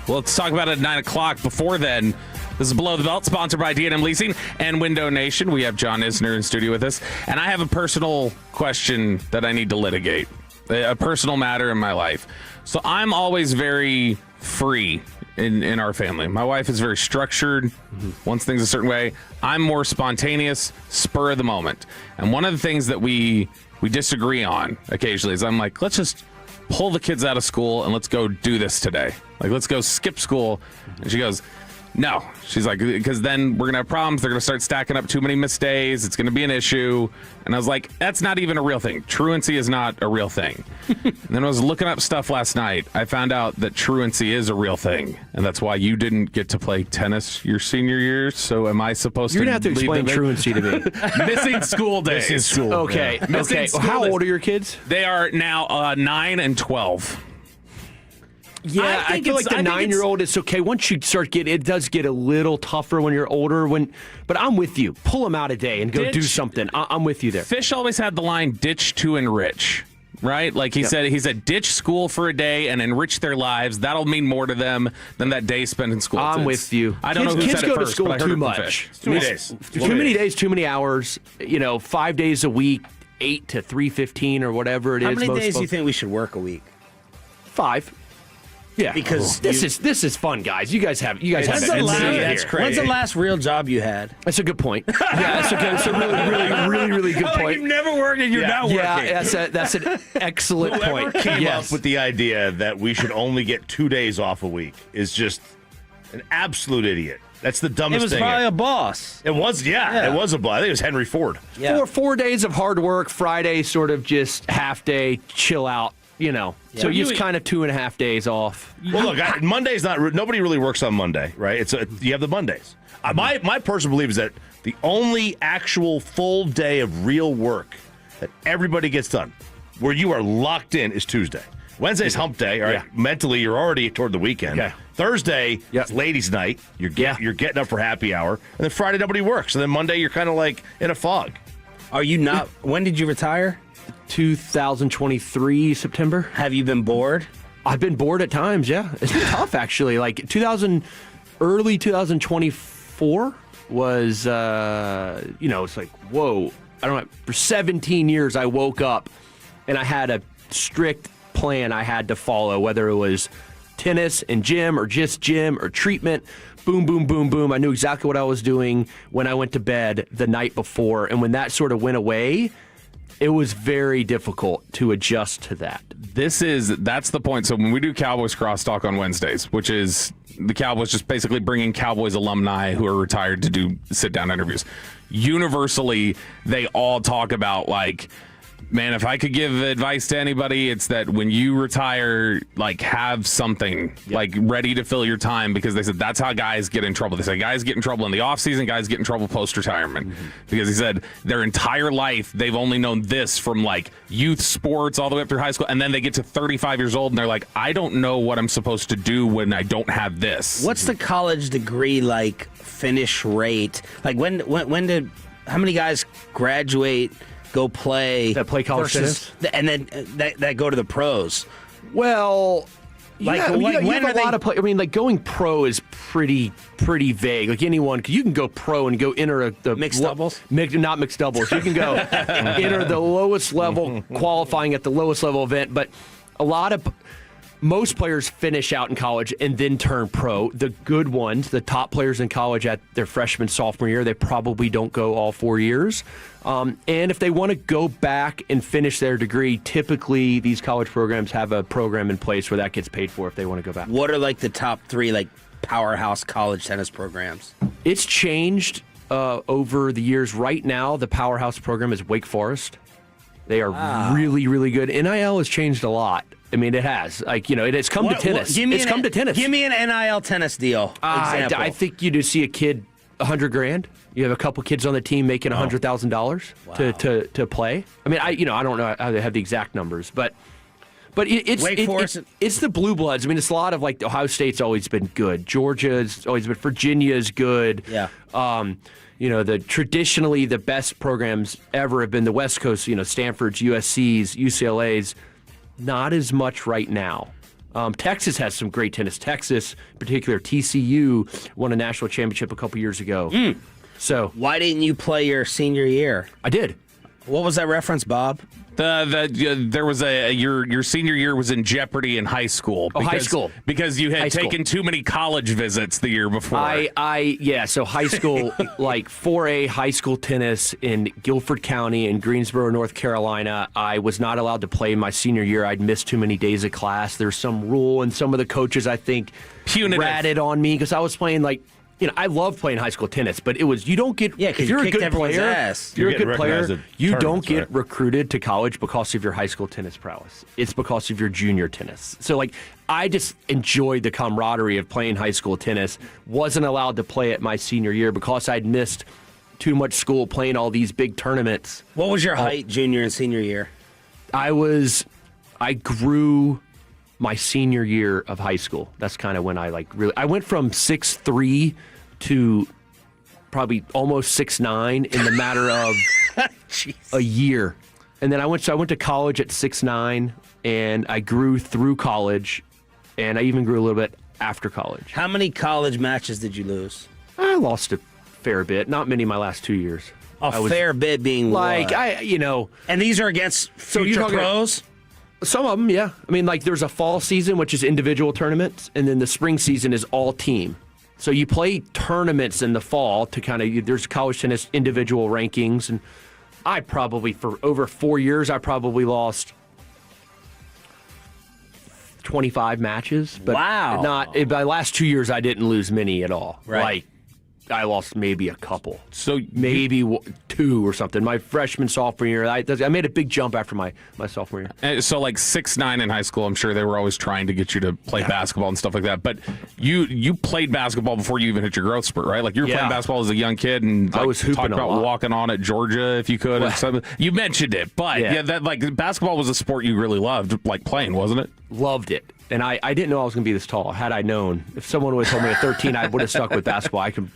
Well, let's talk about it at 9 o'clock. Before then, this is Below the Belt, sponsored by D&M Leasing and Window Nation. We have John Isner in studio with us. And I have a personal question that I need to litigate, a personal matter in my life. So I'm always very free in our family. My wife is very structured, wants things a certain way. I'm more spontaneous, spur of the moment. And one of the things that we disagree on occasionally is I'm like, let's just pull the kids out of school and let's go do this today. Like, let's go skip school. And she goes, no. She's like, because then we're going to have problems. They're going to start stacking up too many missed days. It's going to be an issue. And I was like, that's not even a real thing. Truancy is not a real thing. And then I was looking up stuff last night. I found out that truancy is a real thing. And that's why you didn't get to play tennis your senior year. So am I supposed You're to going to have to explain truancy to me. Missing school days. Missing school. Okay. Yeah. Okay. How old are your kids? They are now 9 and 12. Yeah, I feel like the 9-year-old is okay. Once you start getting, it does get a little tougher when you're older. But I'm with you. Pull them out a day and go do something. I'm with you there. Fish always had the line "ditch to enrich," right? Like he said, ditch school for a day and enrich their lives. That'll mean more to them than that day spent in school. I'm with you. I don't know who kids said go it first, to school but I heard too it from much. Fish. Too many days. Too many days, too many hours. 5 days a week, 8 to 3:15 or whatever it is. How many most days do you folks- think we should work a week? 5. Yeah, because this is fun, guys. You guys have When's the last real job you had? That's a good point. Yeah, that's a really good point. You've never worked and you're not working. Yeah, that's an excellent Whoever point. came up with the idea that we should only get 2 days off a week is just an absolute idiot. That's the dumbest thing. It was probably a boss. It was, it was a boss. I think it was Henry Ford. Yeah. 4 days of hard work, Friday sort of just half day, chill out. So you just kind of 2.5 days off. Well, look, Monday's not. Nobody really works on Monday, right? You have the Mondays. My personal belief is that the only actual full day of real work that everybody gets done, where you are locked in, is Tuesday. Wednesday's hump day. All right, mentally you're already toward the weekend. Okay. Thursday, it's ladies' night. You're getting up for happy hour, and then Friday nobody works, and then Monday you're kind of like in a fog. Are you not? When did you retire? 2023 September. Have you been bored? I've been bored at times. Yeah, it's been tough actually. Like early 2024 was, it's like whoa. I don't know. For 17 years, I woke up and I had a strict plan I had to follow, whether it was tennis and gym or just gym or treatment. Boom, boom, boom, boom. I knew exactly what I was doing when I went to bed the night before, and when that sort of went away, it was very difficult to adjust to that. That's the point. So when we do Cowboys Crosstalk on Wednesdays, which is the Cowboys just basically bringing Cowboys alumni who are retired to do sit-down interviews, universally, they all talk about, like, man, if I could give advice to anybody, it's that when you retire, like, have something like ready to fill your time, because they said that's how guys get in trouble. They say guys get in trouble in the offseason, guys get in trouble post-retirement. Because he said their entire life they've only known this from like youth sports all the way up through high school, and then they get to 35 years old and they're like, I don't know what I'm supposed to do when I don't have this. What's the college degree like finish rate? Like when did how many guys graduate, go play college tennis, and then that go to the pros? Well, like, yeah, when you have are a lot of play. I mean, like going pro is pretty vague. Like anyone, you can go pro and go enter the mixed doubles. Not mixed doubles. You can go enter the lowest level, qualifying at the lowest level event. But most players finish out in college and then turn pro. The good ones, the top players in college at their freshman, sophomore year, they probably don't go all 4 years. And if they want to go back and finish their degree, typically these college programs have a program in place where that gets paid for if they want to go back. What are like the top 3 like powerhouse college tennis programs? It's changed over the years. Right now, the powerhouse program is Wake Forest. They are really, really good. NIL has changed a lot. I mean, it has. Like, it's come to tennis. It's come to tennis. Give me an NIL tennis deal. I think you just see a kid $100,000. You have a couple kids on the team making $100,000 to play. I mean, I don't know how they have the exact numbers, but it's the blue bloods. I mean, it's a lot of like Ohio State's always been good. Georgia's always been. Virginia's good. Yeah. Traditionally the best programs ever have been the West Coast. Stanford's, USC's, UCLA's. Not as much right now. Texas has some great tennis. Texas, in particular, TCU won a national championship a couple years ago. So why didn't you play your senior year? I did. What was that reference, Bob? There was your senior year was in jeopardy in high school. High school. Because you had taken too many college visits the year before. So high school, like 4A high school tennis in Guilford County in Greensboro, North Carolina. I was not allowed to play my senior year. I'd missed too many days of class. There's some rule, and some of the coaches, I think, ratted on me because I was playing like, I love playing high school tennis, but it was you don't get if you're a good player, you're a good player. You don't get recruited to college because of your high school tennis prowess. It's because of your junior tennis. So like I just enjoyed the camaraderie of playing high school tennis. Wasn't allowed to play it my senior year because I'd missed too much school playing all these big tournaments. What was your height junior and senior year? I grew my senior year of high school. That's kind of when I I went from 6'3" to probably almost 6'9" in the matter of a year. And then I went to college at 6'9", and I grew through college, and I even grew a little bit after college. How many college matches did you lose? I lost a fair bit. Not many my last 2 years. Fair bit being like what? And these are against future pros? Some of them, yeah. I mean, like there's a fall season, which is individual tournaments, and then the spring season is all team. So you play tournaments in the fall to there's college tennis individual rankings, and I probably, for over 4 years, I probably lost 25 matches. But wow. By the last 2 years, I didn't lose many at all. Right. Like, I lost maybe a couple. So maybe 2 or something. My freshman, sophomore year, I made a big jump after my sophomore year. So like 6'9" in high school, I'm sure they were always trying to get you to play basketball and stuff like that. But you played basketball before you even hit your growth spurt, right? Like you were playing basketball as a young kid, and I was hooping talked about a lot. walking on at Georgia if you could. And you mentioned it, but that basketball was a sport you really loved, like playing, wasn't it? Loved it. And I didn't know I was going to be this tall. Had I known, if someone would have told me at 13, I would have stuck with basketball. I can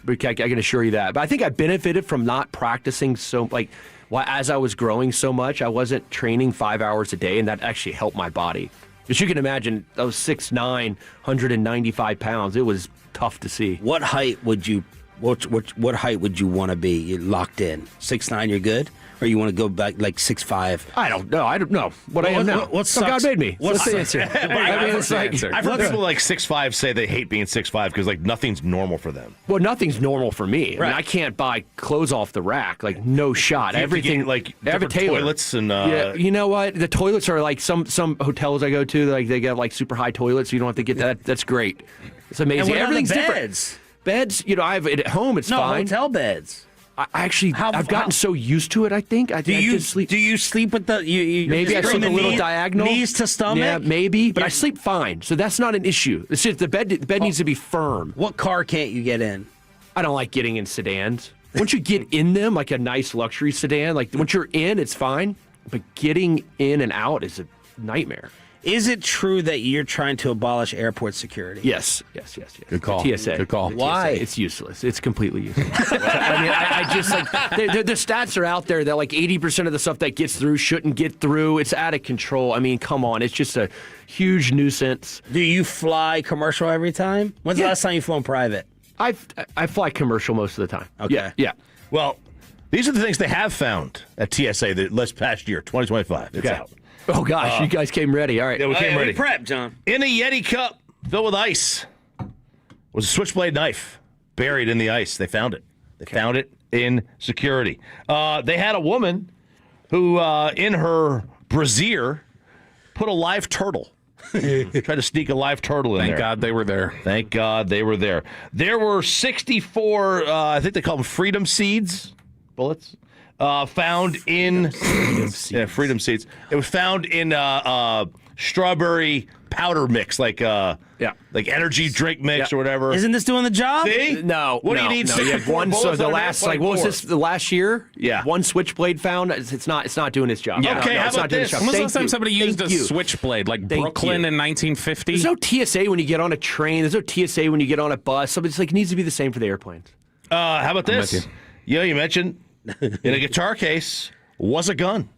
assure you that. But I think I benefited from not practicing as I was growing so much. I wasn't training 5 hours a day, and that actually helped my body. As you can imagine, I was 6'9", 195 pounds. It was tough to see. What height would you want to be? You're locked in. 6'9", you're good? Or you want to go back like 6'5"? I don't know. What I am now. What's God made me. What's the answer? I've heard people like 6'5" say they hate being 6'5" because like nothing's normal for them. Well, nothing's normal for me. Right. I mean, I can't buy clothes off the rack. Like no shot. Everything like different toilets and yeah. You know what? The toilets are like some hotels I go to. Like they got like super high toilets. So you don't have to get that. That's great. It's amazing. Everything's different. Beds. I've at home. It's fine. Hotel beds. I've gotten so used to it. I think. Do you sleep with the? Maybe I sleep a little diagonal, knees to stomach. Yeah, maybe. But I sleep fine, so that's not an issue. It's just the bed needs to be firm. What car can't you get in? I don't like getting in sedans. Once you get in them, like a nice luxury sedan, like once you're in, it's fine. But getting in and out is a nightmare. Is it true that you're trying to abolish airport security? Yes. Good call. TSA. Good call. Why? It's useless. It's completely useless. I mean, I just like the stats are out there that like 80% of the stuff that gets through shouldn't get through. It's out of control. I mean, come on. It's just a huge nuisance. Do you fly commercial every time? When's the last time you flown private? I fly commercial most of the time. Okay. Yeah. Well, these are the things they have found at TSA this past year, 2025. It's out. Oh, gosh, you guys came ready. All right. Yeah, we came ready. Prep, John. In a Yeti cup filled with ice was a switchblade knife buried in the ice. They found it. They found it in security. They had a woman who, in her brassiere, put a live turtle. Tried to sneak a live turtle in there. Thank God they were there. Thank God they were there. There were 64, I think they call them freedom seeds, bullets, found in Freedom Seeds. It was found in strawberry powder mix, like energy drink mix or whatever. Isn't this doing the job? See? No. What do you need? No, you had one. So the last, what was this? The last year? Yeah. One switchblade found. It's not doing its job. Yeah. Okay, how it's about not doing this? its job. When was the last time somebody used a switchblade, like Brooklyn in 1950? There's no TSA when you get on a train. There's no TSA when you get on a bus. So it's like it needs to be the same for the airplanes. How about this? You mentioned in a guitar case was a gun.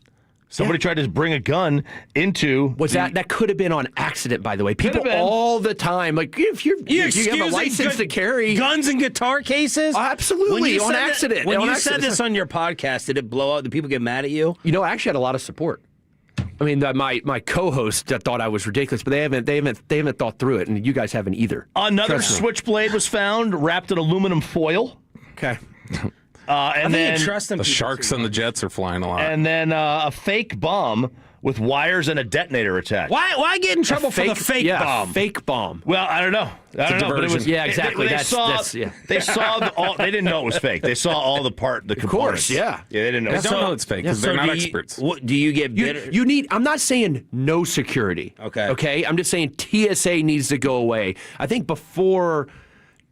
Somebody tried to bring a gun into. That could have been on accident, by the way. People all the time, like if you have a license to carry guns in guitar cases, absolutely on accident. When you said this on your podcast, did it blow up? Did people get mad at you? You know, I actually had a lot of support. I mean, my co-host thought I was ridiculous, but they haven't thought through it, and you guys haven't either. Another switchblade was found wrapped in aluminum foil. Okay. And then the Sharks and the Jets are flying a lot. And then a fake bomb with wires and a detonator attached. Why get in trouble for the fake bomb? Fake bomb. Well, I don't know. But it was, exactly. They saw they didn't know it was fake. They saw all the components. Of course, yeah. Yeah, they didn't know. They don't know it's fake because they're not experts. Do you get bitter? You need. I'm not saying no security. Okay. I'm just saying TSA needs to go away. I think before.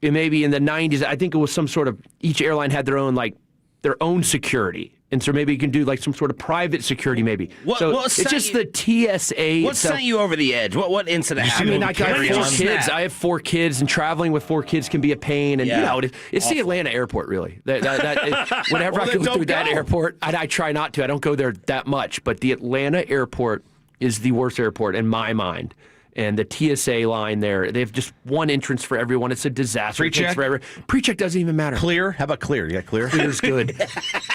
Maybe in the 90s, I think it was some sort of, each airline had their own security. And so maybe you can do like some sort of private security maybe. It's just the TSA. What sent you over the edge? What incident happened? I mean, I got 4 kids. I have 4 kids, and traveling with 4 kids can be a pain. And, it's the Atlanta airport, really. Whenever I go through that airport, I try not to. I don't go there that much. But the Atlanta airport is the worst airport in my mind. And the TSA line there, they have just one entrance for everyone. It's a disaster. Pre-check? Pre-check doesn't even matter. Clear? How about Clear? You got Clear? Clear's good.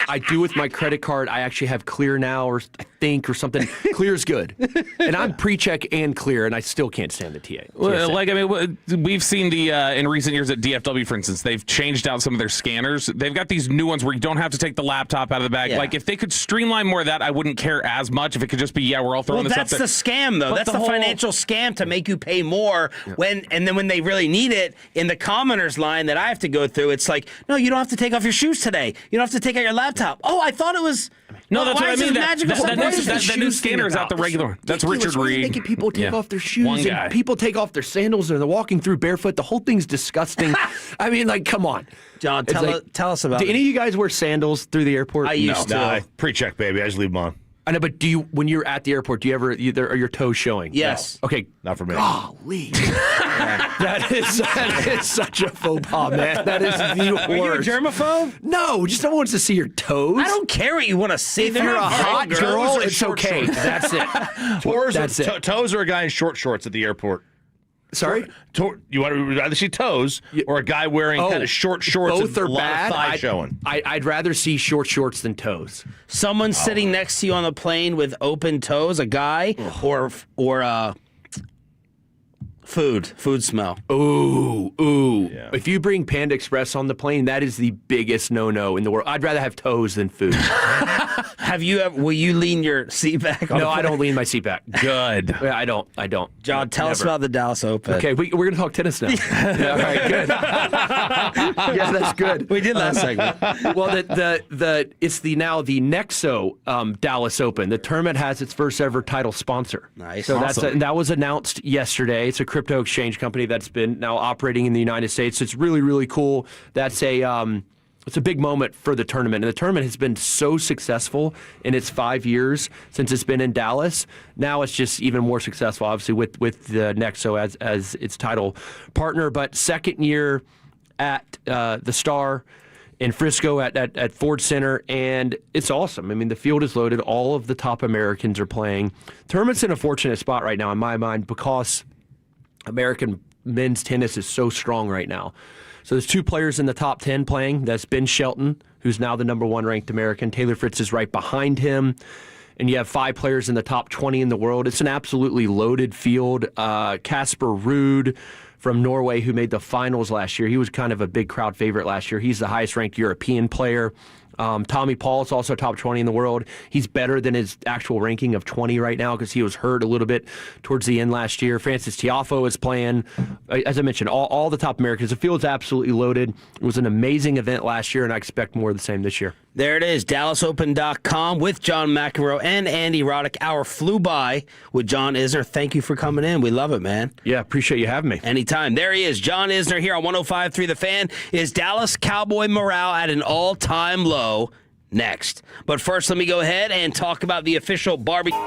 I do with my credit card. I actually have Clear now, or I think, or something. Clear's good. And I'm pre-check and Clear, and I still can't stand the TSA. Well, like, I mean, we've seen in recent years at DFW, for instance, they've changed out some of their scanners. They've got these new ones where you don't have to take the laptop out of the bag. Like, if they could streamline more of that, I wouldn't care as much. If it could just be, we're all throwing this up there. That's the scam, though. That's the financial scam to make you pay more and then when they really need it in the commoners line that I have to go through, it's like, no, you don't have to take off your shoes today. You don't have to take out your laptop. Oh, I thought it was. No, that's what I mean. That new scanner is out the regular one. That's Richard Reed. Making people take off their shoes and people take off their sandals and they're walking through barefoot. The whole thing's disgusting. I mean, like, come on. John, tell us about it. Do any of you guys wear sandals through the airport? I used to. No, pre-check, baby. I just leave them on. I know, but when you're at the airport, do you ever, are your toes showing? Yes. No. Okay. Not for me. Golly. That is such a faux pas, man. That is the worst. Are you a germaphobe? No, just no one wants to see your toes. I don't care what you want to see. If you're a hot girl, it's okay. That's it. Toes are a guy in short shorts at the airport. Sorry? You want to either see toes or a guy wearing kind of short shorts both and are a lot bad. of thigh showing? I'd rather see short shorts than toes. Someone sitting next to you on the plane with open toes, a guy, or food smell. Ooh. Yeah. If you bring Panda Express on the plane, that is the biggest no-no in the world. I'd rather have toes than food. Will you lean your seat back? No, I don't lean my seat back. Good. Yeah, I don't. John, tell us about the Dallas Open. Okay, we're going to talk tennis now. Yeah, all right, good. Yeah, that's good. We did last segment. Well, it's the Nexo Dallas Open. The tournament has its first ever title sponsor. Nice. So awesome. that was announced yesterday. It's a crypto exchange company that's been now operating in the United States. It's really, really cool. That's it's a big moment for the tournament. And the tournament has been so successful in its 5 years since it's been in Dallas. Now it's just even more successful, obviously, with the Nexo as its title partner. But second year at the Star in Frisco at Ford Center, and it's awesome. I mean, the field is loaded. All of the top Americans are playing. Tournament's in a fortunate spot right now, in my mind, because American men's tennis is so strong right now. So there's 2 players in the top 10 playing. That's Ben Shelton, who's now the number 1 ranked American. Taylor Fritz is right behind him. And you have 5 players in the top 20 in the world. It's an absolutely loaded field. Casper Ruud from Norway, who made the finals last year. He was kind of a big crowd favorite last year. He's the highest ranked European player. Tommy Paul is also top 20 in the world. He's better than his actual ranking of 20 right now because he was hurt a little bit towards the end last year. Francis Tiafoe is playing. As I mentioned, all the top Americans. The field's absolutely loaded. It was an amazing event last year, and I expect more of the same this year. There it is, DallasOpen.com with John McEnroe and Andy Roddick. Hour flew by with John Isner. Thank you for coming in. We love it, man. Yeah, appreciate you having me. Anytime. There he is, John Isner here on 105.3 The Fan. Is Dallas Cowboy morale at an all-time low? Next. But first, let me go ahead and talk about the official barbecue.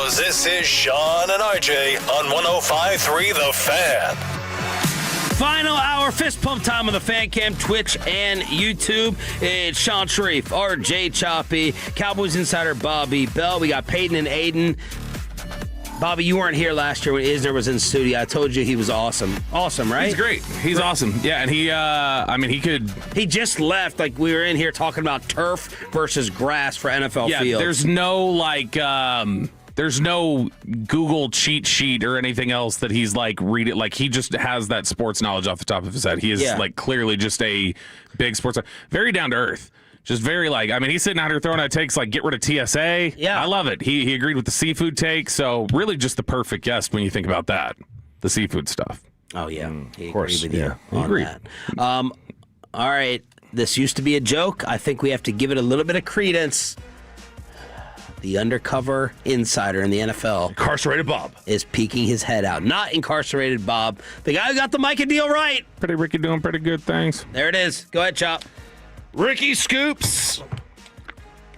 This is Sean and RJ on 105.3 The Fan. Final hour, fist pump time on the Fan Cam, Twitch, and YouTube. It's Sean Sharif, RJ Choppy, Cowboys insider Bobby Bell. We got Peyton and Aiden. Bobby, you weren't here last year when Isner was in the studio. I told you he was awesome. Awesome, right? He's great. He's awesome. Yeah, and he just left. Like, we were in here talking about turf versus grass for NFL fields. There's no, there's no Google cheat sheet or anything else that he's read it. Like, he just has that sports knowledge off the top of his head. He is clearly just a big sports, very down to earth. Just very he's sitting out here throwing out takes like get rid of TSA. Yeah. I love it. He agreed with the seafood take. So really just the perfect guest when you think about that, the seafood stuff. Oh, yeah. Of course. He agreed. All right. This used to be a joke. I think we have to give it a little bit of credence. The undercover insider in the NFL. Incarcerated Bob. Is peeking his head out. Not incarcerated Bob. The guy who got the Micah deal right. Pretty Ricky doing pretty good things. There it is. Go ahead, Chop. Ricky Scoops.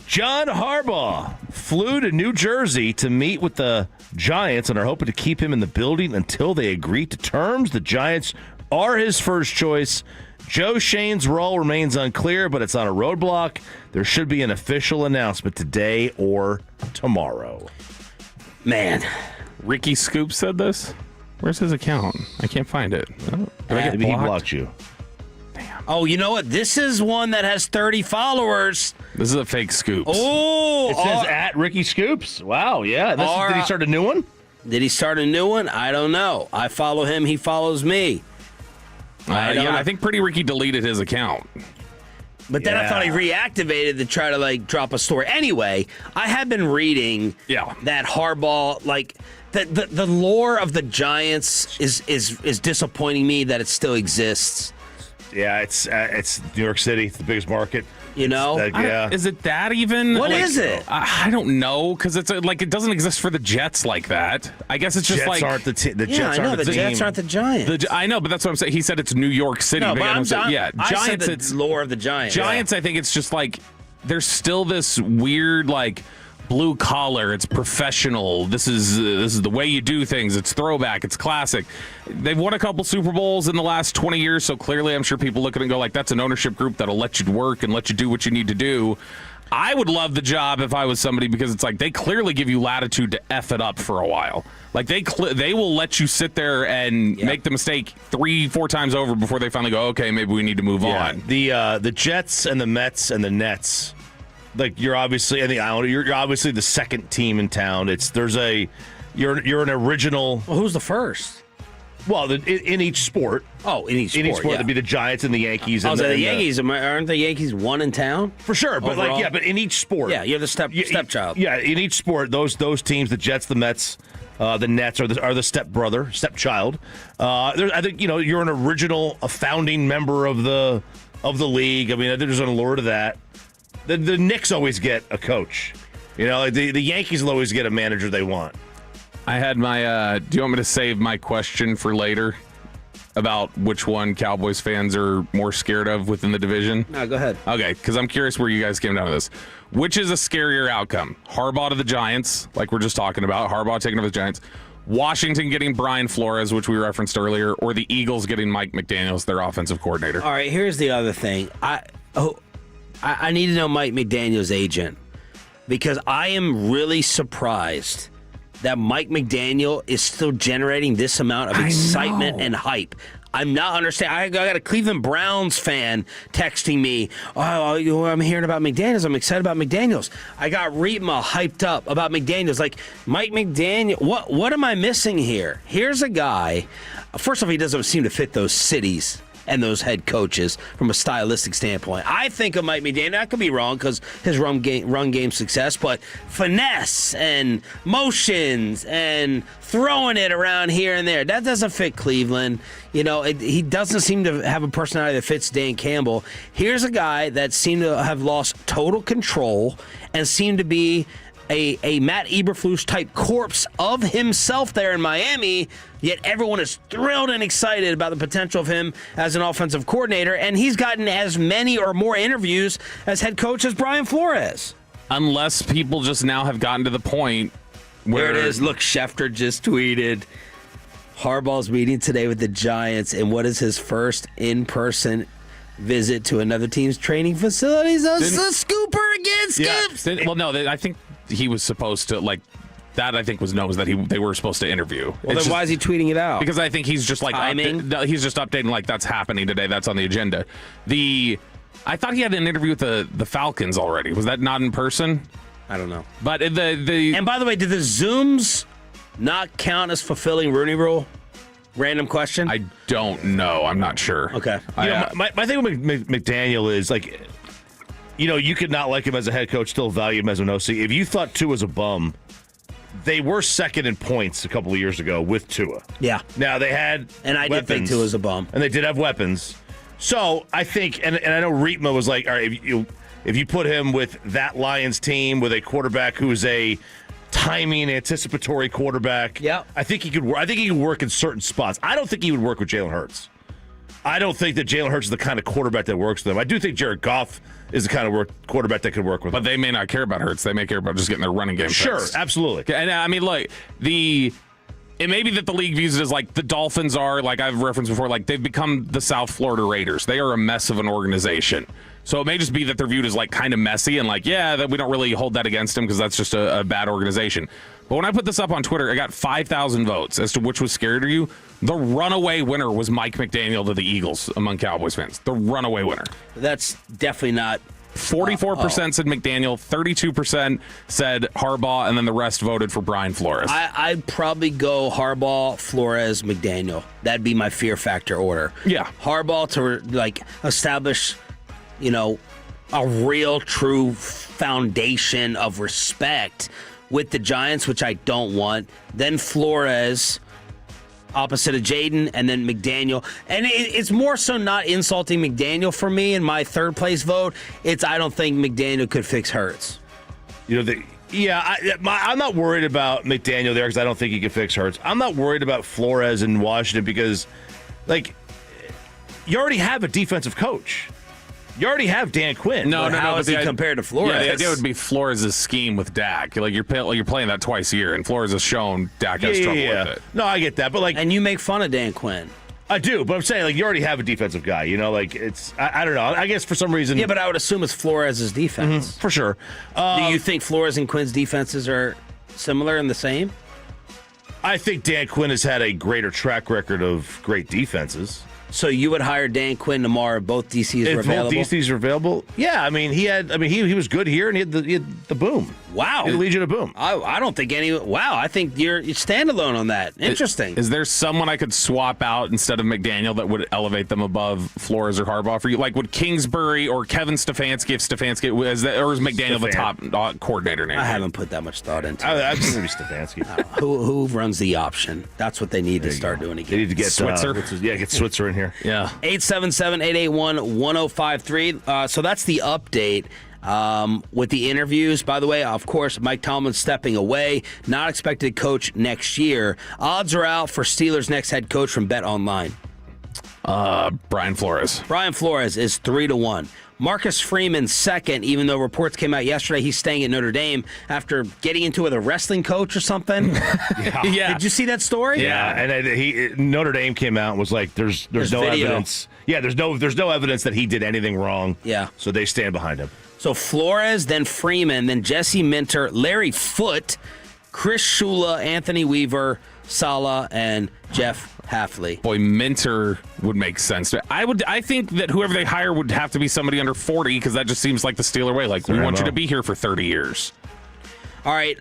John Harbaugh flew to New Jersey to meet with the Giants and are hoping to keep him in the building until they agree to terms. The Giants are his first choice. Joe Shane's role remains unclear, but it's on a roadblock. There should be an official announcement today or tomorrow. Man. Ricky Scoops said this? Where's his account? I can't find it. Maybe he blocked you. Oh, you know what? This is one that has 30 followers. This is a fake Scoops. Oh, it says at Ricky Scoops. Wow, yeah. Did he start a new one? Did he start a new one? I don't know. I follow him. He follows me. I think Pretty Ricky deleted his account. But then I thought he reactivated to try to drop a story. Anyway, I have been reading that Harbaugh, the lore of the Giants is disappointing me that it still exists. Yeah, it's New York City. It's the biggest market. You know? Is it that even? What is it? I don't know, because it's it doesn't exist for the Jets like that. I guess it's just Jets aren't the Jets aren't the team. Jets aren't the Giants. I know, but that's what I'm saying. He said it's New York City. No, but Giants. It's lore of the Giants. Giants, I think it's just there's still this weird blue collar. It's professional. This is the way you do things. It's throwback. It's classic. They've won a couple Super Bowls in the last 20 years, so clearly I'm sure people look at it and go that's an ownership group that'll let you work and let you do what you need to do. I would love the job if I was somebody, because it's they clearly give you latitude to F it up for a while. They will let you sit there and make the mistake 3-4 times over before they finally go, okay, maybe we need to move on. The Jets and the Mets and the Nets, you're obviously in the island. You're obviously the second team in town. You're an original. Well, who's the first? Well, in each sport. Oh, in each sport, it'd be the Giants and the Yankees. The Yankees aren't the Yankees one in town for sure? But but in each sport, you're the stepchild. Yeah, in each sport, those teams, the Jets, the Mets, the Nets are the stepchild. I think you're an original, a founding member of the league. I mean, there's an allure to that. The Knicks always get a coach. The Yankees will always get a manager they want. I had my, do you want me to save my question for later about which one Cowboys fans are more scared of within the division? No, go ahead. Okay, because I'm curious where you guys came down to this. Which is a scarier outcome? Harbaugh to the Giants, like we're just talking about. Harbaugh taking over the Giants. Washington getting Brian Flores, which we referenced earlier, or the Eagles getting Mike McDaniels, their offensive coordinator. All right, here's the other thing. I need to know Mike McDaniel's agent, because I am really surprised that Mike McDaniel is still generating this amount of excitement and hype. I'm not understanding. I got a Cleveland Browns fan texting me, oh, I'm hearing about McDaniels. I'm excited about McDaniels. I got Reitma hyped up about McDaniels. Mike McDaniel, what am I missing here? Here's a guy. First off, he doesn't seem to fit those cities and those head coaches from a stylistic standpoint. I think of Mike McDaniel. I could be wrong because his run game success, but finesse and motions and throwing it around here and there, that doesn't fit Cleveland. He doesn't seem to have a personality that fits Dan Campbell. Here's a guy that seemed to have lost total control and seemed to be a Matt Eberflus type corpse of himself there in Miami, yet everyone is thrilled and excited about the potential of him as an offensive coordinator, and he's gotten as many or more interviews as head coach as Brian Flores. Unless people just now have gotten to the point There it is. Look, Schefter just tweeted, Harbaugh's meeting today with the Giants, and what is his first in-person visit to another team's training facilities? A scooper again, Skips. Yeah. Well, no, I think he was supposed to, like, that I think was knows that they were supposed to interview. Well, then why is he tweeting it out? Because I think he's just like he's just updating like that's happening today. That's on the agenda. I thought he had an interview with the Falcons already. Was that not in person? I don't know. But and by the way, did the Zooms not count as fulfilling Rooney Rule? Random question. I don't know. I'm not sure. Okay. My thing with McDaniel is like, you could not like him as a head coach, still value him as an OC. If you thought Tua was a bum, they were second in points a couple of years ago with Tua. Yeah. Now they had and I weapons, did think Tua was a bum, and they did have weapons. So I think, and I know Rietma was like, all right, if you put him with that Lions team with a quarterback who is a timing, anticipatory quarterback, I think he could work. I think he could work in certain spots. I don't think he would work with Jalen Hurts. I don't think that Jalen Hurts is the kind of quarterback that works with them. I do think Jared Goff is the kind of quarterback that could work with them. But they may not care about Hurts. They may care about just getting their running game Sure, fixed. Absolutely. And I mean, look, it may be that the league views it as like the Dolphins are, like I've referenced before, like they've become the South Florida Raiders. They are a mess of an organization. So it may just be that they're viewed as like kind of messy and like, that we don't really hold that against them because that's just a bad organization. But when I put this up on Twitter, I got 5,000 votes as to which was scarier to you. The runaway winner was Mike McDaniel to the Eagles among Cowboys fans. The runaway winner. That's definitely not. 44% said McDaniel, 32% said Harbaugh, and then the rest voted for Brian Flores. I'd probably go Harbaugh, Flores, McDaniel. That'd be my fear factor order. Yeah. Harbaugh to like establish, a real true foundation of respect with the Giants, which I don't want. Then Flores opposite of Jaden, and then McDaniel. And it's more so not insulting McDaniel for me in my third place vote. I don't think McDaniel could fix Hurts. I'm not worried about McDaniel there because I don't think he can fix Hurts. I'm not worried about Flores in Washington because, you already have a defensive coach. You already have Dan Quinn. No. How is he compared to Flores? Yeah, the idea would be Flores' scheme with Dak. Like you're playing that twice a year, and Flores has shown Dak has trouble with it. No, I get that, but and you make fun of Dan Quinn. I do, but I'm saying you already have a defensive guy. It's I don't know. I guess for some reason. Yeah, but I would assume it's Flores' defense for sure. Do you think Flores and Quinn's defenses are similar and the same? I think Dan Quinn has had a greater track record of great defenses. So you would hire Dan Quinn tomorrow if both DCs were available? If both DCs are available? Yeah, he was good here, and he had the boom. Wow. He had the Legion of Boom. I don't think I think you're standalone on that. Interesting. Is there someone I could swap out instead of McDaniel that would elevate them above Flores or Harbaugh for you? Like, would Kingsbury or Kevin Stefanski, or is McDaniel the top coordinator name? I haven't put that much thought into it. I'd say maybe Stefanski. Who runs the option? That's what they need to start doing again. They need to get Switzer. Get Switzer in here. Yeah. 877-881-1053. So that's the update. With the interviews, by the way, of course, Mike Tomlin stepping away, not expected to coach next year. Odds are out for Steelers' next head coach from Bet Online. Brian Flores. Brian Flores is 3-1. Marcus Freeman second, even though reports came out yesterday he's staying at Notre Dame after getting into it with a wrestling coach or something. Yeah. Did you see that story? Yeah, and Notre Dame came out and was like, "There's no video. evidence. Yeah, there's no evidence that he did anything wrong. Yeah, so they stand behind him." So Flores, then Freeman, then Jesse Minter, Larry Foote, Chris Shula, Anthony Weaver, Saleh, and Jeff Hafley. Boy, Minter would make sense. I think that whoever they hire would have to be somebody under 40 because that just seems like the Steeler way. Like, we want you to be here for 30 years. All right.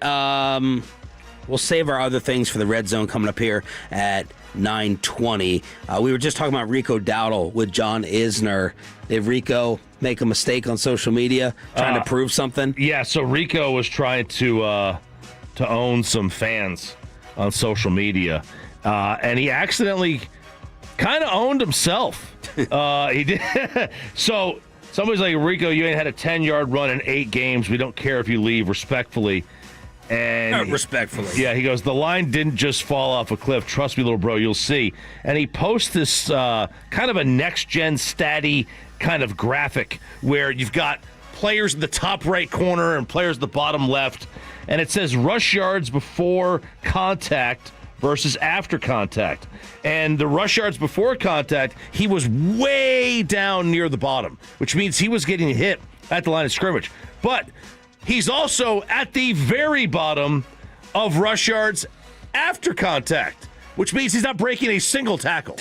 We'll save our other things for the Red Zone coming up here at 9:20. We were just talking about Rico Dowdle with John Isner. Did Rico make a mistake on social media trying to prove something? Yeah, so Rico was trying to own some fans on social media. And he accidentally kind of owned himself. He did. So somebody's like, Rico, you ain't had a 10-yard run in 8 games. We don't care if you leave, respectfully. And respectfully. Yeah, he goes, the line didn't just fall off a cliff. Trust me, little bro, you'll see. And he posts this kind of a next-gen statty kind of graphic where you've got players in the top right corner and players in the bottom left, and it says rush yards before contact versus after contact. And the rush yards before contact, he was way down near the bottom, which means he was getting hit at the line of scrimmage. But he's also at the very bottom of rush yards after contact, which means he's not breaking a single tackle.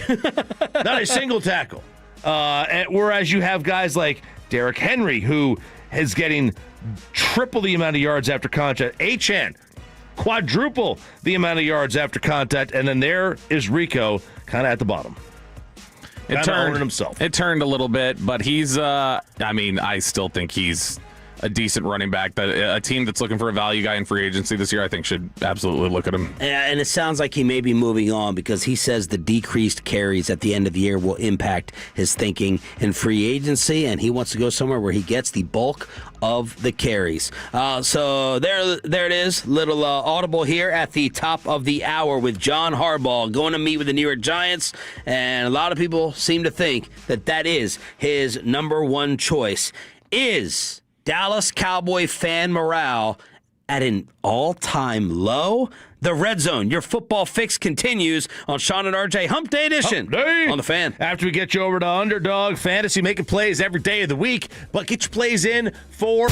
Not a single tackle. Whereas you have guys like Derrick Henry, who is getting triple the amount of yards after contact. Achane, quadruple the amount of yards after contact. And then there is Rico, kind of at the bottom. It turned a little bit, but he's, I still think he's a decent running back. That a team that's looking for a value guy in free agency this year, I think, should absolutely look at him. And it sounds like he may be moving on because he says the decreased carries at the end of the year will impact his thinking in free agency, and he wants to go somewhere where he gets the bulk of the carries. So there it is. Little audible here at the top of the hour with John Harbaugh going to meet with the New York Giants, and a lot of people seem to think that is his number one choice. Is Dallas Cowboy fan morale at an all-time low? The Red Zone, your football fix, continues on Sean and RJ Hump Day Edition on The Fan. After we get you over to Underdog Fantasy, making plays every day of the week, but get your plays in for...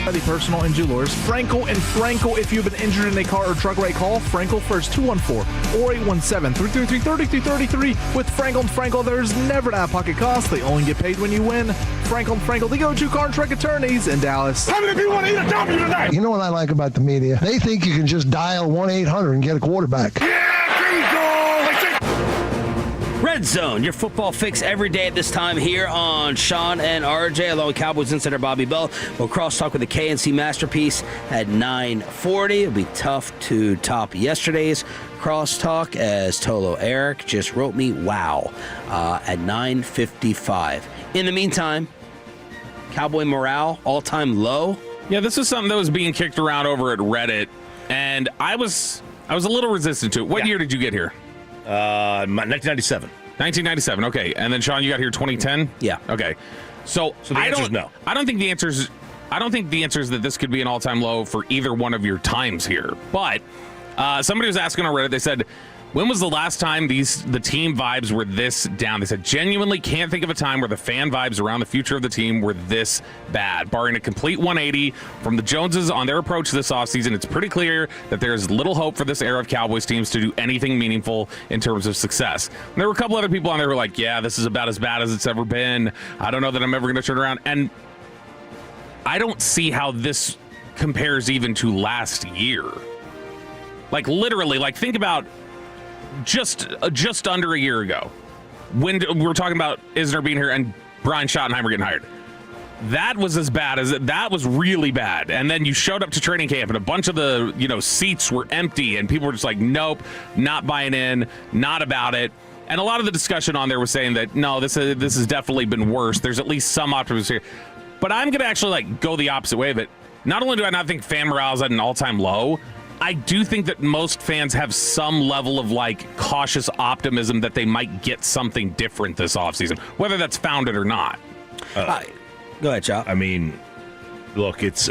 Personal Injury Lawyers. Frankel and Frankel. If you've been injured in a car or truck wreck, call Frankel first. 214-4817-333-3333. With Frankel and Frankel, there's never an out-of-pocket cost. They only get paid when you win. Frankel and Frankel, the go-to car and truck attorneys in Dallas. How many people want to eat a W tonight? You know what I like about the media? They think you can just dial 1-800 and get a quarterback. Red Zone, your football fix every day at this time here on Sean and RJ, along with Cowboys insider Bobby Bell. We'll crosstalk with the KNC Masterpiece at 9:40. It'll be tough to top yesterday's crosstalk, as Tolo Eric just wrote me, wow, at 9:55. In the meantime, Cowboy morale, all-time low. Yeah, this is something that was being kicked around over at Reddit, and I was a little resistant to it. What year did you get here? 1997. 1997. Okay, and then Sean, you got here 2010. Yeah. Okay. So the answer is no. I don't think the answer is that this could be an all-time low for either one of your times here. But somebody was asking on Reddit. They said, when was the last time the team vibes were this down? They said, genuinely can't think of a time where the fan vibes around the future of the team were this bad. Barring a complete 180 from the Joneses on their approach this offseason, it's pretty clear that there's little hope for this era of Cowboys teams to do anything meaningful in terms of success. And there were a couple other people on there who were like, yeah, this is about as bad as it's ever been. I don't know that I'm ever going to turn around. And I don't see how this compares even to last year. Like, literally, like, think about just under a year ago, when we were talking about Isner being here and Brian Schottenheimer getting hired. That was as bad as it. That was really bad. And then you showed up to training camp and a bunch of the seats were empty and people were just like, nope, not buying in, not about it. And a lot of the discussion on there was saying that no, this has definitely been worse. There's at least some optimism here. But I'm gonna actually go the opposite way of it. Not only do I not think fan morale is at an all-time low, I do think that most fans have some level of cautious optimism that they might get something different this offseason, whether that's founded or not. Go ahead, Chop. I mean, look, it's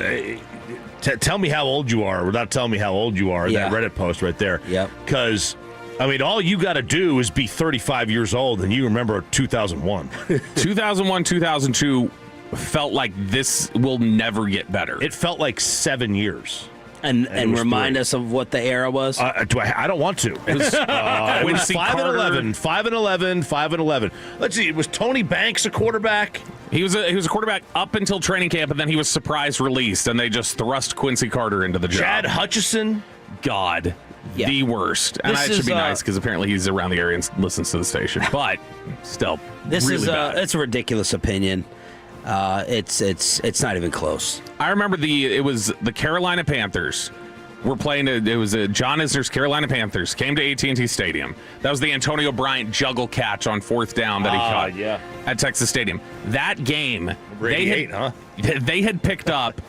tell me how old you are without telling me how old you are. Yeah. That Reddit post right there. Yep. Because, I mean, all you got to do is be 35 years old and you remember 2001. 2001, 2002 felt like this will never get better. It felt like 7 years. And remind us of what the era was. I don't want to. It was 5-11, 5-11, 5-11. Let's see. Was Tony Banks a quarterback? He was a quarterback up until training camp, and then he was surprise released, and they just thrust Quincy Carter into the job. Chad Hutchison, God, the worst. And it should be nice because apparently he's around the area and listens to the station. But still, this really is bad. It's a ridiculous opinion. It's not even close. I remember it was the Carolina Panthers were playing. It was John Isner's Carolina Panthers came to AT&T Stadium. That was the Antonio Bryant juggle catch on 4th down that he caught at Texas Stadium. That game, they had picked up.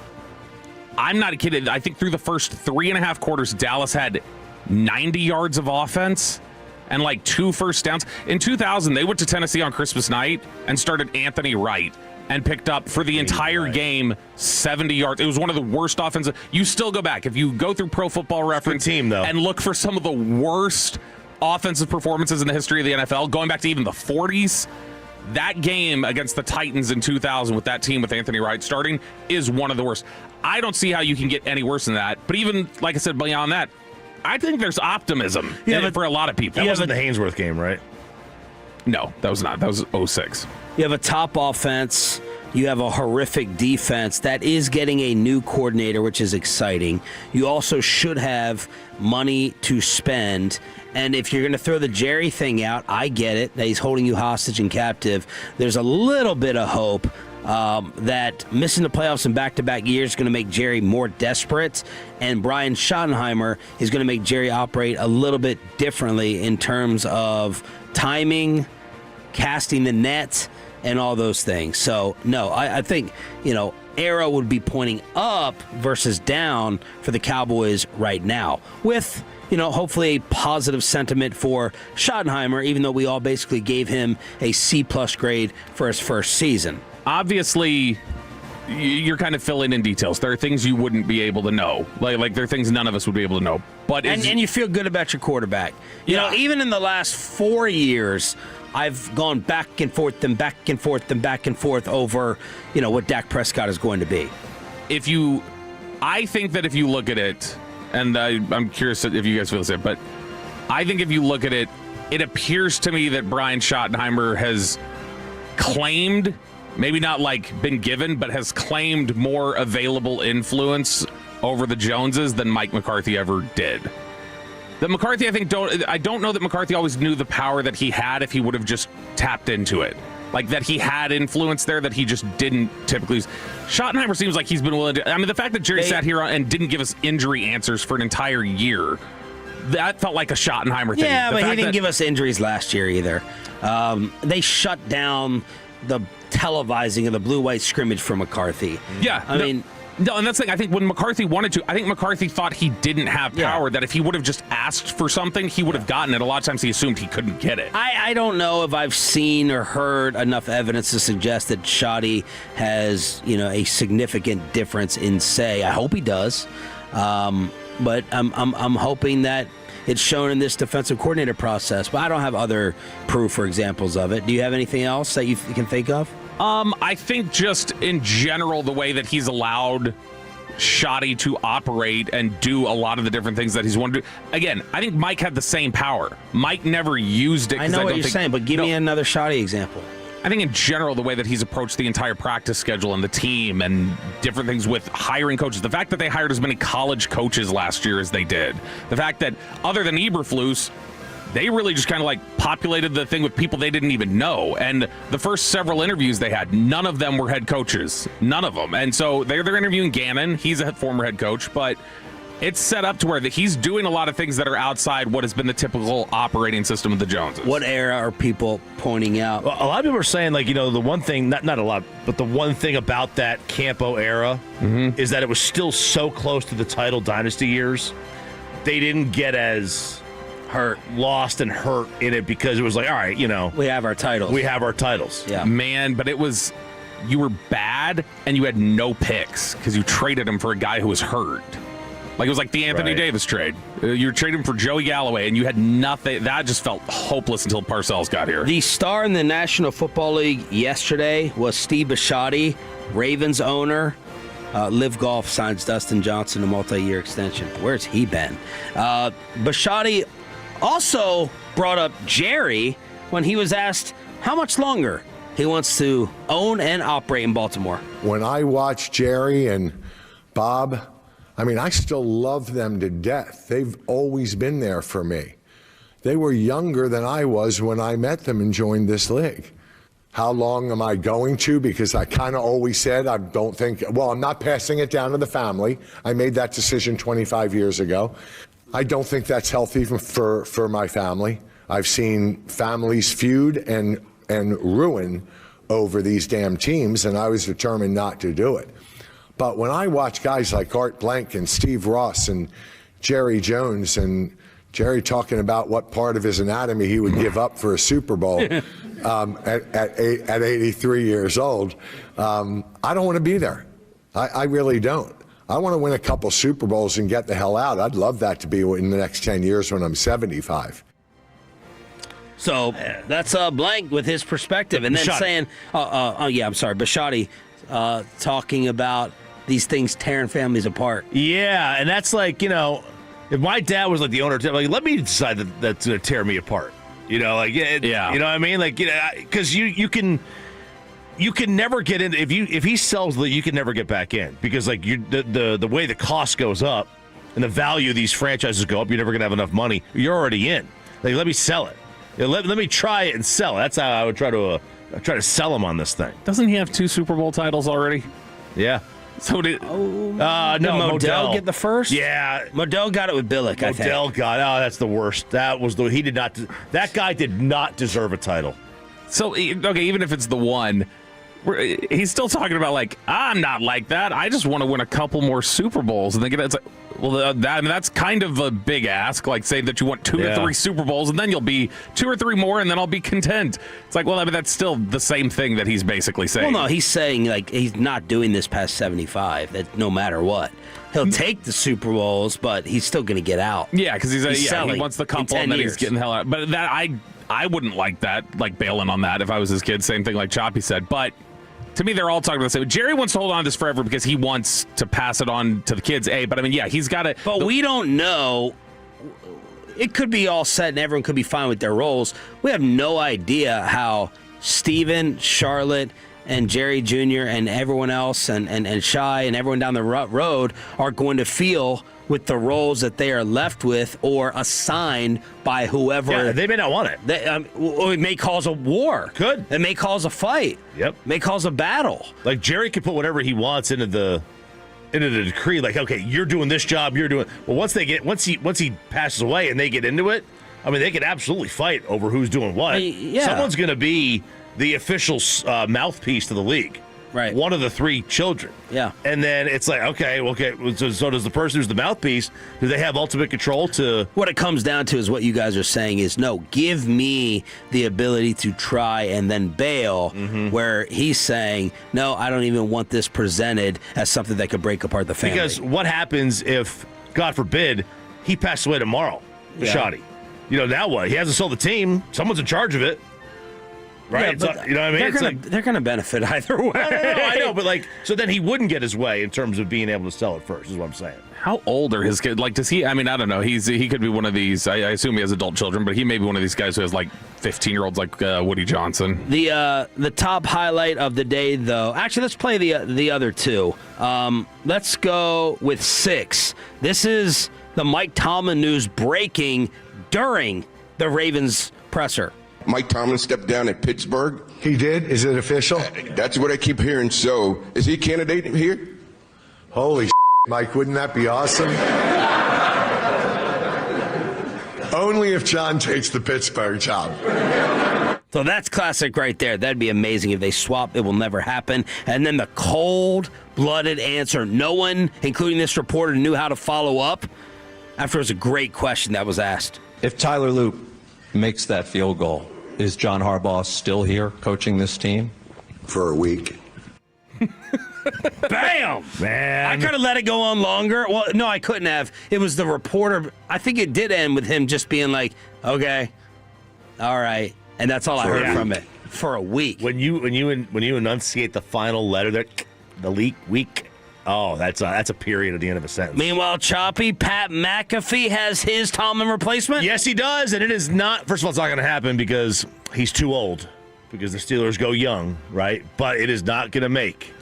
I'm not kidding. I think through the first 3.5 quarters, Dallas had 90 yards of offense and 2 first downs. In 2000, they went to Tennessee on Christmas night and started Anthony Wright and picked up for the entire game 70 yards. It was one of the worst offensive. You still go back. If you go through Pro Football Reference team, though, and look for some of the worst offensive performances in the history of the NFL, going back to even the 40s, that game against the Titans in 2000 with that team with Anthony Wright starting is one of the worst. I don't see how you can get any worse than that. But even, like I said, beyond that, I think there's optimism for a lot of people. That wasn't the Haynesworth game, right? No, that was not. That was 06. You have a top offense. You have a horrific defense that is getting a new coordinator, which is exciting. You also should have money to spend. And if you're going to throw the Jerry thing out, I get it, that he's holding you hostage and captive. There's a little bit of hope that missing the playoffs in back-to-back years is going to make Jerry more desperate, and Brian Schottenheimer is going to make Jerry operate a little bit differently in terms of timing, casting the net, and all those things. So, no, I think, arrow would be pointing up versus down for the Cowboys right now with, hopefully a positive sentiment for Schottenheimer, even though we all basically gave him a C-plus grade for his first season. Obviously, you're kind of filling in details. There are things you wouldn't be able to know. Like there are things none of us would be able to know. But and you feel good about your quarterback. You know, even in the last 4 years, I've gone back and forth and back and forth and back and forth over, what Dak Prescott is going to be. I think that if you look at it, and I'm curious if you guys feel the same, but I think if you look at it, it appears to me that Brian Schottenheimer has claimed, maybe not like been given, but has claimed more available influence over the Joneses than Mike McCarthy ever did. That McCarthy, I don't know that McCarthy always knew the power that he had if he would have just tapped into it. Like that he had influence there that he just didn't typically use. Schottenheimer seems like he's been willing to. I mean, the fact that Jerry sat here and didn't give us injury answers for an entire year, that felt like a Schottenheimer thing. Yeah, but he didn't give us injuries last year either. They shut down the televising of the blue-white scrimmage for McCarthy. Yeah. No, and that's the thing. I think when McCarthy wanted to, I think McCarthy thought he didn't have power, that if he would have just asked for something, he would have gotten it. A lot of times he assumed he couldn't get it. I don't know if I've seen or heard enough evidence to suggest that Schotty has, a significant difference in say. I hope he does. But I'm hoping that it's shown in this defensive coordinator process. But I don't have other proof or examples of it. Do you have anything else that you can think of? I think just in general, the way that he's allowed Schotty to operate and do a lot of the different things that he's wanted to do. Again, I think Mike had the same power. Mike never used it. I know what you're saying, but give me another Schotty example. I think in general, the way that he's approached the entire practice schedule and the team and different things with hiring coaches, the fact that they hired as many college coaches last year as they did, the fact that other than Eberflus, they really just kind of like populated the thing with people they didn't even know. And the first several interviews they had, none of them were head coaches. None of them. And so they're interviewing Gannon. He's a former head coach, but it's set up to where he's doing a lot of things that are outside what has been the typical operating system of the Joneses. What era are people pointing out? Well, a lot of people are saying, the one thing, not a lot, but the one thing about that Campo era is that it was still so close to the title dynasty years. They didn't get as lost and hurt in it because it was like, all right, we have our titles. Yeah. Man, but it was, you were bad and you had no picks because you traded him for a guy who was hurt. Like it was like the Anthony Davis trade. You were trading for Joey Galloway, and you had nothing. That just felt hopeless until Parcells got here. The star in the National Football League yesterday was Steve Bisciotti, Ravens owner. Live Golf signs Dustin Johnson a multi-year extension. Where's he been? Bisciotti also brought up Jerry when he was asked how much longer he wants to own and operate in Baltimore. When I watch Jerry and Bob, I still love them to death. They've always been there for me. They were younger than I was when I met them and joined this league. How long am I going to? Because I kind of always said I'm not passing it down to the family. I made that decision 25 years ago. I don't think that's healthy for my family. I've seen families feud and ruin over these damn teams, and I was determined not to do it. But when I watch guys like Art Blank and Steve Ross and Jerry Jones, and Jerry talking about what part of his anatomy he would give up for a Super Bowl at 83 years old, I don't want to be there. I really don't. I want to win a couple Super Bowls and get the hell out. I'd love that to be in the next 10 years when I'm 75. So that's Blank with his perspective. And then saying, Bisciotti talking about these things tearing families apart. Yeah, and that's like, if my dad was like the owner, like, let me decide that's going to tear me apart. You know what I mean? Like, because you can never get in if he sells you can never get back in because like the way the cost goes up and the value of these franchises go up, you're never gonna have enough money. You're already in. Like, let me sell it. Let me try it and sell it. That's how I would try to sell him on this thing. Doesn't he have 2 Super Bowl titles already? Yeah. So did did Modell get the first? Yeah, Modell got it with Billick. I think. Modell that's the worst. That guy did not deserve a title. So okay, even if it's the one, he's still talking about like, I'm not like that. I just want to win a couple more Super Bowls, and it's like, well, that's kind of a big ask. Like, say that you want 2 or 3 Super Bowls, and then you'll be 2 or 3 more, and then I'll be content. It's like, well, that's still the same thing that he's basically saying. Well, no, he's saying like he's not doing this past 75. That no matter what, he'll take the Super Bowls, but he's still going to get out. Yeah, because he wants the couple, and then he's getting the hell out. But that I wouldn't like that, like bailing on that if I was his kid. Same thing like Choppy said, but. To me, they're all talking about the same. Jerry wants to hold on to this forever because he wants to pass it on to the kids. But I mean, yeah, he's got to. But we don't know. It could be all set and everyone could be fine with their roles. We have no idea how Steven, Charlotte, and Jerry Jr. and everyone else and Shai and everyone down the road are going to feel with the roles that they are left with or assigned by whoever. Yeah, they may not want it. It may cause a war. Could. It may cause a fight. Yep. It may cause a battle. Like Jerry could put whatever he wants into the decree. Like, okay, you're doing this job. You're doing. Well, once he passes away and they get into it, I mean, they could absolutely fight over who's doing what. Yeah. Someone's going to be the official mouthpiece to the league. Right. One of the three children. Yeah. And then it's like, okay. So does the person who's the mouthpiece, do they have ultimate control to... What it comes down to is what you guys are saying is, no, give me the ability to try and then bail, where he's saying, no, I don't even want this presented as something that could break apart the family. Because what happens if, God forbid, he passed away tomorrow, Shadi? Now what? He hasn't sold the team. Someone's in charge of it. Right? Yeah, you know what I mean? They're going to benefit either way. I know, but so then he wouldn't get his way in terms of being able to sell it first, is what I'm saying. How old are his kids? Like, does he? I mean, I don't know. He could be one of these. I assume he has adult children, but he may be one of these guys who has like 15-year-olds, like Woody Johnson. The top highlight of the day, though. Actually, let's play the other two. Let's go with 6. This is the Mike Tomlin news breaking during the Ravens presser. Mike Tomlin stepped down at Pittsburgh. He did? Is it official? That's what I keep hearing. So, is he a candidate here? Holy Mike, wouldn't that be awesome? Only if John takes the Pittsburgh job. So that's classic right there. That'd be amazing if they swap. It will never happen. And then the cold-blooded answer. No one, including this reporter, knew how to follow up after it was a great question that was asked. If Tyler Loop makes that field goal, is John Harbaugh still here coaching this team? For a week. Bam! Man. I could have let it go on longer. Well, no, I couldn't have. It was the reporter. I think it did end with him just being like, okay, all right. And that's all I heard from it. For a week. When you enunciate the final letter, the week. Oh, that's a period at the end of a sentence. Meanwhile, Choppy, Pat McAfee has his Tomlin replacement? Yes, he does, and it is not. First of all, it's not going to happen because he's too old, because the Steelers go young, right? But it is not going to make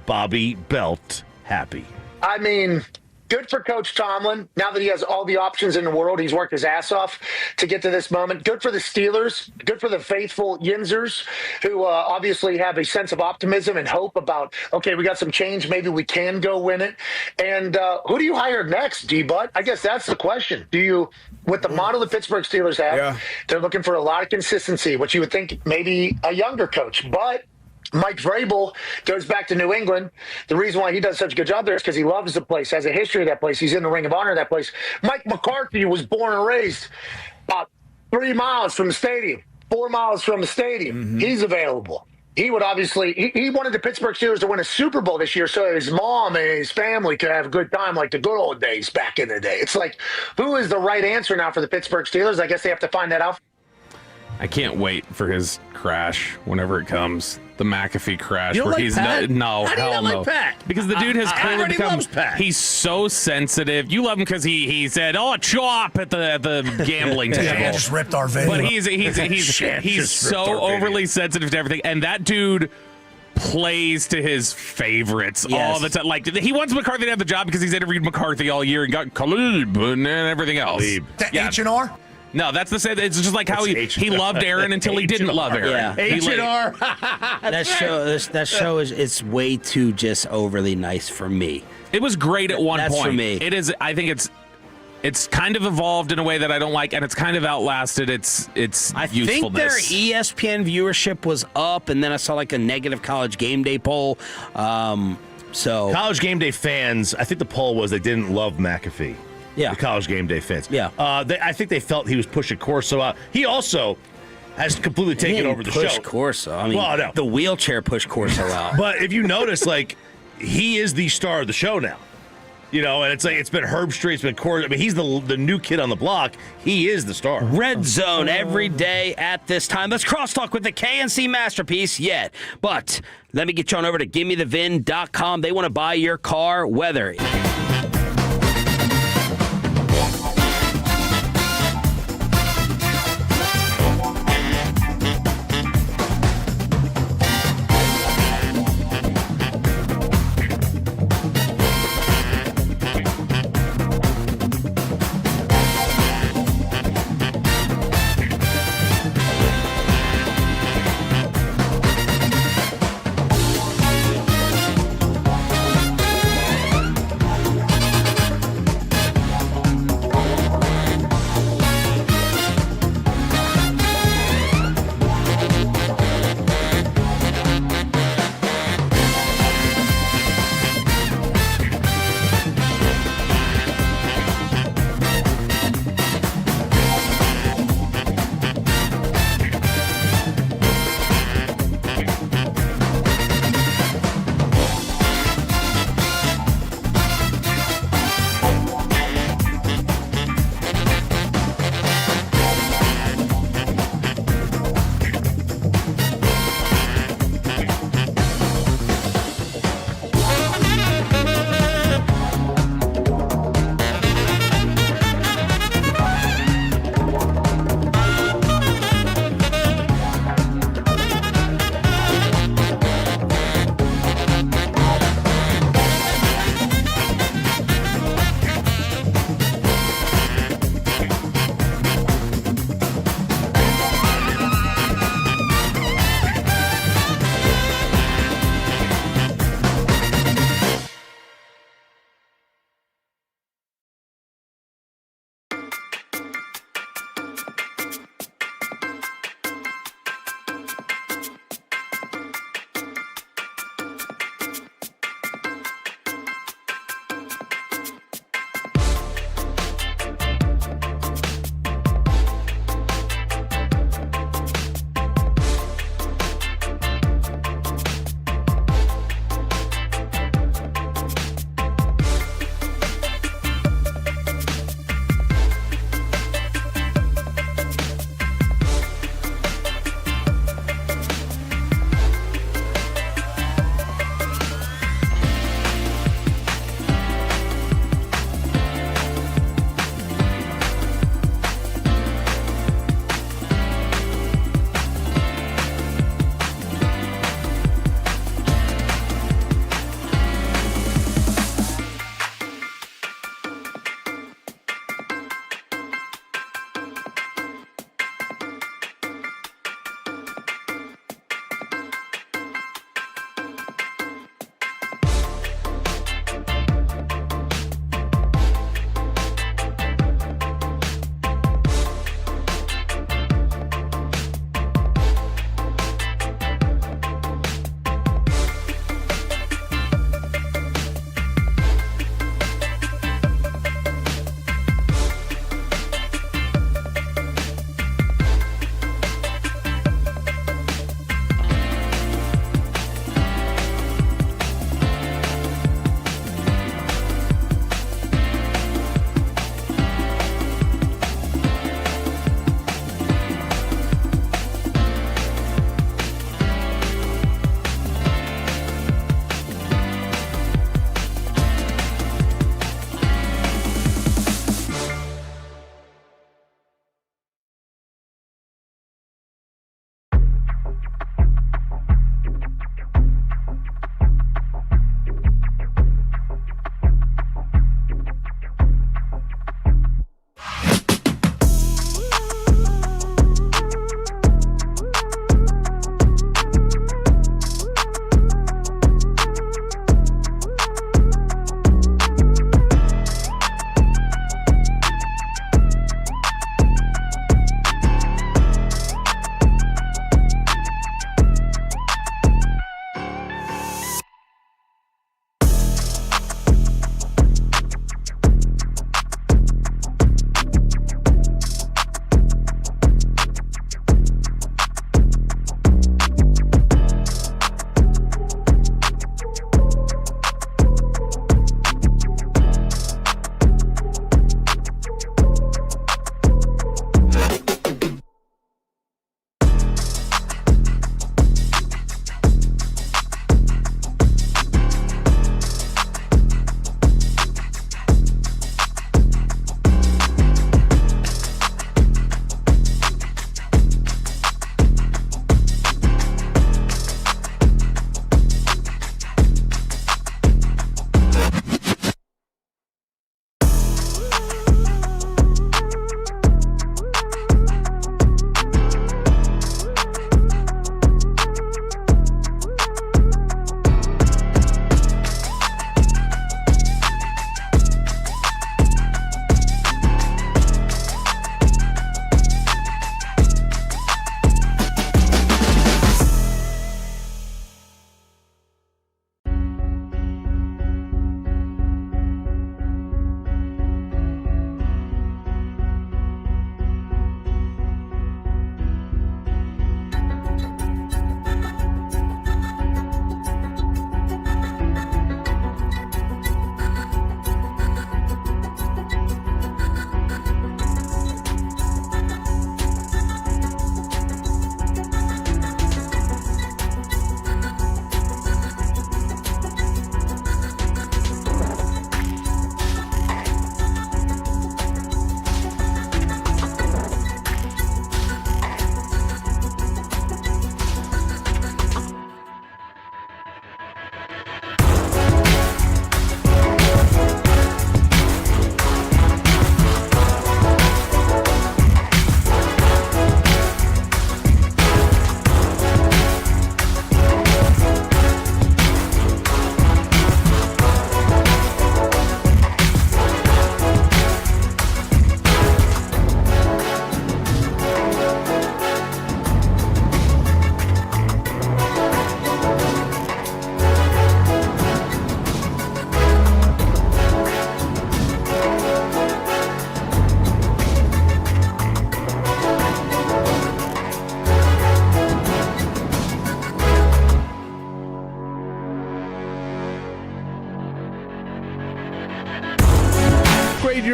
Bobby Belt happy. I mean, good for Coach Tomlin. Now that he has all the options in the world, he's worked his ass off to get to this moment. Good for the Steelers. Good for the faithful Yinzers, who obviously have a sense of optimism and hope about, okay, we got some change. Maybe we can go win it. And who do you hire next, D-Butt? I guess that's the question. Do you, with the model the Pittsburgh Steelers have, they're looking for a lot of consistency, which you would think maybe a younger coach. But Mike Vrabel goes back to New England. The reason why he does such a good job there is because he loves the place, has a history of that place. He's in the Ring of Honor of that place. Mike McCarthy was born and raised about 3 miles from the stadium, 4 miles from the stadium. He's available. He would obviously, he wanted the Pittsburgh Steelers to win a Super Bowl this year so his mom and his family could have a good time like the good old days back in the day. It's like, who is the right answer now for the Pittsburgh Steelers? I guess they have to find that out. I can't wait for his crash whenever it comes. The McAfee crash. You don't where like he's Pat? no, How do you hell not no. like Pat? Because the dude has clearly everybody become. loves Pat. He's so sensitive. You love him because he said, "Oh, chop" at the gambling table. Yeah, just ripped our video. But he's so overly sensitive to everything, and that dude plays to his favorites all the time. Like, he wants McCarthy to have the job because he's interviewed McCarthy all year and got Khalid and everything else. H&R? No, that's the same. It's just like how he loved Aaron until he didn't love Aaron. Yeah. H&R. That show is it's way too just overly nice for me. It was great at one point. That's for me. It is. I think it's kind of evolved in a way that I don't like, and it's kind of outlasted its usefulness. I think their ESPN viewership was up, and then I saw like a negative College Game Day poll. So College Game Day fans, I think the poll was they didn't love McAfee. Yeah. The College Game Day fans. Yeah. I think they felt he was pushing Corso out. He also has completely taken over the show. Corso. I mean, well, no. The wheelchair pushed Corso out. But if you notice, like, he is the star of the show now. You know, and it's been Herb Street, it's been Corey. I mean, he's the new kid on the block. He is the star. Red Zone every day at this time. Let's crosstalk with the KNC masterpiece yet. But let me get you on over to GimmeTheVin.com. They want to buy your car, whether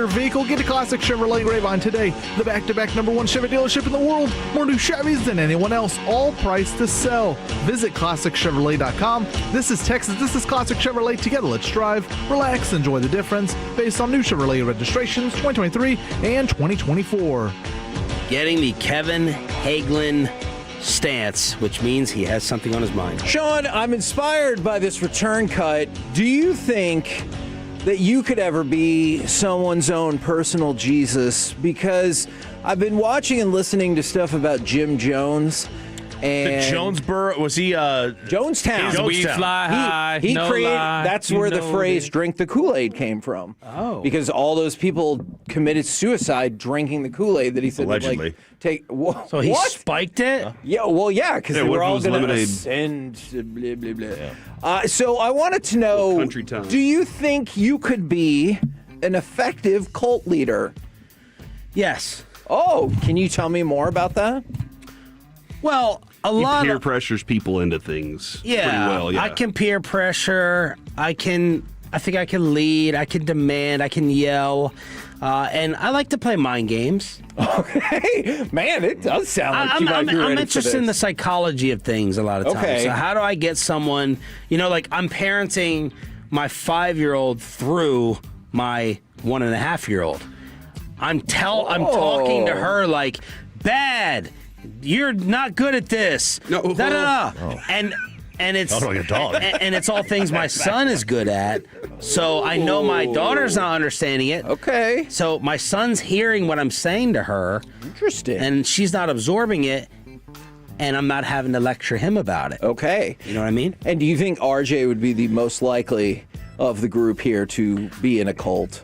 your vehicle, get a classic Chevrolet Grapevine today. The back-to-back #1 Chevy dealership in the world. More new Chevys than anyone else, all priced to sell. Visit ClassicChevrolet.com. This is Texas. This is Classic Chevrolet. Together, let's drive, relax, enjoy the difference. Based on new Chevrolet registrations 2023 and 2024. Getting the Kevin Hagelin stance, which means he has something on his mind. Sean, I'm inspired by this return cut. Do you think that you could ever be someone's own personal Jesus? Because I've been watching and listening to stuff about Jim Jones. And the Jonesboro, was he Jonestown? We fly high. He no created. lie, that's where the phrase "drink the Kool-Aid" came from. Oh, because all those people committed suicide drinking the Kool-Aid that he said would, allegedly. like, take. So he spiked it. Yeah, well, yeah, because they were all going to ascend. Blah blah blah. So I wanted to know: do you think you could be an effective cult leader? Yes. Oh, can you tell me more about that? Well, a lot peer of pressures people into things pretty yeah, well. Yeah, I can peer pressure. I think I can lead. I can demand. I can yell. And I like to play mind games. Okay, man, it does sound like you might be ready I'm for interested this. in the psychology of things a lot of times. Okay. So how do I get someone? Like I'm parenting my 5-year-old through my 1.5-year-old. I'm talking to her like, bad. You're not good at this. No. And it's like a dog. and it's all things my son is good at. So I know my daughter's not understanding it. Okay. So my son's hearing what I'm saying to her. Interesting. And she's not absorbing it. And I'm not having to lecture him about it. Okay. You know what I mean? And do you think RJ would be the most likely of the group here to be in a cult?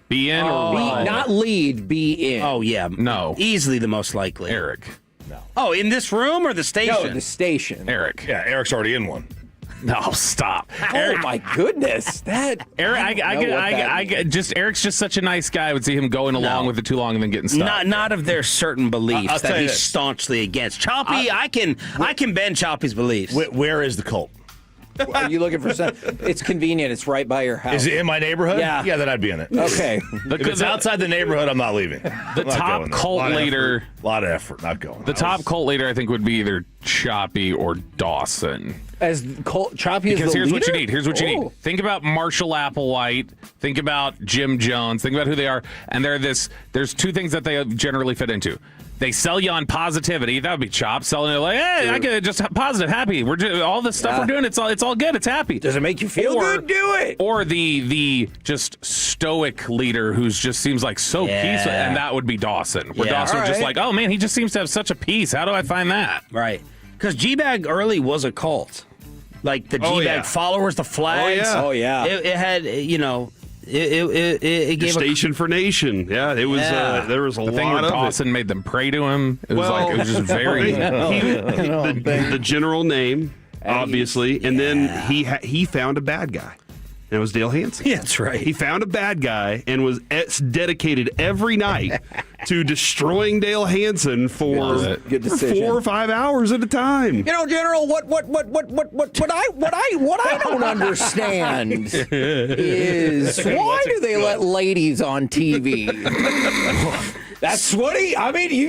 Be in or run? Not lead, be in. Oh, yeah. No. Easily the most likely. Eric. No. Oh, in this room or the station? No, the station. Eric. Yeah, Eric's already in one. No, stop. Oh my goodness, that Eric. Eric's just such a nice guy. I would see him going along with it too long and then getting stuck. Not of their certain beliefs I'll that tell you he's this. staunchly against. Choppy, I can bend Choppy's beliefs. Where is the cult? Are you looking for some? It's convenient. It's right by your house. Is it in my neighborhood? Yeah. Yeah, then I'd be in it. Okay. If it's outside the neighborhood, I'm not leaving. The top cult leader. A lot of effort, not going. The top cult leader, I think, would be either Choppy or Dawson. As Choppy Because is the here's leader? what you need. Here's what you need. Think about Marshall Applewhite. Think about Jim Jones. Think about who they are. And there's two things that they generally fit into. They sell you on positivity. That would be Chop. Selling it like, hey, I get just positive, happy. We're just, all the stuff we're doing. It's all good. It's happy. Does it make you feel good? Do it. Or the just stoic leader who's just seems like so peaceful, and that would be Dawson. Where Dawson was just like, oh man, he just seems to have such a peace. How do I find that? Right. Because G-Bag early was a cult. Like the G-Bag followers, the flags. Oh, yeah. It had, it gave Station for Nation. Yeah, it was. There was a the thing lot where of Dawson made them pray to him. It was just very. the general name, obviously, and then he found a bad guy. And it was Dale Hansen. Yeah, that's right. He found a bad guy and was dedicated every night to destroying Dale Hansen for 4 or 5 hours at a time. General, what I don't understand is why do they let ladies on TV? That's what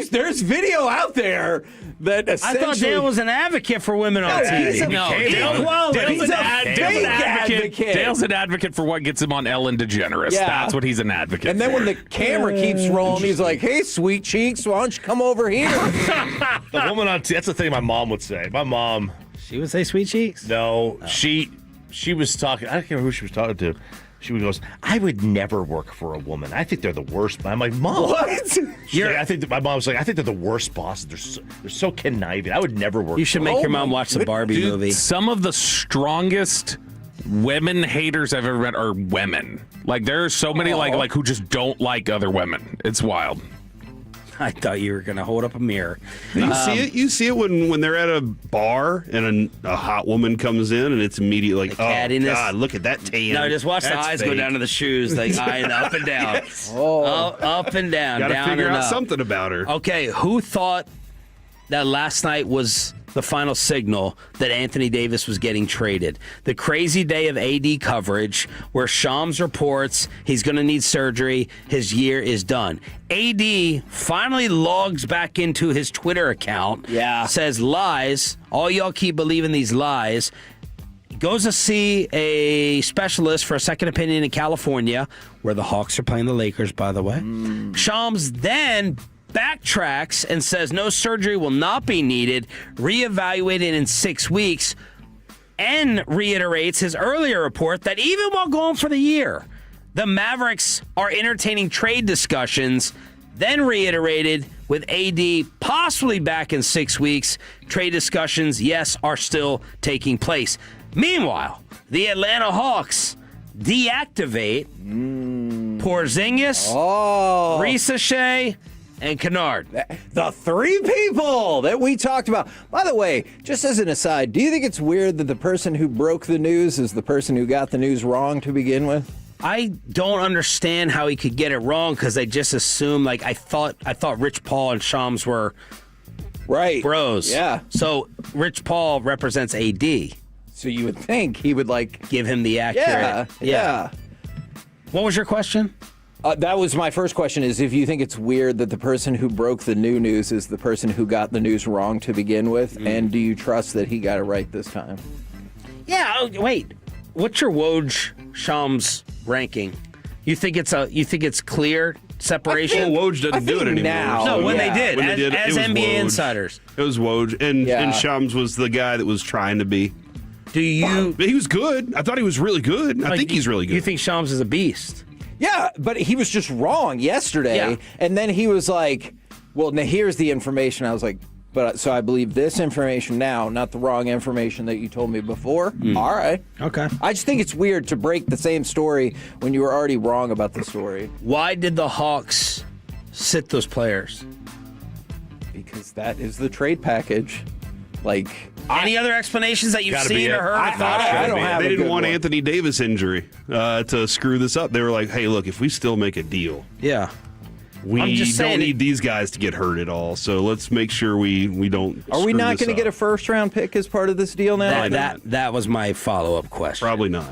there's video out there that essentially. I thought Dale was an advocate for women on TV. Dale's an advocate for what gets him on Ellen DeGeneres. Yeah. That's what he's an advocate And then for. when the camera keeps rolling, he's like, hey, sweet cheeks, why don't you come over here? The woman on that's the thing my mom would say. My mom. She would say sweet cheeks? No, she was talking. I don't remember who she was talking to. She goes, I would never work for a woman. I think they're the worst. I'm like, Mom. What? I think that my mom's like, I think they're the worst bosses. They're so conniving. I would never work. You should make your mom watch the Barbie movie. Some of the strongest women haters I've ever met are women. Like there are so many like who just don't like other women. It's wild. I thought you were going to hold up a mirror. You see it when they're at a bar and a hot woman comes in and it's immediately like, oh cattiness. God, look at that tan. No, just watch the eyes go down to the shoes, like up and down, up and down, Got to down figure and out up. something about her. Okay, who thought that last night was the final signal that Anthony Davis was getting traded. The crazy day of AD coverage where Shams reports he's going to need surgery, his year is done. AD finally logs back into his Twitter account, says lies, all y'all keep believing these lies, goes to see a specialist for a second opinion in California, where the Hawks are playing the Lakers, by the way. Shams then backtracks and says no surgery will not be needed, reevaluated in 6 weeks, and reiterates his earlier report that even while going for the year, the Mavericks are entertaining trade discussions, then reiterated with AD possibly back in 6 weeks. Trade discussions, yes, are still taking place. Meanwhile, the Atlanta Hawks deactivate Porzingis, Risa Shea, and Kennard. The three people that we talked about. By the way, just as an aside, do you think it's weird that the person who broke the news is the person who got the news wrong to begin with? I don't understand how he could get it wrong, because I just assumed, like, I thought Rich Paul and Shams were bros. Yeah. So Rich Paul represents AD. So you would think he would, like, give him the accurate. Yeah. What was your question? That was my first question, is if you think it's weird that the person who broke the new news is the person who got the news wrong to begin with, and do you trust that he got it right this time? Yeah, wait. What's your Woj Shams ranking? You think it's clear separation? Well, Woj doesn't do it anymore. Now. No, when they did, When they did, as it was NBA Woj. insiders. It was Woj, and Shams was the guy that was trying to be. Do you? He was good. I thought he was really good. I think he's really good. You think Shams is a beast? Yeah, but he was just wrong yesterday, and then he was like, well, now here's the information. I was like, so I believe this information now, not the wrong information that you told me before. All right. Okay. I just think it's weird to break the same story when you were already wrong about the story. Why did the Hawks sit those players? Because that is the trade package. Like, any other explanations that you've seen or heard? I don't have. They didn't want Anthony Davis injury to screw this up. They were like, "Hey, look, if we still make a deal, we don't need these guys to get hurt at all. So let's make sure we don't." Are we not going to get a first-round pick as part of this deal now? That was my follow-up question. Probably not.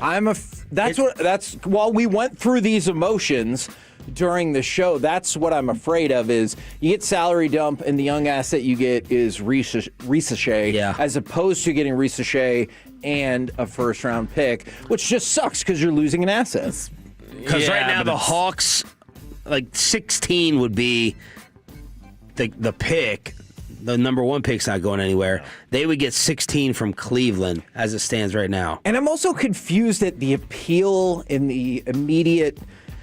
That's while we went through these emotions during the show, that's what I'm afraid of, is you get salary dump and the young asset you get is Risa Shea, as opposed to getting Risa Shea and a first round pick, which just sucks because you're losing an asset. Because right now the Hawks, like 16 would be the pick. The number one pick's not going anywhere. They would get 16 from Cleveland as it stands right now. And I'm also confused at the appeal in the immediate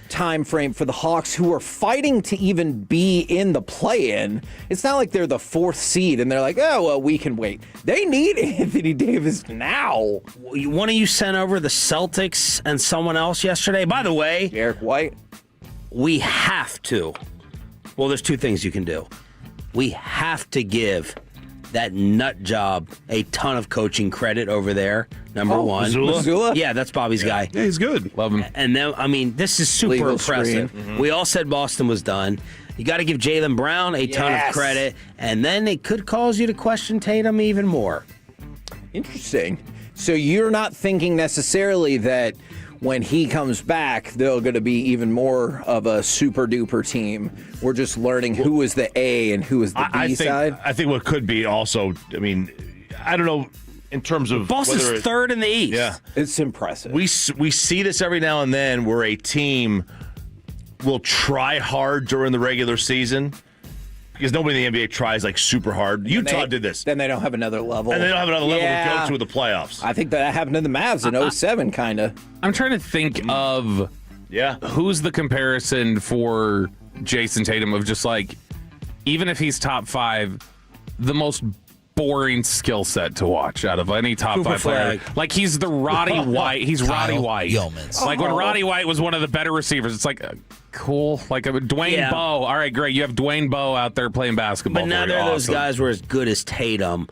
time frame for the Hawks, who are fighting to even be in the play-in. It's not like they're the fourth seed and they're like, oh, well, we can wait. They need Anthony Davis now. One of you sent over the Celtics and someone else yesterday. By the way, Eric White. We have to. Well, there's two things you can do. We have to give that nut job a ton of coaching credit over there. Number one. Mazzulla? Yeah, that's Bobby's guy. Yeah, he's good. Love him. And then, I mean, this is super Legal impressive. screen. We all said Boston was done. You got to give Jaylen Brown a ton of credit, and then it could cause you to question Tatum even more. Interesting. So you're not thinking necessarily that when he comes back, they're going to be even more of a super duper team. We're just learning who was the A and who was the B side. I think what could be also, I mean, I don't know in terms of Boston's third in the East. Yeah, it's impressive. We see this every now and then where a team will try hard during the regular season. Because nobody in the NBA tries like super hard. Utah did this. Then they don't have another level. And they don't have another level to go to with the playoffs. I think that happened to the Mavs in 07, kind of. I'm trying to think of who's the comparison for Jason Tatum of just like, even if he's top five, the most boring skill set to watch out of any top Cooper five player. Flag. Like he's the Roddy White. He's Roddy White. Yeomans. Like when Roddy White was one of the better receivers, it's like cool. Like Dwayne Bowe. All right, great. You have Dwayne Bowe out there playing basketball. But neither of those guys were as good as Tatum.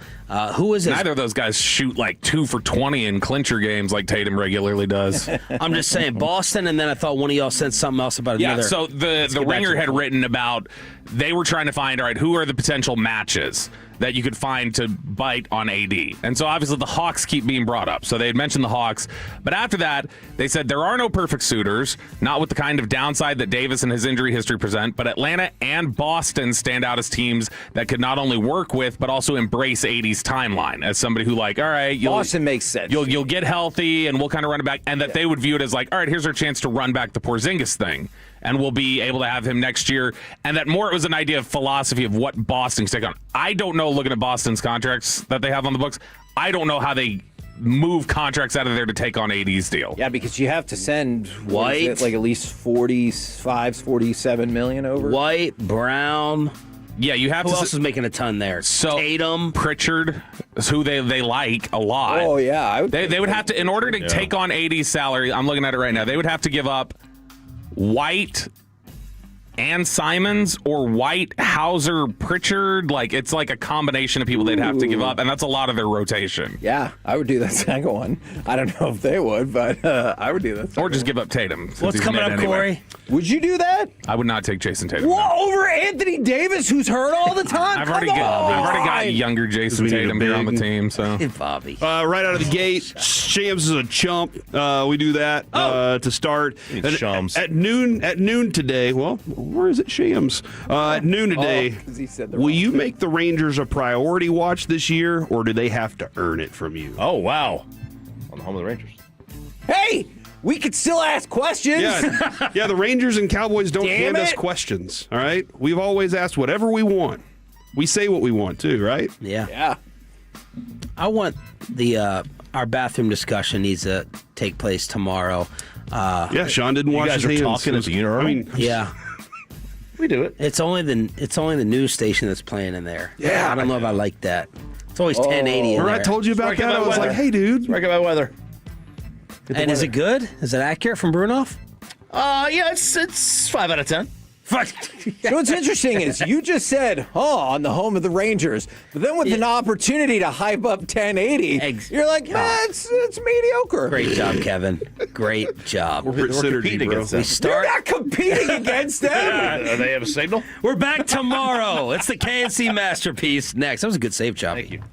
Who is Neither of those guys shoot like 2 for 20 in clincher games like Tatum regularly does. I'm just saying Boston, and then I thought one of y'all said something else about another. So the Ringer had written about they were trying to find, all right, who are the potential matches? that you could find to bite on AD. And so obviously the Hawks keep being brought up. So they had mentioned the Hawks. But after that, they said there are no perfect suitors, not with the kind of downside that Davis and his injury history present, but Atlanta and Boston stand out as teams that could not only work with, but also embrace AD's timeline as somebody who all right, Boston makes sense. You'll get healthy and we'll kind of run it back. And that they would view it as all right, here's our chance to run back the Porzingis thing. And we'll be able to have him next year. And that more it was an idea of philosophy of what Boston's take on. I don't know, looking at Boston's contracts that they have on the books, I don't know how they move contracts out of there to take on AD's deal. Yeah, because you have to send White, at least 47 million over. White, Brown. Yeah, you have Who else is making a ton there? So Tatum, Pritchard is who they like a lot. Oh yeah, they would have to, in order to take on AD's salary. I'm looking at it right now. They would have to give up White and Simons or White, Hauser, Pritchard. It's like a combination of people they'd have to give up, and that's a lot of their rotation. Yeah, I would do that second one. I don't know if they would, but I would do that. Or just give up Tatum. What's coming up, anyway. Corey? Would you do that? I would not take Jason Tatum. What, over Anthony Davis, who's hurt all the time? I've already got younger Jason Tatum here on the team. So Bobby. Right out of the gate, Shams is a chump. We do that to start. Shams. At noon today. Well, where is it, Shams? At noon today, will you make the Rangers a priority watch this year, or do they have to earn it from you? Oh, wow. On the home of the Rangers. Hey, we could still ask questions. Yeah, the Rangers and Cowboys don't hand us questions, all right? We've always asked whatever we want. We say what we want, too, right? Yeah. I want our bathroom discussion needs to take place tomorrow. Sean didn't wash his hands. You guys are talking at the urinal? Yeah. We do it. It's only the news station that's playing in there. Yeah. I don't know if I like that. It's always 1080 in Remember there. I told you about that? I was like, hey, dude. It's right about weather. And is it good? Is it accurate from Brunoff? Yeah, it's 5 out of 10. So what's interesting is you just said, on the home of the Rangers, but then with an opportunity to hype up 1080, you're like, man, it's mediocre. Great job, Kevin. Great job. We're competing against them. You're not competing against them. They have a signal? We're back tomorrow. It's the KNC Masterpiece next. That was a good save job. Thank you.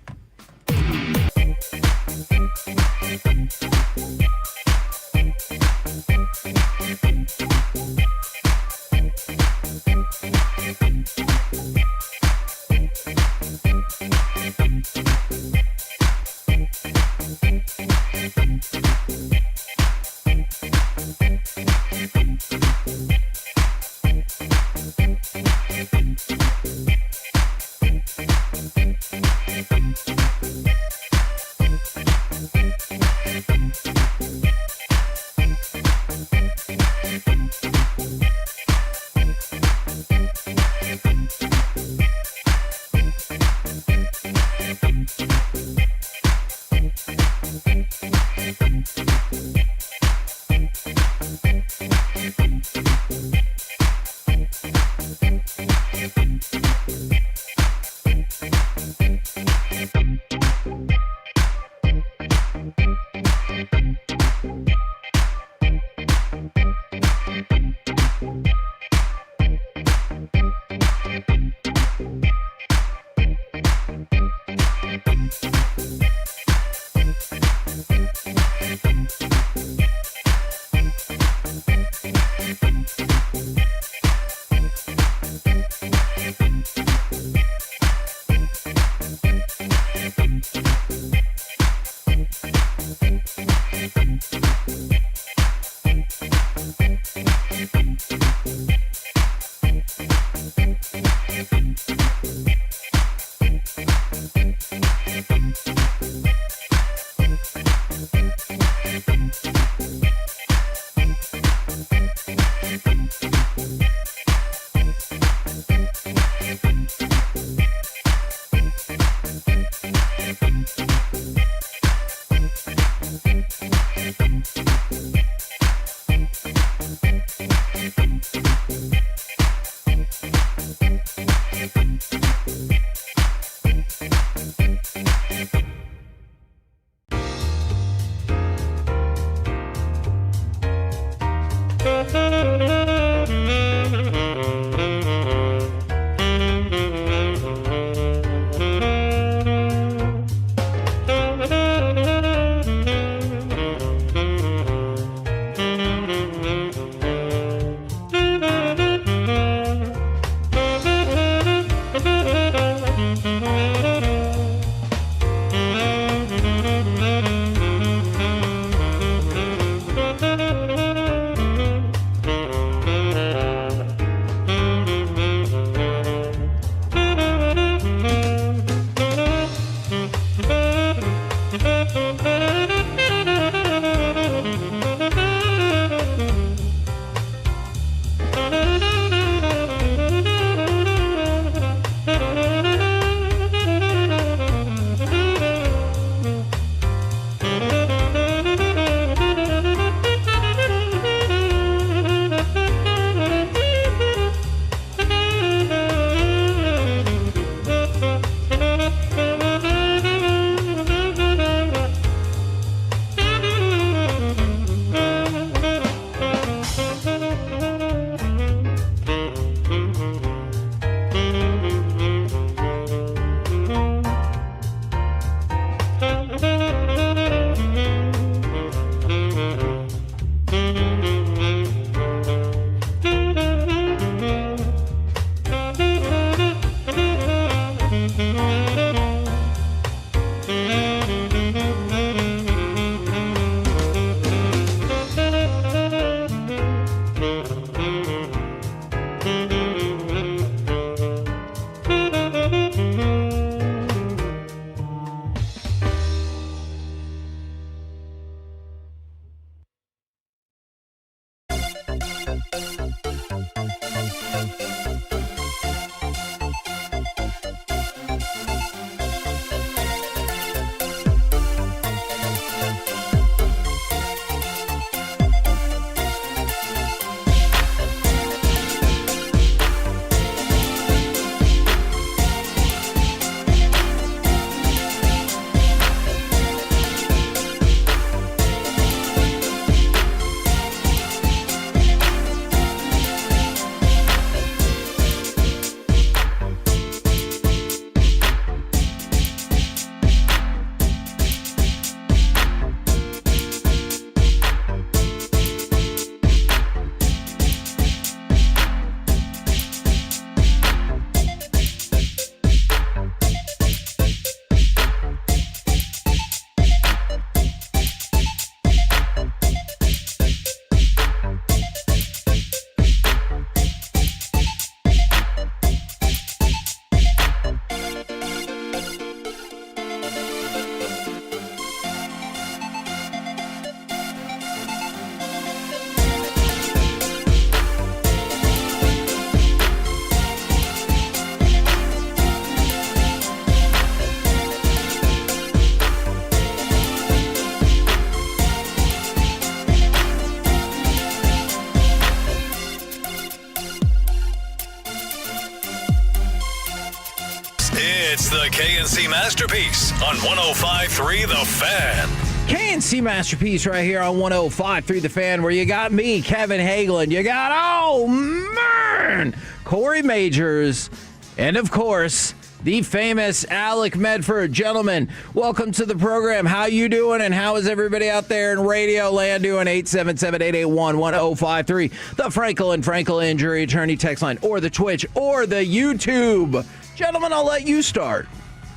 It's the KNC Masterpiece on 105.3 The Fan. KNC Masterpiece right here on 105.3 The Fan, where you got me, Kevin Hagelin. You got, oh, man, Corey Majors. And, of course, the famous Alec Medford. Gentlemen, welcome to the program. How you doing, and how is everybody out there in radio land doing? 877-881-1053. The Frankel Injury Attorney text line, or the Twitch, or the YouTube. Gentlemen, I'll let you start.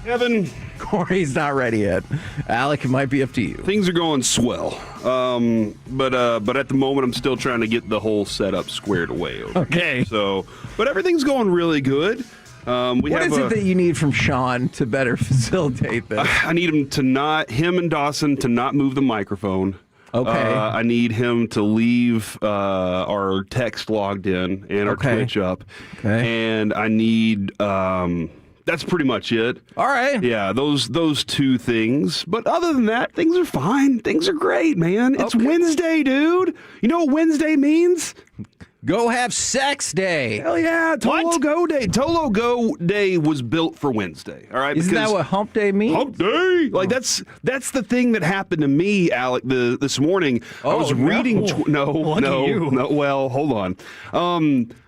Kevin. Corey's not ready yet. Alec, it might be up to you. Things are going swell. But at the moment, I'm still trying to get the whole setup squared away. Okay. So, but everything's going really good. What is it that you need from Sean to better facilitate this? I need him and Dawson to not move the microphone. Okay. I need him to leave our text logged in and our Twitch up. Okay. And I need that's pretty much it. All right. Yeah, those two things. But other than that, things are fine. Things are great, man. It's Wednesday, dude. You know what Wednesday means? Go have sex day. Hell yeah. Tolo Go Day. Tolo Go Day was built for Wednesday. All right. Isn't that what hump day means? Hump day. Like that's the thing that happened to me, Alec, this morning. I was reading well, hold on.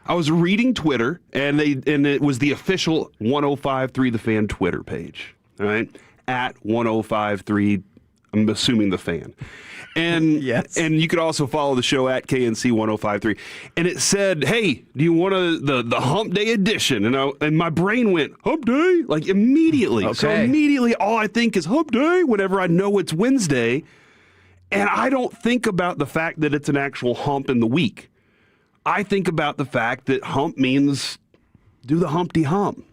I was reading Twitter, and it was the official 105.3 The Fan Twitter page. All right. At 105.3, I'm assuming The Fan. And yes. And you could also follow the show at KNC 105.3. And it said, hey, do you want the Hump Day edition? And my brain went, Hump Day? Like immediately. Okay. So immediately all I think is Hump Day whenever I know it's Wednesday. And I don't think about the fact that it's an actual hump in the week. I think about the fact that hump means do the Humpty Hump.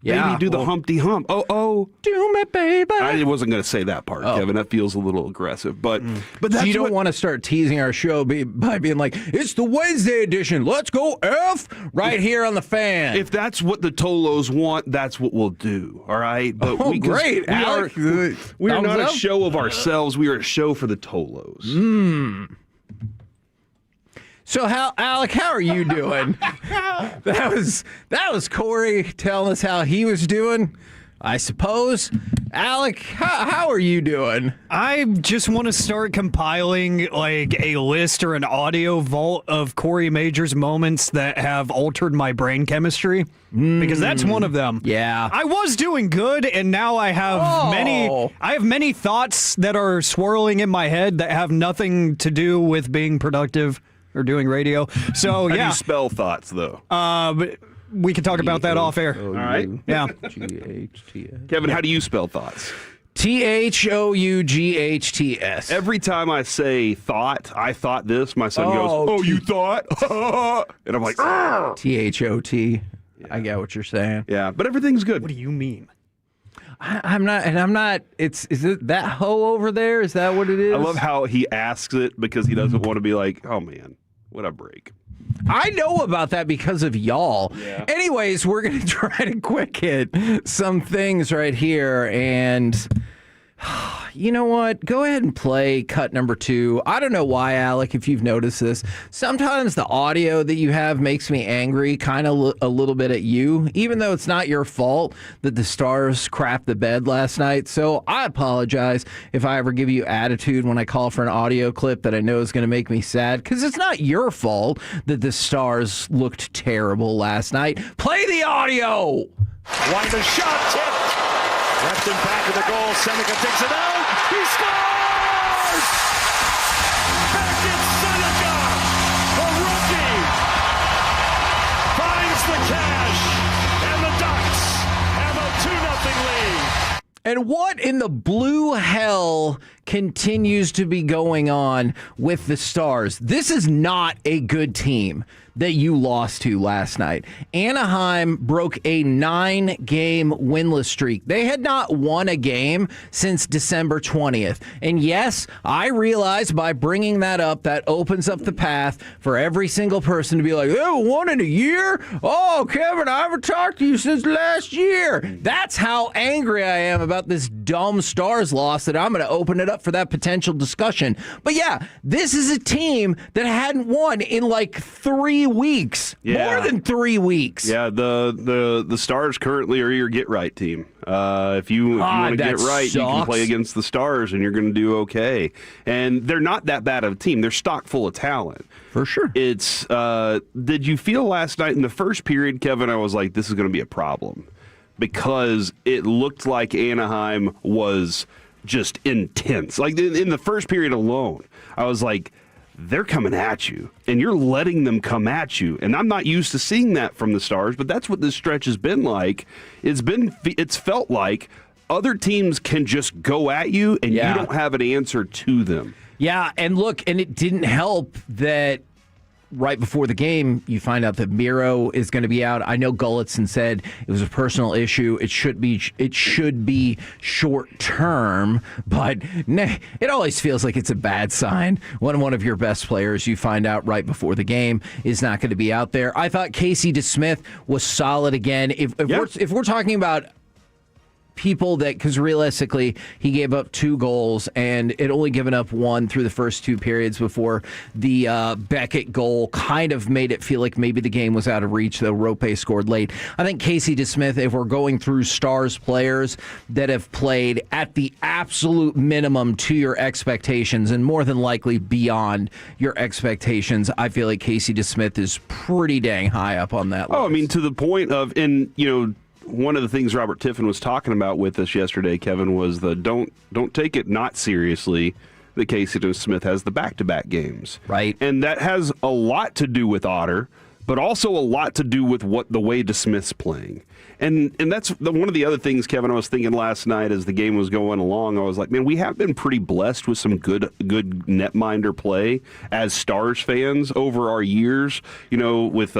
Yeah, Baby, do the Humpty Hump. Oh. Do me, baby. I wasn't going to say that part, Kevin. That feels a little aggressive. But that's so you don't want to start teasing our show by being like, it's the Wednesday edition. Let's go F right here on the Fan. If that's what the Tolos want, that's what we'll do. All right? But great. We are not a show of ourselves. We are a show for the Tolos. So Alec, how are you doing? That was Corey telling us how he was doing, I suppose. Alec, how are you doing? I just want to start compiling like a list or an audio vault of Corey Majors moments that have altered my brain chemistry, because that's one of them. Yeah. I was doing good, and now I have many thoughts that are swirling in my head that have nothing to do with being productive or doing radio. So How do you spell thoughts, though? We can talk about that off air. All right. Yeah. G-H-T-S. Kevin, how do you spell thoughts? T-H-O-U-G-H-T-S. Every time I say thought, I thought this, my son goes, oh, you thought? And I'm like, Arr! T-H-O-T. I get what you're saying. Yeah, but everything's good. What do you mean? I'm not. Is it that hoe over there? Is that what it is? I love how he asks it because he doesn't want to be like, oh man, what a break. I know about that because of y'all. Yeah. Anyways, we're going to try to quick hit some things right here. And you know what? Go ahead and play cut number 2. I don't know why, Alec, if you've noticed this. Sometimes the audio that you have makes me angry, kind of a little bit at you, even though it's not your fault that the Stars crapped the bed last night. So I apologize if I ever give you attitude when I call for an audio clip that I know is going to make me sad, because it's not your fault that the Stars looked terrible last night. Play the audio! Winder shot, tipped. Left in back of the goal. Seneca takes it out. He scores! Back in Seneca. The rookie finds the cash, and the Ducks have a 2-0 lead. And what in the blue hell continues to be going on with the Stars? This is not a good team that you lost to last night. Anaheim broke a 9-game winless streak. They had not won a game since December 20th. And yes, I realize by bringing that up, that opens up the path for every single person to be like, oh, 1 in a year? Oh, Kevin, I haven't talked to you since last year. That's how angry I am about this dumb Stars loss that I'm going to open it up for that potential discussion. But yeah, this is a team that hadn't won in like 3 weeks. Yeah. More than 3 weeks. Yeah, the Stars currently are your get right team. If you want to get right, you can play against the Stars and you're going to do okay. And they're not that bad of a team. They're stock full of talent. For sure. It's did you feel last night in the first period, Kevin, I was like, this is going to be a problem, because it looked like Anaheim was just intense. Like in the first period alone, I was like, they're coming at you, and you're letting them come at you. And I'm not used to seeing that from the Stars, but that's what this stretch has been like. It's felt like other teams can just go at you, and you don't have an answer to them. Yeah, and look, and it didn't help that right before the game, you find out that Miro is going to be out. I know Gulletson said it was a personal issue. It should be short term, but it always feels like it's a bad sign when one of your best players you find out right before the game is not going to be out there. I thought Casey DeSmith was solid again. If we're talking about people that, because realistically he gave up 2 goals and it only given up 1 through the first 2 periods before the Beckett goal kind of made it feel like maybe the game was out of reach, though Rope scored late. I think Casey DeSmith, if we're going through Stars players that have played at the absolute minimum to your expectations and more than likely beyond your expectations, I feel like Casey DeSmith is pretty dang high up on that list. Oh, I mean, to the point of, one of the things Robert Tiffin was talking about with us yesterday, Kevin, was the don't take it not seriously that Casey DeSmith has the back-to-back games. Right. And that has a lot to do with Otter, but also a lot to do with the way DeSmith's playing. And that's one of the other things, Kevin, I was thinking last night as the game was going along. I was like, man, we have been pretty blessed with some good netminder play as Stars fans over our years, with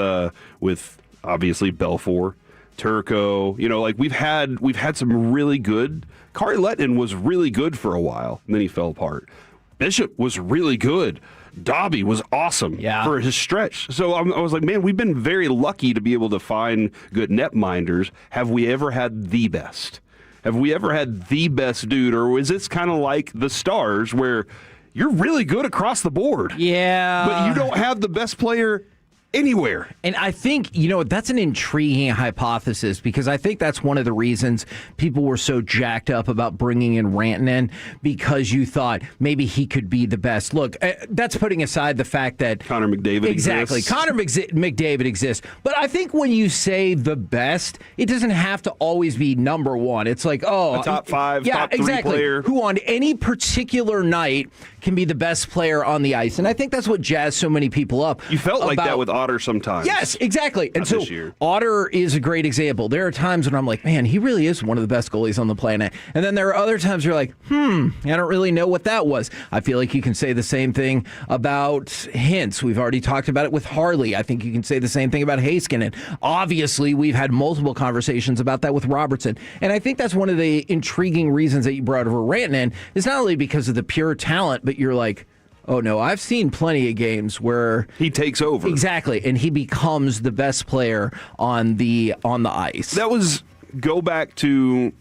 obviously Belfour, Turco. We've had some really good. Kari Lettinen was really good for a while, and then he fell apart. Bishop was really good. Dobby was awesome for his stretch. So I was like, man, we've been very lucky to be able to find good netminders. Have we ever had the best? Have we ever had the best dude? Or is this kind of like the Stars where you're really good across the board? Yeah. But you don't have the best player anywhere. And I think, that's an intriguing hypothesis because I think that's one of the reasons people were so jacked up about bringing in Rantanen because you thought maybe he could be the best. Look, that's putting aside the fact that Connor McDavid exactly, exists. Connor McDavid exists. But I think when you say the best, it doesn't have to always be number one. It's like, a top 5, top 3 player. Who on any particular night can be the best player on the ice. And I think that's what jazzed so many people up. You felt like that with Otter sometimes. Yes, exactly. And Not so this Otter is a great example. There are times when I'm like, man, he really is one of the best goalies on the planet. And then there are other times you're like, I don't really know what that was. I feel like you can say the same thing about Hintz. We've already talked about it with Harley. I think you can say the same thing about Heiskanen. Obviously, we've had multiple conversations about that with Robertson. And I think that's one of the intriguing reasons that you brought over Rantanen is not only because of the pure talent, but you're like, oh, no, I've seen plenty of games where he takes over. Exactly, and he becomes the best player on the ice. That was go back to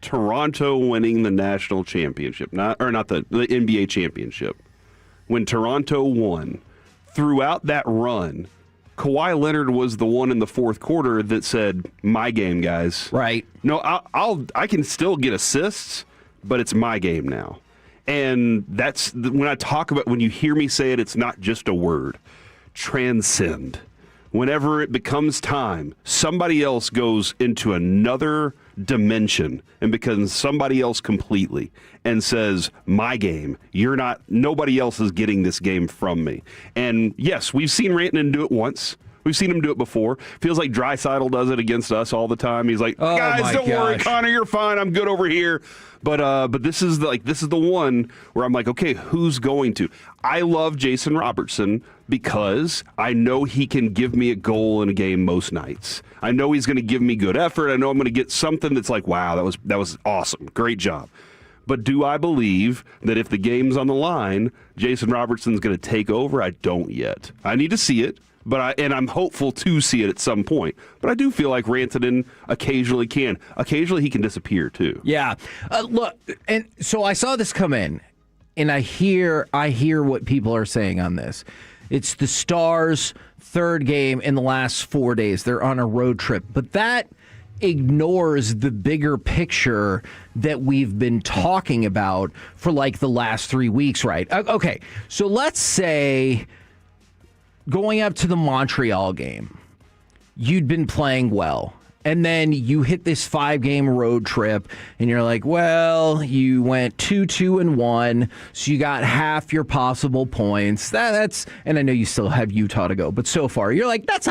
Toronto winning the national championship, not the NBA championship. When Toronto won, throughout that run, Kawhi Leonard was the one in the fourth quarter that said, "My game, guys." Right. No, I can still get assists, but it's my game now. And that's when I talk about, when you hear me say it, it's not just a word. Transcend. Whenever it becomes time, somebody else goes into another dimension and becomes somebody else completely and says, my game, nobody else is getting this game from me. And yes, we've seen Rantanen do it once. We've seen him do it before. Feels like Draisaitl does it against us all the time. He's like, guys, don't worry, Connor, you're fine. I'm good over here. But this is the one where I'm like, okay, who's going to? I love Jason Robertson because I know he can give me a goal in a game most nights. I know he's going to give me good effort. I know I'm going to get something that's like, wow, that was awesome. Great job. But do I believe that if the game's on the line, Jason Robertson's going to take over? I don't yet. I need to see it. And I'm hopeful to see it at some point. But I do feel like Rantanen occasionally can. Occasionally he can disappear too. Yeah. Look, and so I saw this come in, and I hear what people are saying on this. It's the Stars' third game in the last 4 days. They're on a road trip. But that ignores the bigger picture that we've been talking about for like the last 3 weeks, right? Okay, so let's say going up to the Montreal game, you'd been playing well. And then you hit this 5-game road trip, and you're like, well, you went 2-2-1, so you got half your possible points. That's, and I know you still have Utah to go, but so far you're like, that's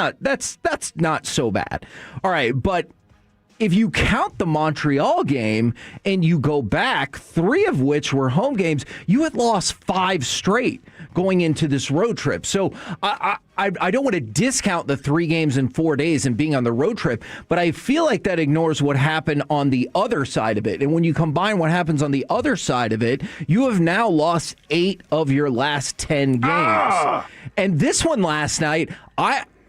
not so bad. All right, but if you count the Montreal game and you go back, 3 of which were home games, you had lost 5 straight going into this road trip. So I don't want to discount the 3 games in 4 days and being on the road trip, but I feel like that ignores what happened on the other side of it. And when you combine what happens on the other side of it, you have now lost 8 of your last 10 games. And this one last night,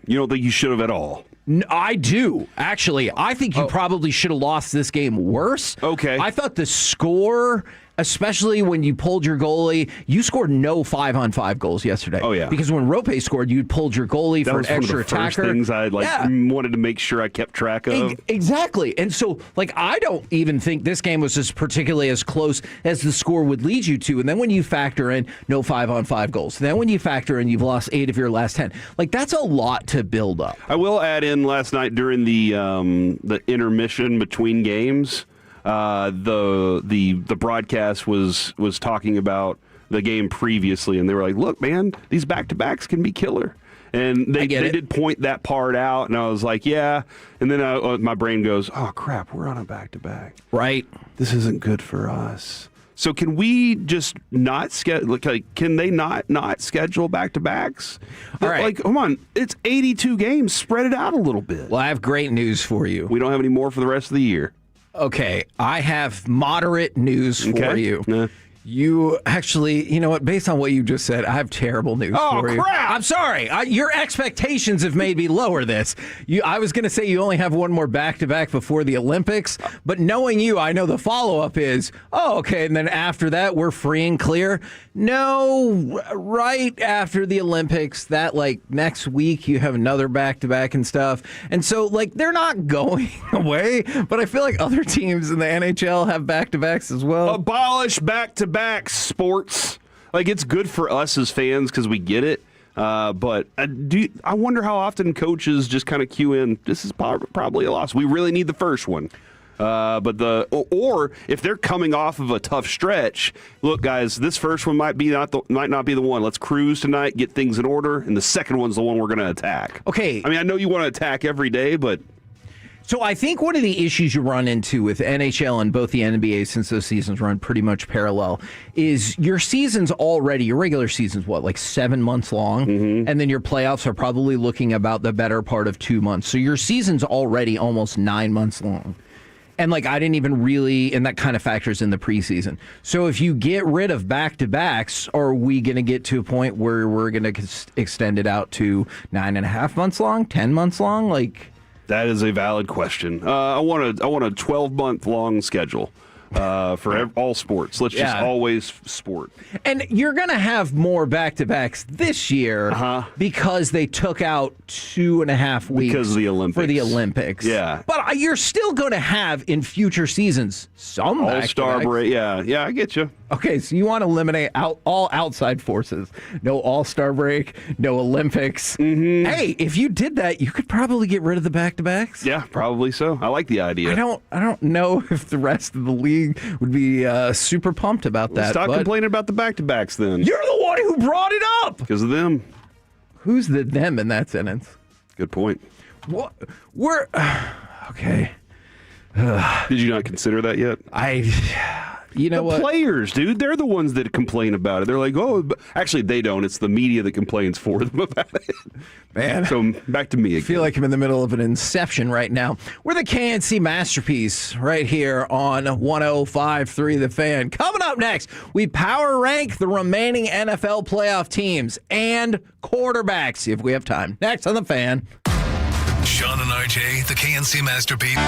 You don't think you should have at all? I do, actually. I think you probably should have lost this game worse. Okay. I thought the score, especially when you pulled your goalie, you scored no 5-on-5 goals yesterday. Oh, yeah. Because when Rope scored, you pulled your goalie for an extra attacker. That was one of the first things I wanted to make sure I kept track of. Exactly. And so, I don't even think this game was as particularly as close as the score would lead you to. And then when you factor in no 5-on-5 goals, then when you factor in you've lost 8 of your last 10, that's a lot to build up. I will add in last night during the intermission between games, the broadcast was talking about the game previously, and they were like, look, man, these back-to-backs can be killer. And they did point that part out, and I was like, yeah. And then my brain goes, oh, crap, we're on a back-to-back. Right. This isn't good for us. So can we just not schedule? Like, can they not schedule back-to-backs? All right. Like, come on, it's 82 games. Spread it out a little bit. Well, I have great news for you. We don't have any more for the rest of the year. Okay, I have moderate news for you. Yeah. You actually, you know what? Based on what you just said, I have terrible news for you. Oh, crap! I'm sorry. Your expectations have made me lower this. I was going to say you only have one more back-to-back before the Olympics, but knowing you, I know the follow-up is, okay, and then after that, we're free and clear. No, right after the Olympics, that, like, next week, you have another back-to-back and stuff. And so, like, they're not going away, but I feel like other teams in the NHL have back-to-backs as well. Abolish back-to-back sports. Like, it's good for us as fans because we get it. But I wonder how often coaches just kind of cue in, this is probably a loss. We really need the first one. Or if they're coming off of a tough stretch, look, guys, this first one might not be the one. Let's cruise tonight, get things in order, and the second one's the one we're going to attack. Okay. I mean, I know you want to attack every day, but So I think one of the issues you run into with NHL and both the NBA, since those seasons run pretty much parallel, is your regular season's like 7 months long, and then your playoffs are probably looking about the better part of 2 months. So your season's already almost 9 months long. And I didn't even and that kind of factors in the preseason. So if you get rid of back-to-backs, are we going to get to a point where we're going to extend it out to 9.5 months long, 10 months long? That is a valid question. I want a 12-month long schedule for all sports. Let's just always sport. And you're going to have more back-to-backs this year because they took out 2.5 weeks because of the Olympics. For the Olympics. Yeah. But you're still going to have in future seasons some All-Star back-to-backs. break. Yeah, I get you. Okay, so you want to eliminate all outside forces. No All-Star break, no Olympics. Mm-hmm. Hey, if you did that, you could probably get rid of the back-to-backs. Yeah, probably so. I like the idea. I don't know if the rest of the league would be super pumped about that. Stop complaining about the back-to-backs then. You're the one who brought it up! Because of them. Who's the them in that sentence? Good point. What? We're... okay. Did you not consider that yet? You know what? The players, dude, they're the ones that complain about it. They're like, actually, they don't. It's the media that complains for them about it. Man. So back to me again. I feel like I'm in the middle of an inception right now. We're the KNC Masterpiece right here on 105.3 The Fan. Coming up next, we power rank the remaining NFL playoff teams and quarterbacks if we have time. Next on The Fan. Sean and RJ, the KNC Masterpiece.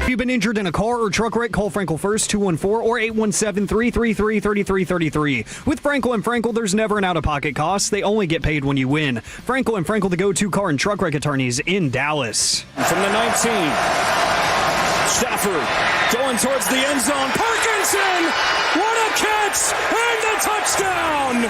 If you've been injured in a car or truck wreck, call Frankel first, 214 or 817-333-3333. With Frankel and Frankel, there's never an out-of-pocket cost. They only get paid when you win. Frankel and Frankel, the go-to car and truck wreck attorneys in Dallas. From the 19, Stafford going towards the end zone. Parkinson! What a catch! And the touchdown!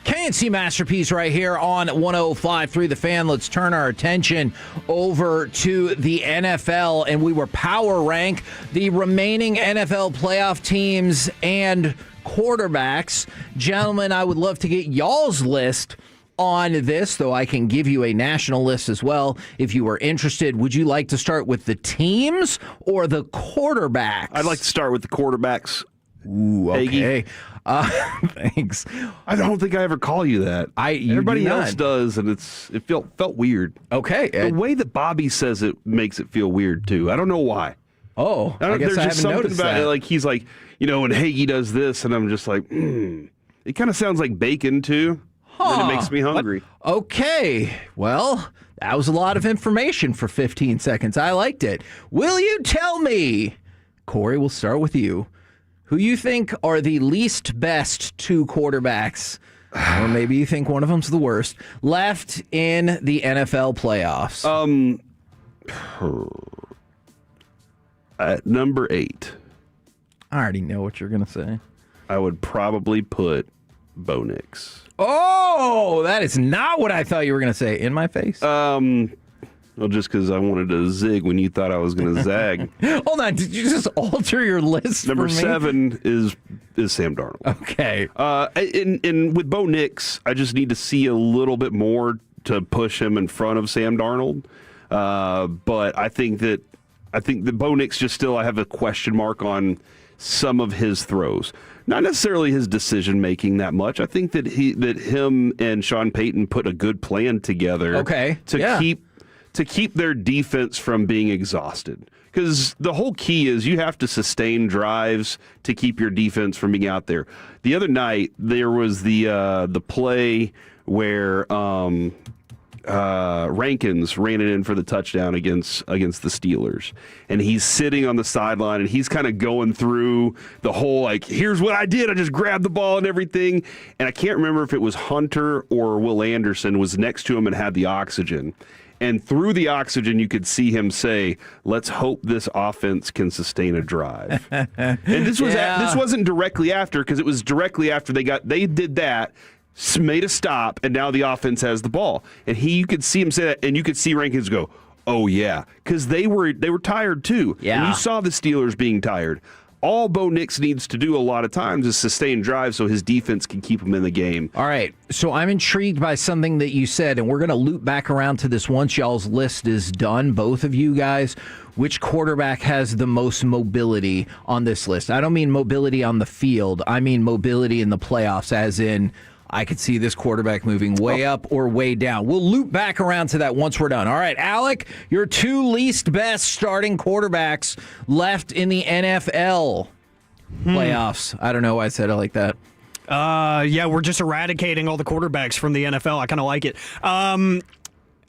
KNC Masterpiece right here on 105.3 The Fan. Let's turn our attention over to the NFL, and we will power rank the remaining NFL playoff teams and quarterbacks. Gentlemen, I would love to get y'all's list on this, though I can give you a national list as well if you are interested. Would you like to start with the teams or the quarterbacks? I'd like to start with the quarterbacks. Ooh, okay. Thanks. I don't think I ever call you that. Everybody else does, and it felt weird. Okay. The way that Bobby says it makes it feel weird too. I don't know why. Oh, I guess there's I just haven't something noticed about that. it. Like he's like, when Hagee does this, and I'm just like, It kind of sounds like bacon too. And it makes me hungry. Okay. Well, that was a lot of information for 15 seconds. I liked it. Will you tell me, Corey, we'll start with you, who you think are the least best two quarterbacks, or maybe you think one of them's the worst, left in the NFL playoffs? At number 8. I already know what you're going to say. I would probably put Bo Nix. Oh, that is not what I thought you were going to say. In my face? Well, just because I wanted to zig when you thought I was going to zag. Hold on, did you just alter your list? Number for me? 7 is Sam Darnold. Okay. And with Bo Nix, I just need to see a little bit more to push him in front of Sam Darnold. But I think that Bo Nix just still, I have a question mark on some of his throws. Not necessarily his decision making that much. I think that him and Sean Payton put a good plan together. Okay. To keep their defense from being exhausted. Because the whole key is you have to sustain drives to keep your defense from being out there. The other night, there was the play where Rankins ran it in for the touchdown against the Steelers. And he's sitting on the sideline, and he's kind of going through the whole, like, here's what I did. I just grabbed the ball and everything. And I can't remember if it was Hunter or Will Anderson was next to him and had the oxygen. And through the oxygen, you could see him say, "Let's hope this offense can sustain a drive." And this was this wasn't directly after, because it was directly after they did that, made a stop, and now the offense has the ball. And you could see him say that, and you could see Rankins go, "Oh yeah," because they were tired too. Yeah, and you saw the Steelers being tired. All Bo Nix needs to do a lot of times is sustain drives so his defense can keep him in the game. All right, so I'm intrigued by something that you said, and we're going to loop back around to this once y'all's list is done, both of you guys. Which quarterback has the most mobility on this list? I don't mean mobility on the field. I mean mobility in the playoffs, as in I could see this quarterback moving way up or way down. We'll loop back around to that once we're done. All right, Alec, your two least best starting quarterbacks left in the NFL playoffs. I don't know why I said it like that. Yeah, we're just eradicating all the quarterbacks from the NFL. I kind of like it.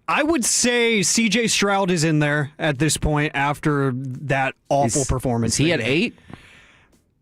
I would say C.J. Stroud is in there at this point after that awful performance. Is he at 8?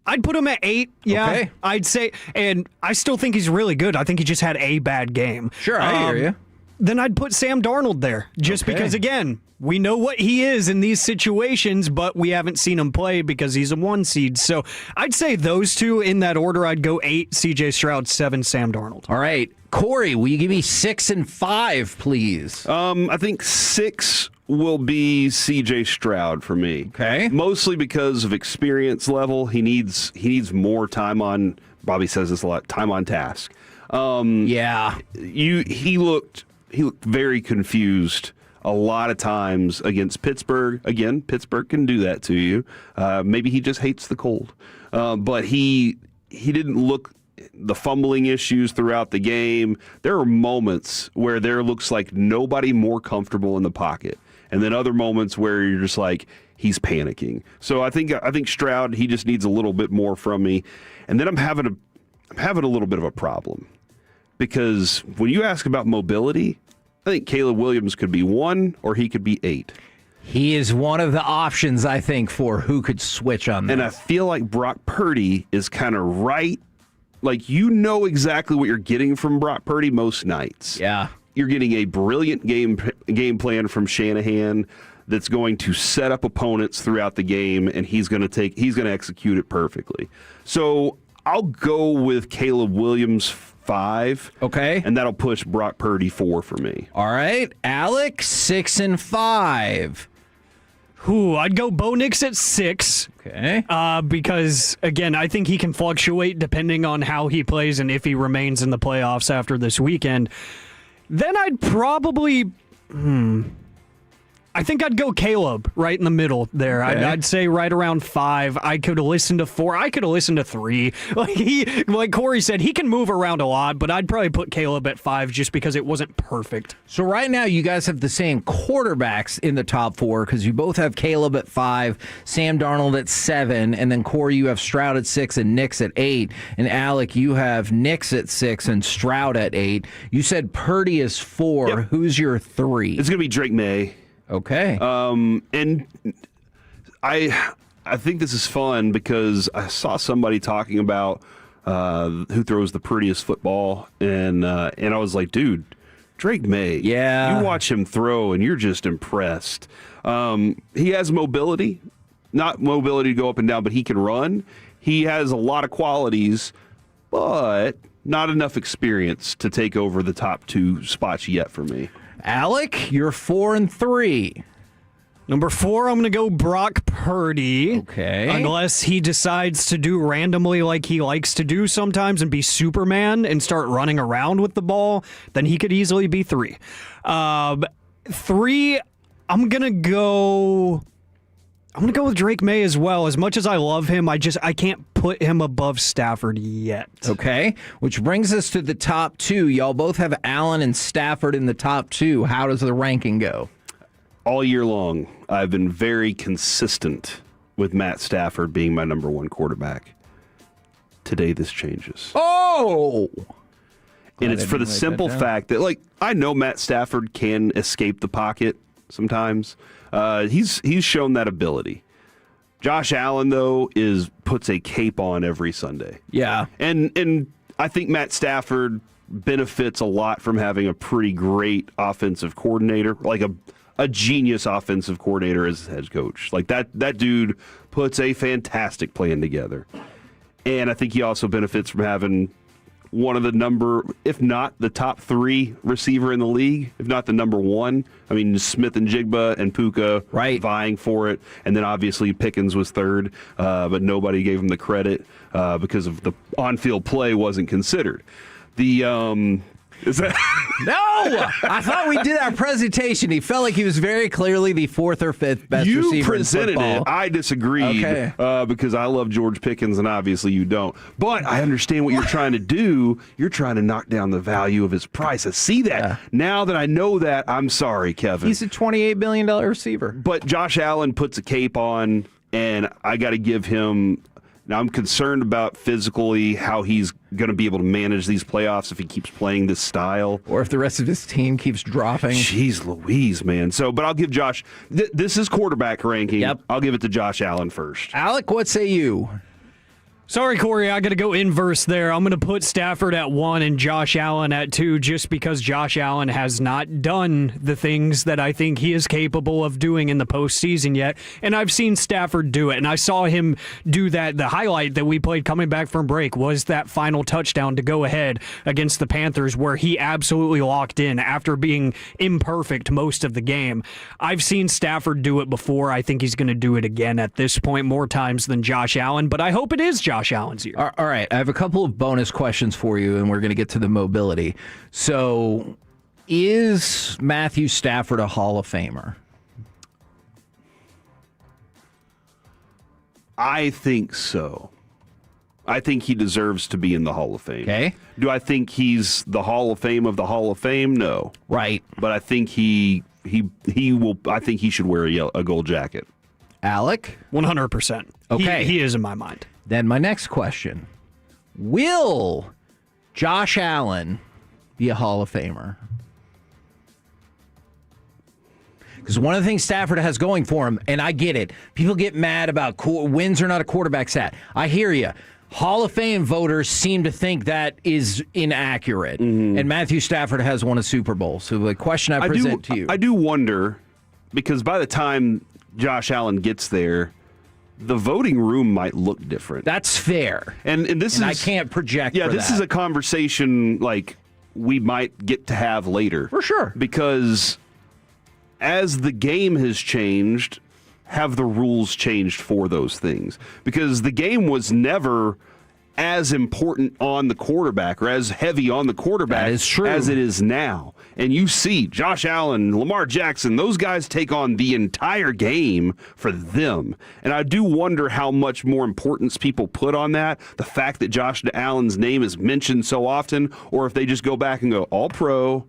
I'd put him at 8, yeah. Okay. I'd say, and I still think he's really good. I think he just had a bad game. Sure, I hear you. Then I'd put Sam Darnold there, just because, again, we know what he is in these situations, but we haven't seen him play because he's a 1 seed. So I'd say those two in that order. I'd go 8, C.J. Stroud, 7, Sam Darnold. All right. Corey, will you give me 6 and 5, please? I think 6 will be C.J. Stroud for me. Okay. Mostly because of experience level. He needs more time on, Bobby says this a lot, time on task. Yeah. He looked very confused a lot of times against Pittsburgh. Again, Pittsburgh can do that to you. Maybe he just hates the cold. But he didn't look the fumbling issues throughout the game. There are moments where there looks like nobody more comfortable in the pocket. And then other moments where you're just like, he's panicking. So I think Stroud, he just needs a little bit more from me. And then I'm having a little bit of a problem. Because when you ask about mobility, I think Caleb Williams could be 1 or he could be 8. He is one of the options, I think, for who could switch on that. And I feel like Brock Purdy is kind of right. Like, you know exactly what you're getting from Brock Purdy most nights. Yeah. You're getting a brilliant game plan from Shanahan that's going to set up opponents throughout the game, and he's going to execute it perfectly. So I'll go with Caleb Williams 5. Okay. And that'll push Brock Purdy 4 for me. All right. Alex, 6 and 5. I'd go Bo Nix at 6. Okay. Because, again, I think he can fluctuate depending on how he plays and if he remains in the playoffs after this weekend. Then I'd probably... I think I'd go Caleb right in the middle there. Okay. I'd say right around 5. I could have listened to 4. I could have listened to 3. Like Corey said, he can move around a lot, but I'd probably put Caleb at 5 just because it wasn't perfect. So right now you guys have the same quarterbacks in the top 4 because you both have Caleb at 5, Sam Darnold at 7, and then Corey, you have Stroud at 6 and Nix at 8. And Alec, you have Nix at 6 and Stroud at 8. You said Purdy is 4. Yep. Who's your 3? It's going to be Drake May. Okay. And I think this is fun because I saw somebody talking about who throws the prettiest football, and I was like, dude, Drake May. Yeah. You watch him throw, and you're just impressed. He has mobility, not mobility to go up and down, but he can run. He has a lot of qualities, but not enough experience to take over the top 2 spots yet for me. Alec, you're 4 and 3. Number 4, I'm going to go Brock Purdy. Okay. Unless he decides to do randomly like he likes to do sometimes and be Superman and start running around with the ball, then he could easily be 3. 3, I'm going to go with Drake May as well. As much as I love him, I can't put him above Stafford yet. Okay, which brings us to the top 2. Y'all both have Allen and Stafford in the top 2. How does the ranking go? All year long, I've been very consistent with Matt Stafford being my number 1 quarterback. Today, this changes. Oh! And it's for the simple fact that, I know Matt Stafford can escape the pocket sometimes. He's shown that ability. Josh Allen, though, puts a cape on every Sunday. Yeah. And I think Matt Stafford benefits a lot from having a pretty great offensive coordinator, like a genius offensive coordinator as head coach. Like that dude puts a fantastic plan together. And I think he also benefits from having one of the if not the top 3 receiver in the league, if not the number 1. I mean, Smith and Jigba and Puka vying for it. And then obviously Pickens was 3rd, but nobody gave him the credit because of the on-field play wasn't considered. Is that No! I thought we did our presentation. He felt like he was very clearly the 4th or 5th best receiver You presented in football. it. I disagreed because I love George Pickens, and obviously you don't. But I understand what you're trying to do. You're trying to knock down the value of his price. I see that. Yeah. Now that I know that, I'm sorry, Kevin. He's a $28 billion receiver. But Josh Allen puts a cape on, and I got to give him Now, I'm concerned about physically how he's going to be able to manage these playoffs if he keeps playing this style. Or if the rest of his team keeps dropping. Jeez Louise, man. But I'll give Josh, this is quarterback ranking. Yep. I'll give it to Josh Allen first. Alec, what say you? Sorry, Corey, I got to go inverse there. I'm going to put Stafford at 1 and Josh Allen at 2 just because Josh Allen has not done the things that I think he is capable of doing in the postseason yet. And I've seen Stafford do it, and I saw him do that. The highlight that we played coming back from break was that final touchdown to go ahead against the Panthers where he absolutely locked in after being imperfect most of the game. I've seen Stafford do it before. I think he's going to do it again at this point more times than Josh Allen, but I hope it is Josh Allen's year. All right, I have a couple of bonus questions for you, and we're going to get to the mobility. So, is Matthew Stafford a Hall of Famer? I think so. I think he deserves to be in the Hall of Fame. Okay. Do I think he's the Hall of Fame of the Hall of Fame? No. Right. But I think he will. I think he should wear a gold jacket. Alec? 100%. Okay. He is in my mind. Then my next question. Will Josh Allen be a Hall of Famer? Because one of the things Stafford has going for him, and I get it, people get mad about wins are not a quarterback stat. I hear you. Hall of Fame voters seem to think that is inaccurate. Mm-hmm. And Matthew Stafford has won a Super Bowl. So the question I present to you. I do wonder, because by the time Josh Allen gets there, the voting room might look different. That's fair. And this I can't project. Yeah, this is a conversation like we might get to have later. For sure. Because as the game has changed, have the rules changed for those things? Because the game was never as important on the quarterback or as heavy on the quarterback as it is now. And you see Josh Allen, Lamar Jackson, those guys take on the entire game for them. And I do wonder how much more importance people put on that. The fact that Josh Allen's name is mentioned so often, or if they just go back and go all pro,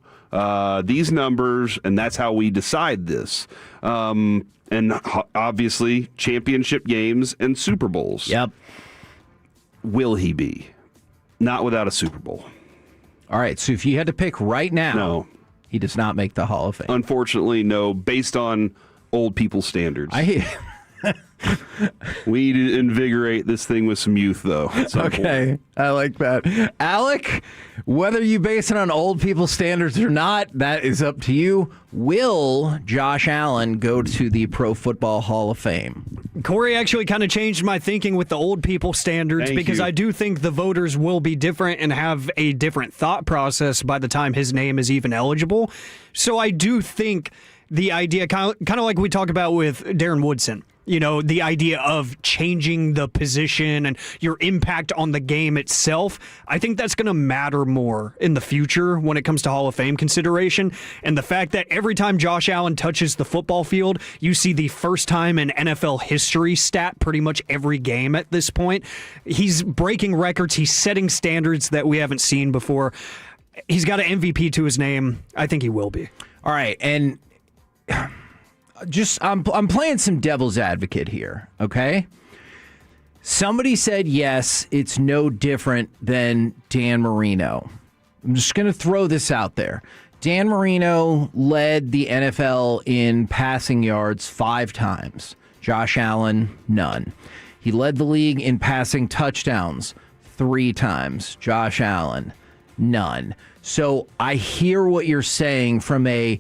these numbers, and that's how we decide this. And obviously championship games and Super Bowls. Yep. Will he be? Not without a Super Bowl. All right, so if you had to pick right now, no, he does not make the Hall of Fame. Unfortunately, no, based on old people standards. We need to invigorate this thing with some youth, though. Okay, point. I like that. Alec, whether you base it on old people standards or not, that is up to you. Will Josh Allen go to the Pro Football Hall of Fame? Corey actually kind of changed my thinking with the old people standards because I do think the voters will be different and have a different thought process by the time his name is even eligible. So I do think the idea, kind of like we talked about with Darren Woodson, you know, the idea of changing the position and your impact on the game itself, I think that's going to matter more in the future when it comes to Hall of Fame consideration. And the fact that every time Josh Allen touches the football field, you see the first time in NFL history stat pretty much every game at this point. He's breaking records. He's setting standards that we haven't seen before. He's got an MVP to his name. I think he will be. All right. And I'm playing some devil's advocate here, okay? Somebody said, yes, it's no different than Dan Marino. I'm just going to throw this out there. Dan Marino led the NFL in passing yards 5 times. Josh Allen, none. He led the league in passing touchdowns 3 times. Josh Allen, none. So I hear what you're saying from it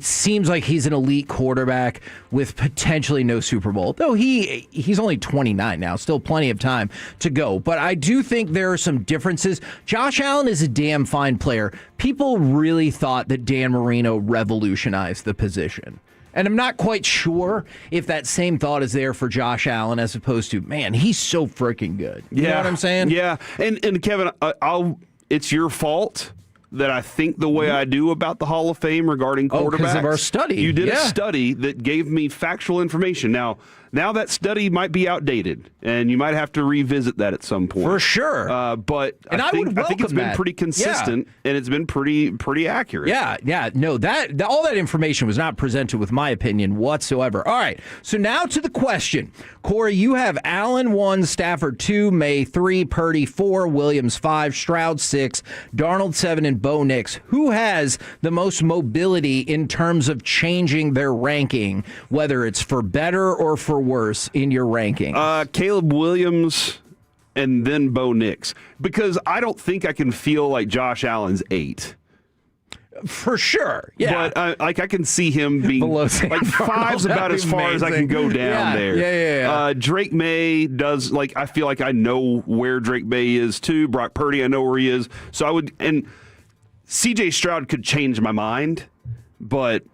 seems like he's an elite quarterback with potentially no Super Bowl. Though he's only 29 now, still plenty of time to go. But I do think there are some differences. Josh Allen is a damn fine player. People really thought that Dan Marino revolutionized the position. And I'm not quite sure if that same thought is there for Josh Allen as opposed to, man, he's so freaking good. You know what I'm saying? Yeah. And Kevin, it's your fault that I think the way I do about the Hall of Fame regarding quarterbacks. Because of our study. You did a study that gave me factual information. Now, Now that study might be outdated, and you might have to revisit that at some point. For sure. But I think it's been pretty consistent, and it's been pretty accurate. Yeah. No, that all that information was not presented with my opinion whatsoever. All right, so now to the question. Corey, you have Allen 1, Stafford 2, May 3, Purdy 4, Williams 5, Stroud 6, Darnold 7, and Bo Nix. Who has the most mobility in terms of changing their ranking, whether it's for better or for worse in your ranking? Caleb Williams and then Bo Nix, because I don't think I can feel like Josh Allen's 8. For sure, yeah. But I can see him being like 5's about as far as I can go down there. Yeah. Drake May does, like, I feel like I know where Drake May is too. Brock Purdy, I know where he is. So I would, and CJ Stroud could change my mind, but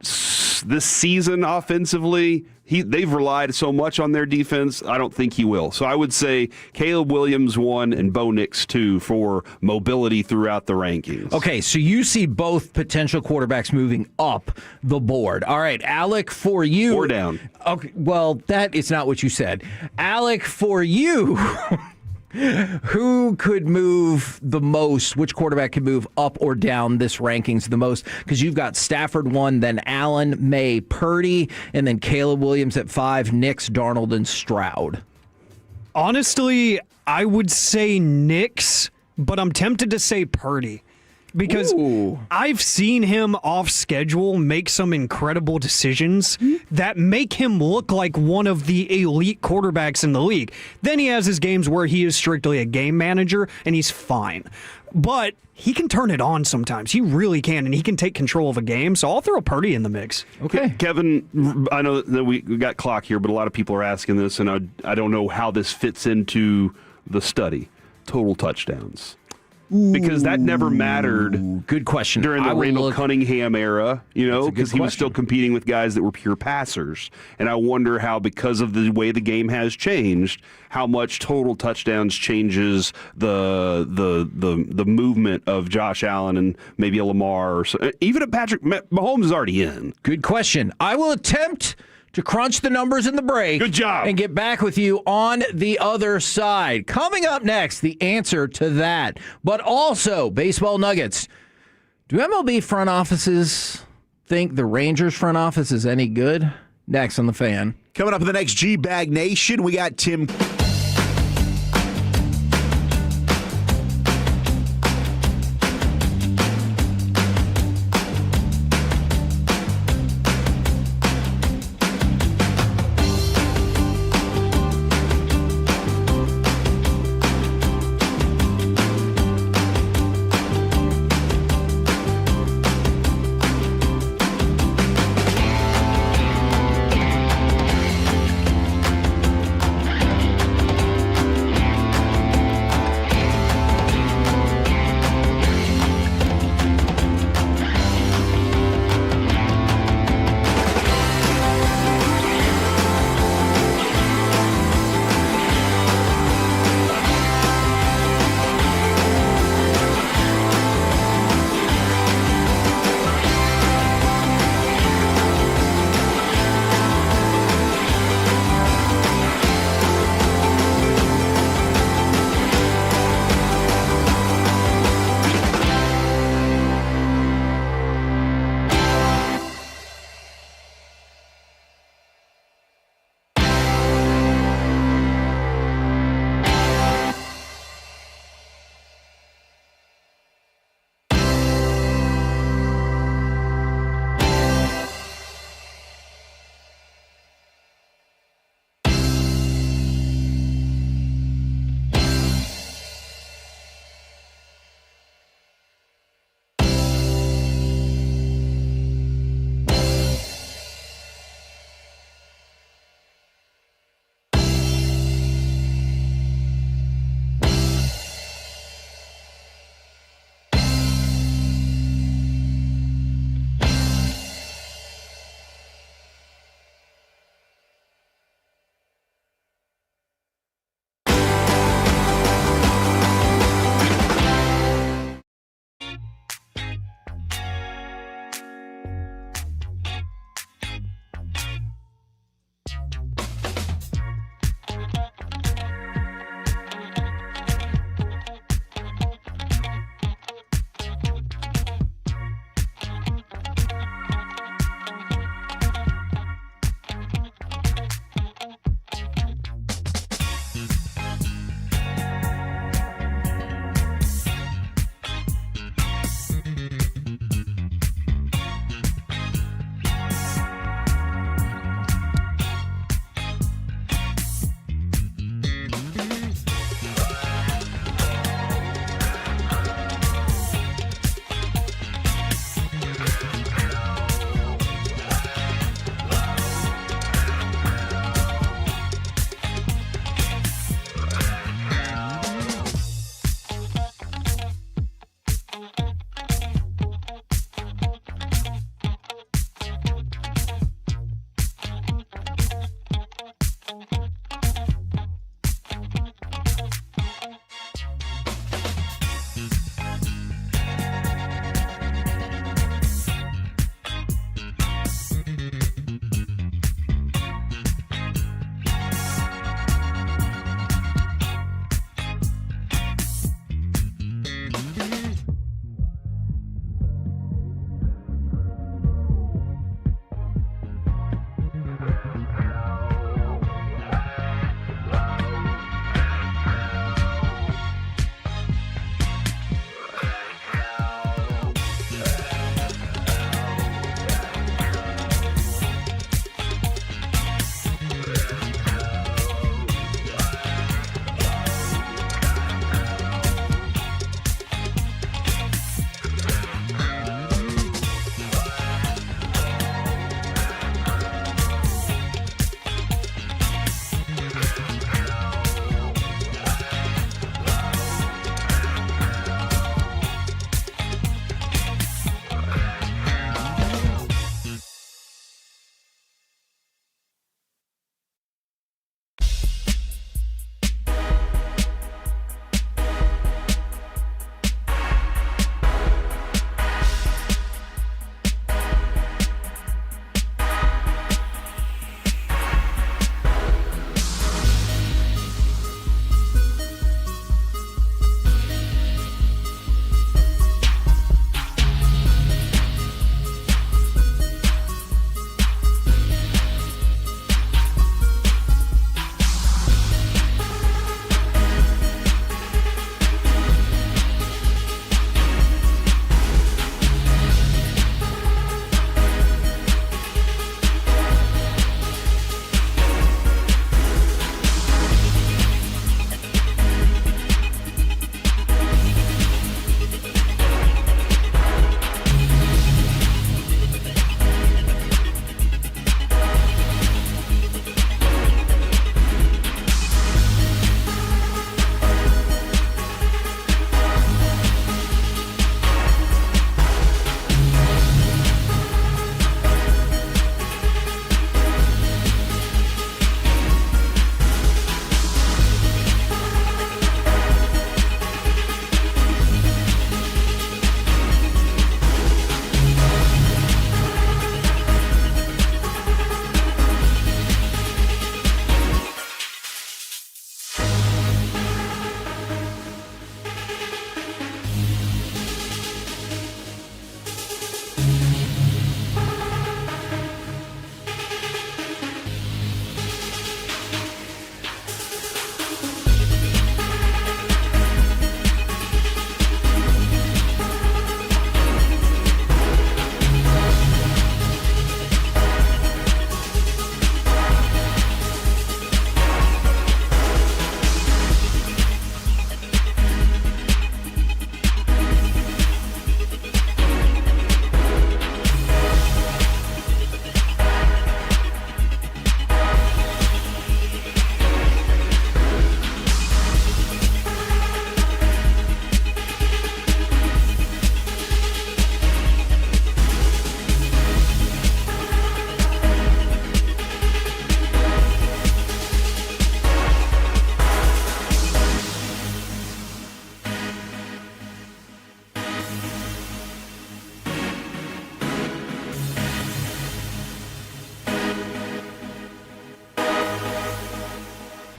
this season offensively, they've relied so much on their defense, I don't think he will. So I would say Caleb Williams 1 and Bo Nix 2 for mobility throughout the rankings. Okay, so you see both potential quarterbacks moving up the board. All right, Alec, for you. Or down. Okay, well, that is not what you said. Alec, for you. Who could move the most? Which quarterback could move up or down this rankings the most? Because you've got Stafford 1, then Allen, May, Purdy, and then Caleb Williams at 5, Nix, Darnold, and Stroud. Honestly, I would say Nix, but I'm tempted to say Purdy. Because I've seen him off schedule make some incredible decisions that make him look like one of the elite quarterbacks in the league. Then he has his games where he is strictly a game manager, and he's fine. But he can turn it on sometimes. He really can, and he can take control of a game. So I'll throw Purdy in the mix. Okay. Kevin, I know that we got clock here, but a lot of people are asking this, and I don't know how this fits into the study. Total touchdowns. Because that never mattered. Good question. During the Randall Cunningham era, because he was still competing with guys that were pure passers. And I wonder how, because of the way the game has changed, how much total touchdowns changes the movement of Josh Allen and maybe a Lamar or so. Even a Patrick Mahomes is already in. Good question. I will attempt to crunch the numbers in the break. Good job. And get back with you on the other side. Coming up next, the answer to that. But also, baseball nuggets. Do MLB front offices think the Rangers front office is any good? Next on The Fan. Coming up in the next G-Bag Nation, we got Tim.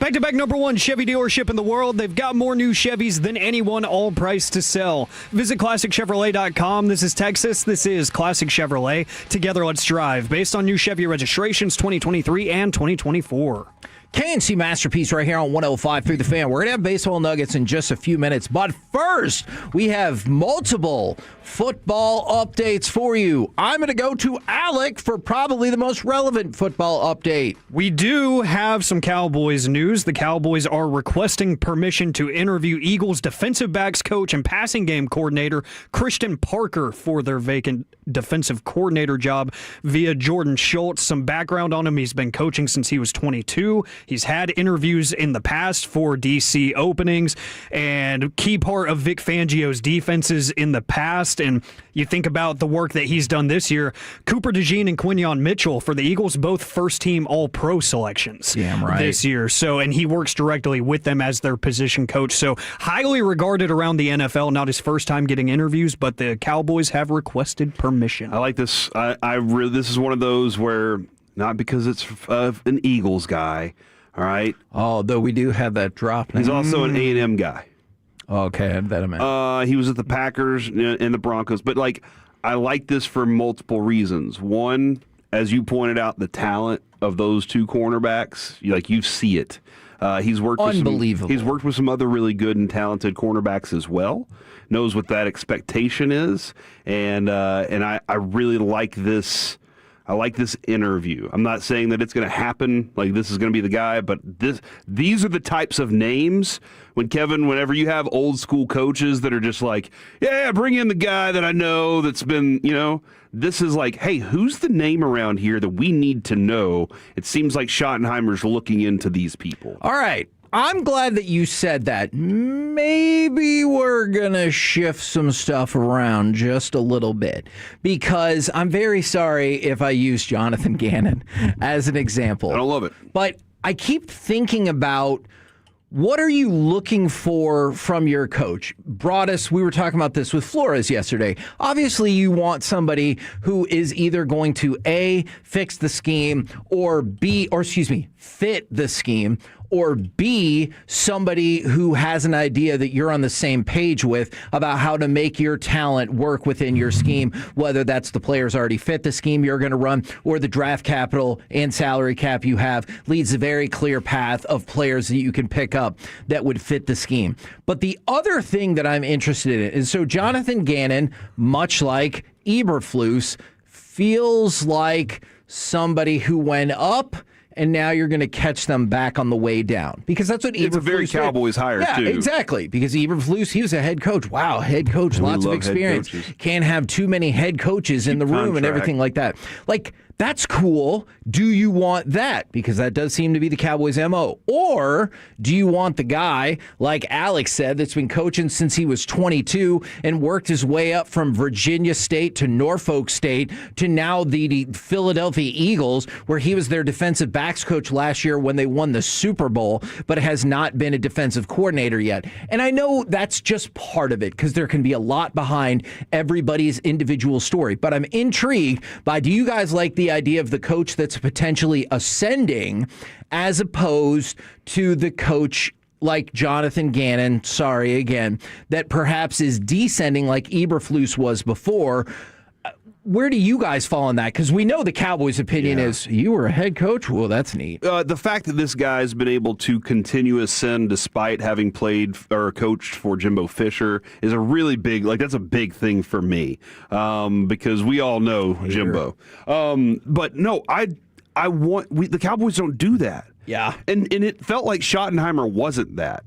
Back-to-back number one Chevy dealership in the world. They've got more new Chevys than anyone, all priced to sell. Visit ClassicChevrolet.com. This is Texas. This is Classic Chevrolet. Together, let's drive. Based on new Chevy registrations 2023 and 2024. KNC Masterpiece right here on 105 through the Fan. We're going to have baseball nuggets in just a few minutes. But first, we have multiple football updates for you. I'm going to go to Alec for probably the most relevant football update. We do have some Cowboys news. The Cowboys are requesting permission to interview Eagles defensive backs coach and passing game coordinator Christian Parker for their vacant defensive coordinator job via Jordan Schultz. Some background on him. He's been coaching since he was 22. He's had interviews in the past for DC openings and key part of Vic Fangio's defenses in the past. And you think about the work that he's done this year. Cooper DeJean and Quinyon Mitchell for the Eagles, both first-team All-Pro selections this year. So, and he works directly with them as their position coach. So highly regarded around the NFL. Not his first time getting interviews, but the Cowboys have requested permission. I like this. This is one of those where, not because it's an Eagles guy, all right? Although we do have that drop now. He's also an A&M guy. Okay, that I meant. He was at the Packers and the Broncos. But, I like this for multiple reasons. One, as you pointed out, the talent of those two cornerbacks, you see it. He's worked Unbelievable. He's worked with some other really good and talented cornerbacks as well. Knows what that expectation is. And I really like this. I like this interview. I'm not saying that it's going to happen, this is going to be the guy, but these are the types of names whenever you have old school coaches that are just bring in the guy that I know that's been, this is hey, who's the name around here that we need to know? It seems like Schottenheimer's looking into these people. All right. I'm glad that you said that. Maybe we're going to shift some stuff around just a little bit because I'm very sorry if I use Jonathan Gannon as an example. I don't love it. But I keep thinking about what are you looking for from your coach? We were talking about this with Flores yesterday. Obviously, you want somebody who is either going to A, fix the scheme, or fit the scheme, or B, somebody who has an idea that you're on the same page with about how to make your talent work within your scheme, whether that's the players already fit the scheme you're going to run or the draft capital and salary cap you have leads a very clear path of players that you can pick up that would fit the scheme. But the other thing that I'm interested in is, so Jonathan Gannon, much like Eberflus, feels like somebody who went up and now you're going to catch them back on the way down. Because that's what Eberflus did. It's a very Cowboys hire, too. Yeah, exactly. Because Eberflus, he was a head coach. Wow, head coach, lots of experience. Can't have too many head coaches in the room and everything like that. That's cool. Do you want that? Because that does seem to be the Cowboys' MO. Or do you want the guy, like Alex said, that's been coaching since he was 22 and worked his way up from Virginia State to Norfolk State to now the Philadelphia Eagles, where he was their defensive backs coach last year when they won the Super Bowl, but has not been a defensive coordinator yet. And I know that's just part of it because there can be a lot behind everybody's individual story. But I'm intrigued by, do you guys like the idea of the coach that's potentially ascending as opposed to the coach like Jonathan Gannon, sorry again, that perhaps is descending like Eberflus was before? Where do you guys fall on that? Because we know the Cowboys' opinion is, you were a head coach? Well, that's neat. The fact that this guy's been able to continue ascend despite having played or coached for Jimbo Fisher is a really big, that's a big thing for me because we all know Jimbo. But no, the Cowboys don't do that. Yeah. And it felt like Schottenheimer wasn't that.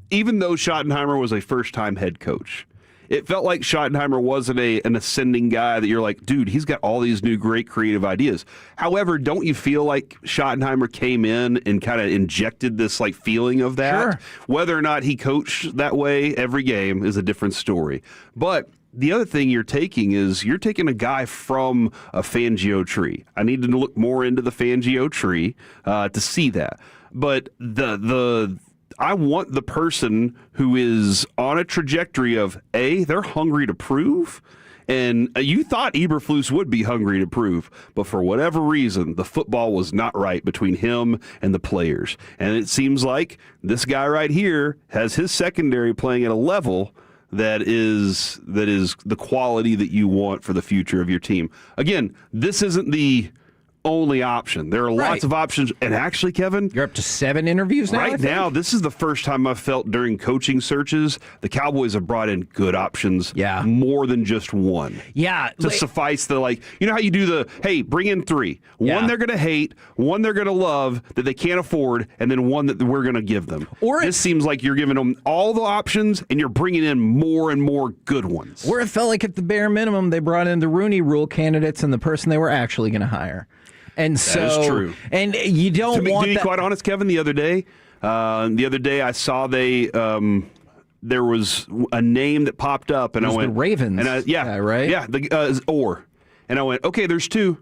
Even though Schottenheimer was a first-time head coach. It felt like Schottenheimer wasn't an ascending guy that you're like, dude, he's got all these new great creative ideas. However, don't you feel like Schottenheimer came in and kind of injected this feeling of that? Sure. Whether or not he coached that way every game is a different story. But the other thing you're taking a guy from a Fangio tree. I need to look more into the Fangio tree to see that. But I want the person who is on a trajectory of A, they're hungry to prove, And you thought Eberflus would be hungry to prove, but for whatever reason, the football was not right between him and the players. And it seems like this guy right here has his secondary playing at a level that is the quality that you want for the future of your team. Again, this isn't the only option. There are lots of options. And actually, Kevin, you're up to 7 interviews now. Right now, this is the first time I've felt during coaching searches the Cowboys have brought in good options. Yeah. More than just one. Yeah. To suffice the, you know how you do hey, bring in 3. One they're going to hate, one they're going to love that they can't afford, and then one that we're going to give them. Or this seems like you're giving them all the options and you're bringing in more and more good ones. Or it felt like at the bare minimum they brought in the Rooney Rule candidates and the person they were actually going to hire. And so, that is true. And you don't want to be that. quite honest, Kevin, the other day I saw there was a name that popped up, and I went, the Ravens. And right? Yeah, and I went, okay, there's 2.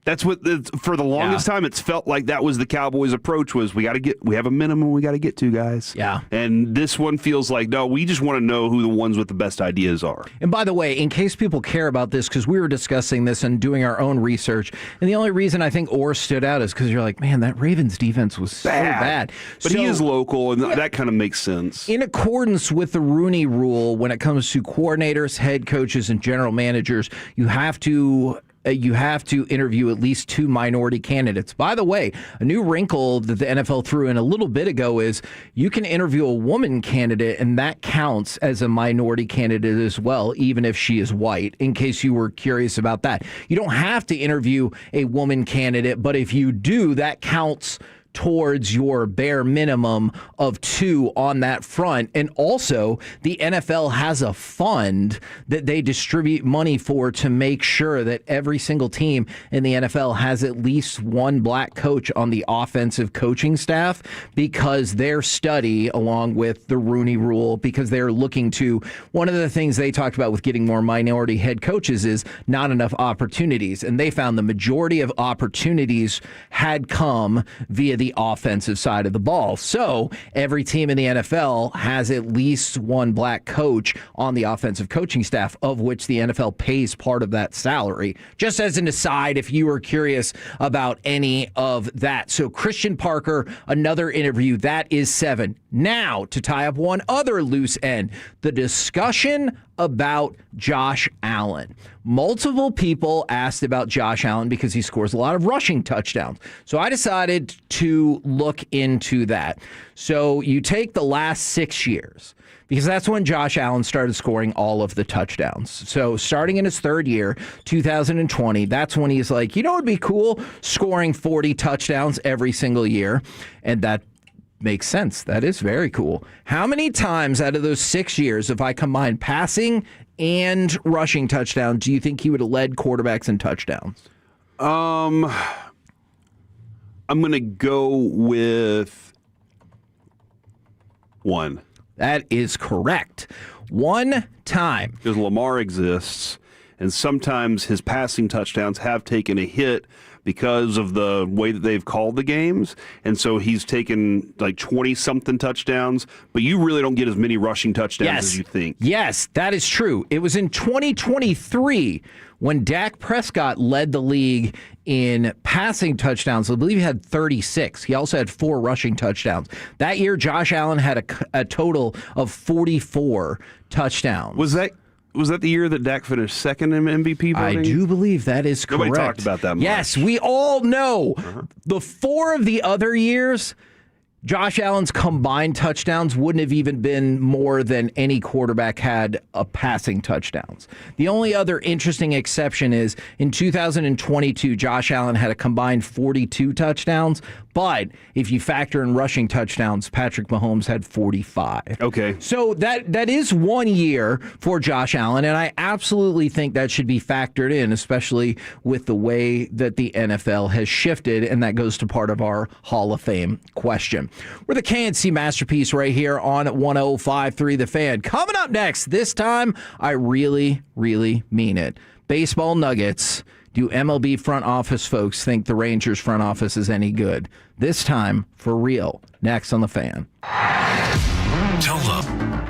That's what for the longest time it's felt like that was the Cowboys' approach was we have a minimum we got to get to, guys. Yeah. And this one feels like no, we just want to know who the ones with the best ideas are. And by the way, in case people care about this, because we were discussing this and doing our own research, and the only reason I think Orr stood out is because you're like, man, that Ravens defense was so bad. But he is local, and that kind of makes sense. In accordance with the Rooney Rule, when it comes to coordinators, head coaches, and general managers, you have to interview at least 2 minority candidates. By the way, a new wrinkle that the NFL threw in a little bit ago is you can interview a woman candidate, and that counts as a minority candidate as well, even if she is white, in case you were curious about that. You don't have to interview a woman candidate, but if you do, that counts towards your bare minimum of 2 on that front. And also, the NFL has a fund that they distribute money for to make sure that every single team in the NFL has at least 1 black coach on the offensive coaching staff, because their study, along with the Rooney Rule, because they're looking to, one of the things they talked about with getting more minority head coaches is not enough opportunities. And they found the majority of opportunities had come via the offensive side of the ball. So every team in the NFL has at least 1 black coach on the offensive coaching staff, of which the NFL pays part of that salary. Just as an aside, if you were curious about any of that. So Christian Parker, another interview, that is 7. Now, to tie up one other loose end, the discussion about Josh Allen. Multiple people asked about Josh Allen because he scores a lot of rushing touchdowns. So I decided to look into that. So you take the last 6 years, because that's when Josh Allen started scoring all of the touchdowns. So starting in his 3rd year, 2020, that's when he's like, you know, it'd be cool scoring 40 touchdowns every single year. And that makes sense. That is very cool. How many times out of those 6 years, if I combine passing and rushing touchdowns, do you think he would have led quarterbacks in touchdowns? I'm going to go with 1. That is correct. 1 time. Because Lamar exists, and sometimes his passing touchdowns have taken a hit because of the way that they've called the games. And so he's taken like 20-something touchdowns, but you really don't get as many rushing touchdowns as you think. Yes, that is true. It was in 2023 when Dak Prescott led the league in passing touchdowns. I believe he had 36. He also had 4 rushing touchdowns. That year, Josh Allen had a total of 44 touchdowns. Was that the year that Dak finished 2nd in MVP voting? I do believe that is correct. Nobody talked about that much. Yes, we all know. The 4 of the other years, Josh Allen's combined touchdowns wouldn't have even been more than any quarterback had a passing touchdowns. The only other interesting exception is in 2022, Josh Allen had a combined 42 touchdowns, but if you factor in rushing touchdowns, Patrick Mahomes had 45. Okay. So that is 1 year for Josh Allen, and I absolutely think that should be factored in, especially with the way that the NFL has shifted, and that goes to part of our Hall of Fame question. We're the KNC Masterpiece right here on 105.3 The Fan. Coming up next, this time, I really, really mean it. Baseball nuggets. Do MLB front office folks think the Rangers front office is any good? This time, for real. Next on The Fan. Tell them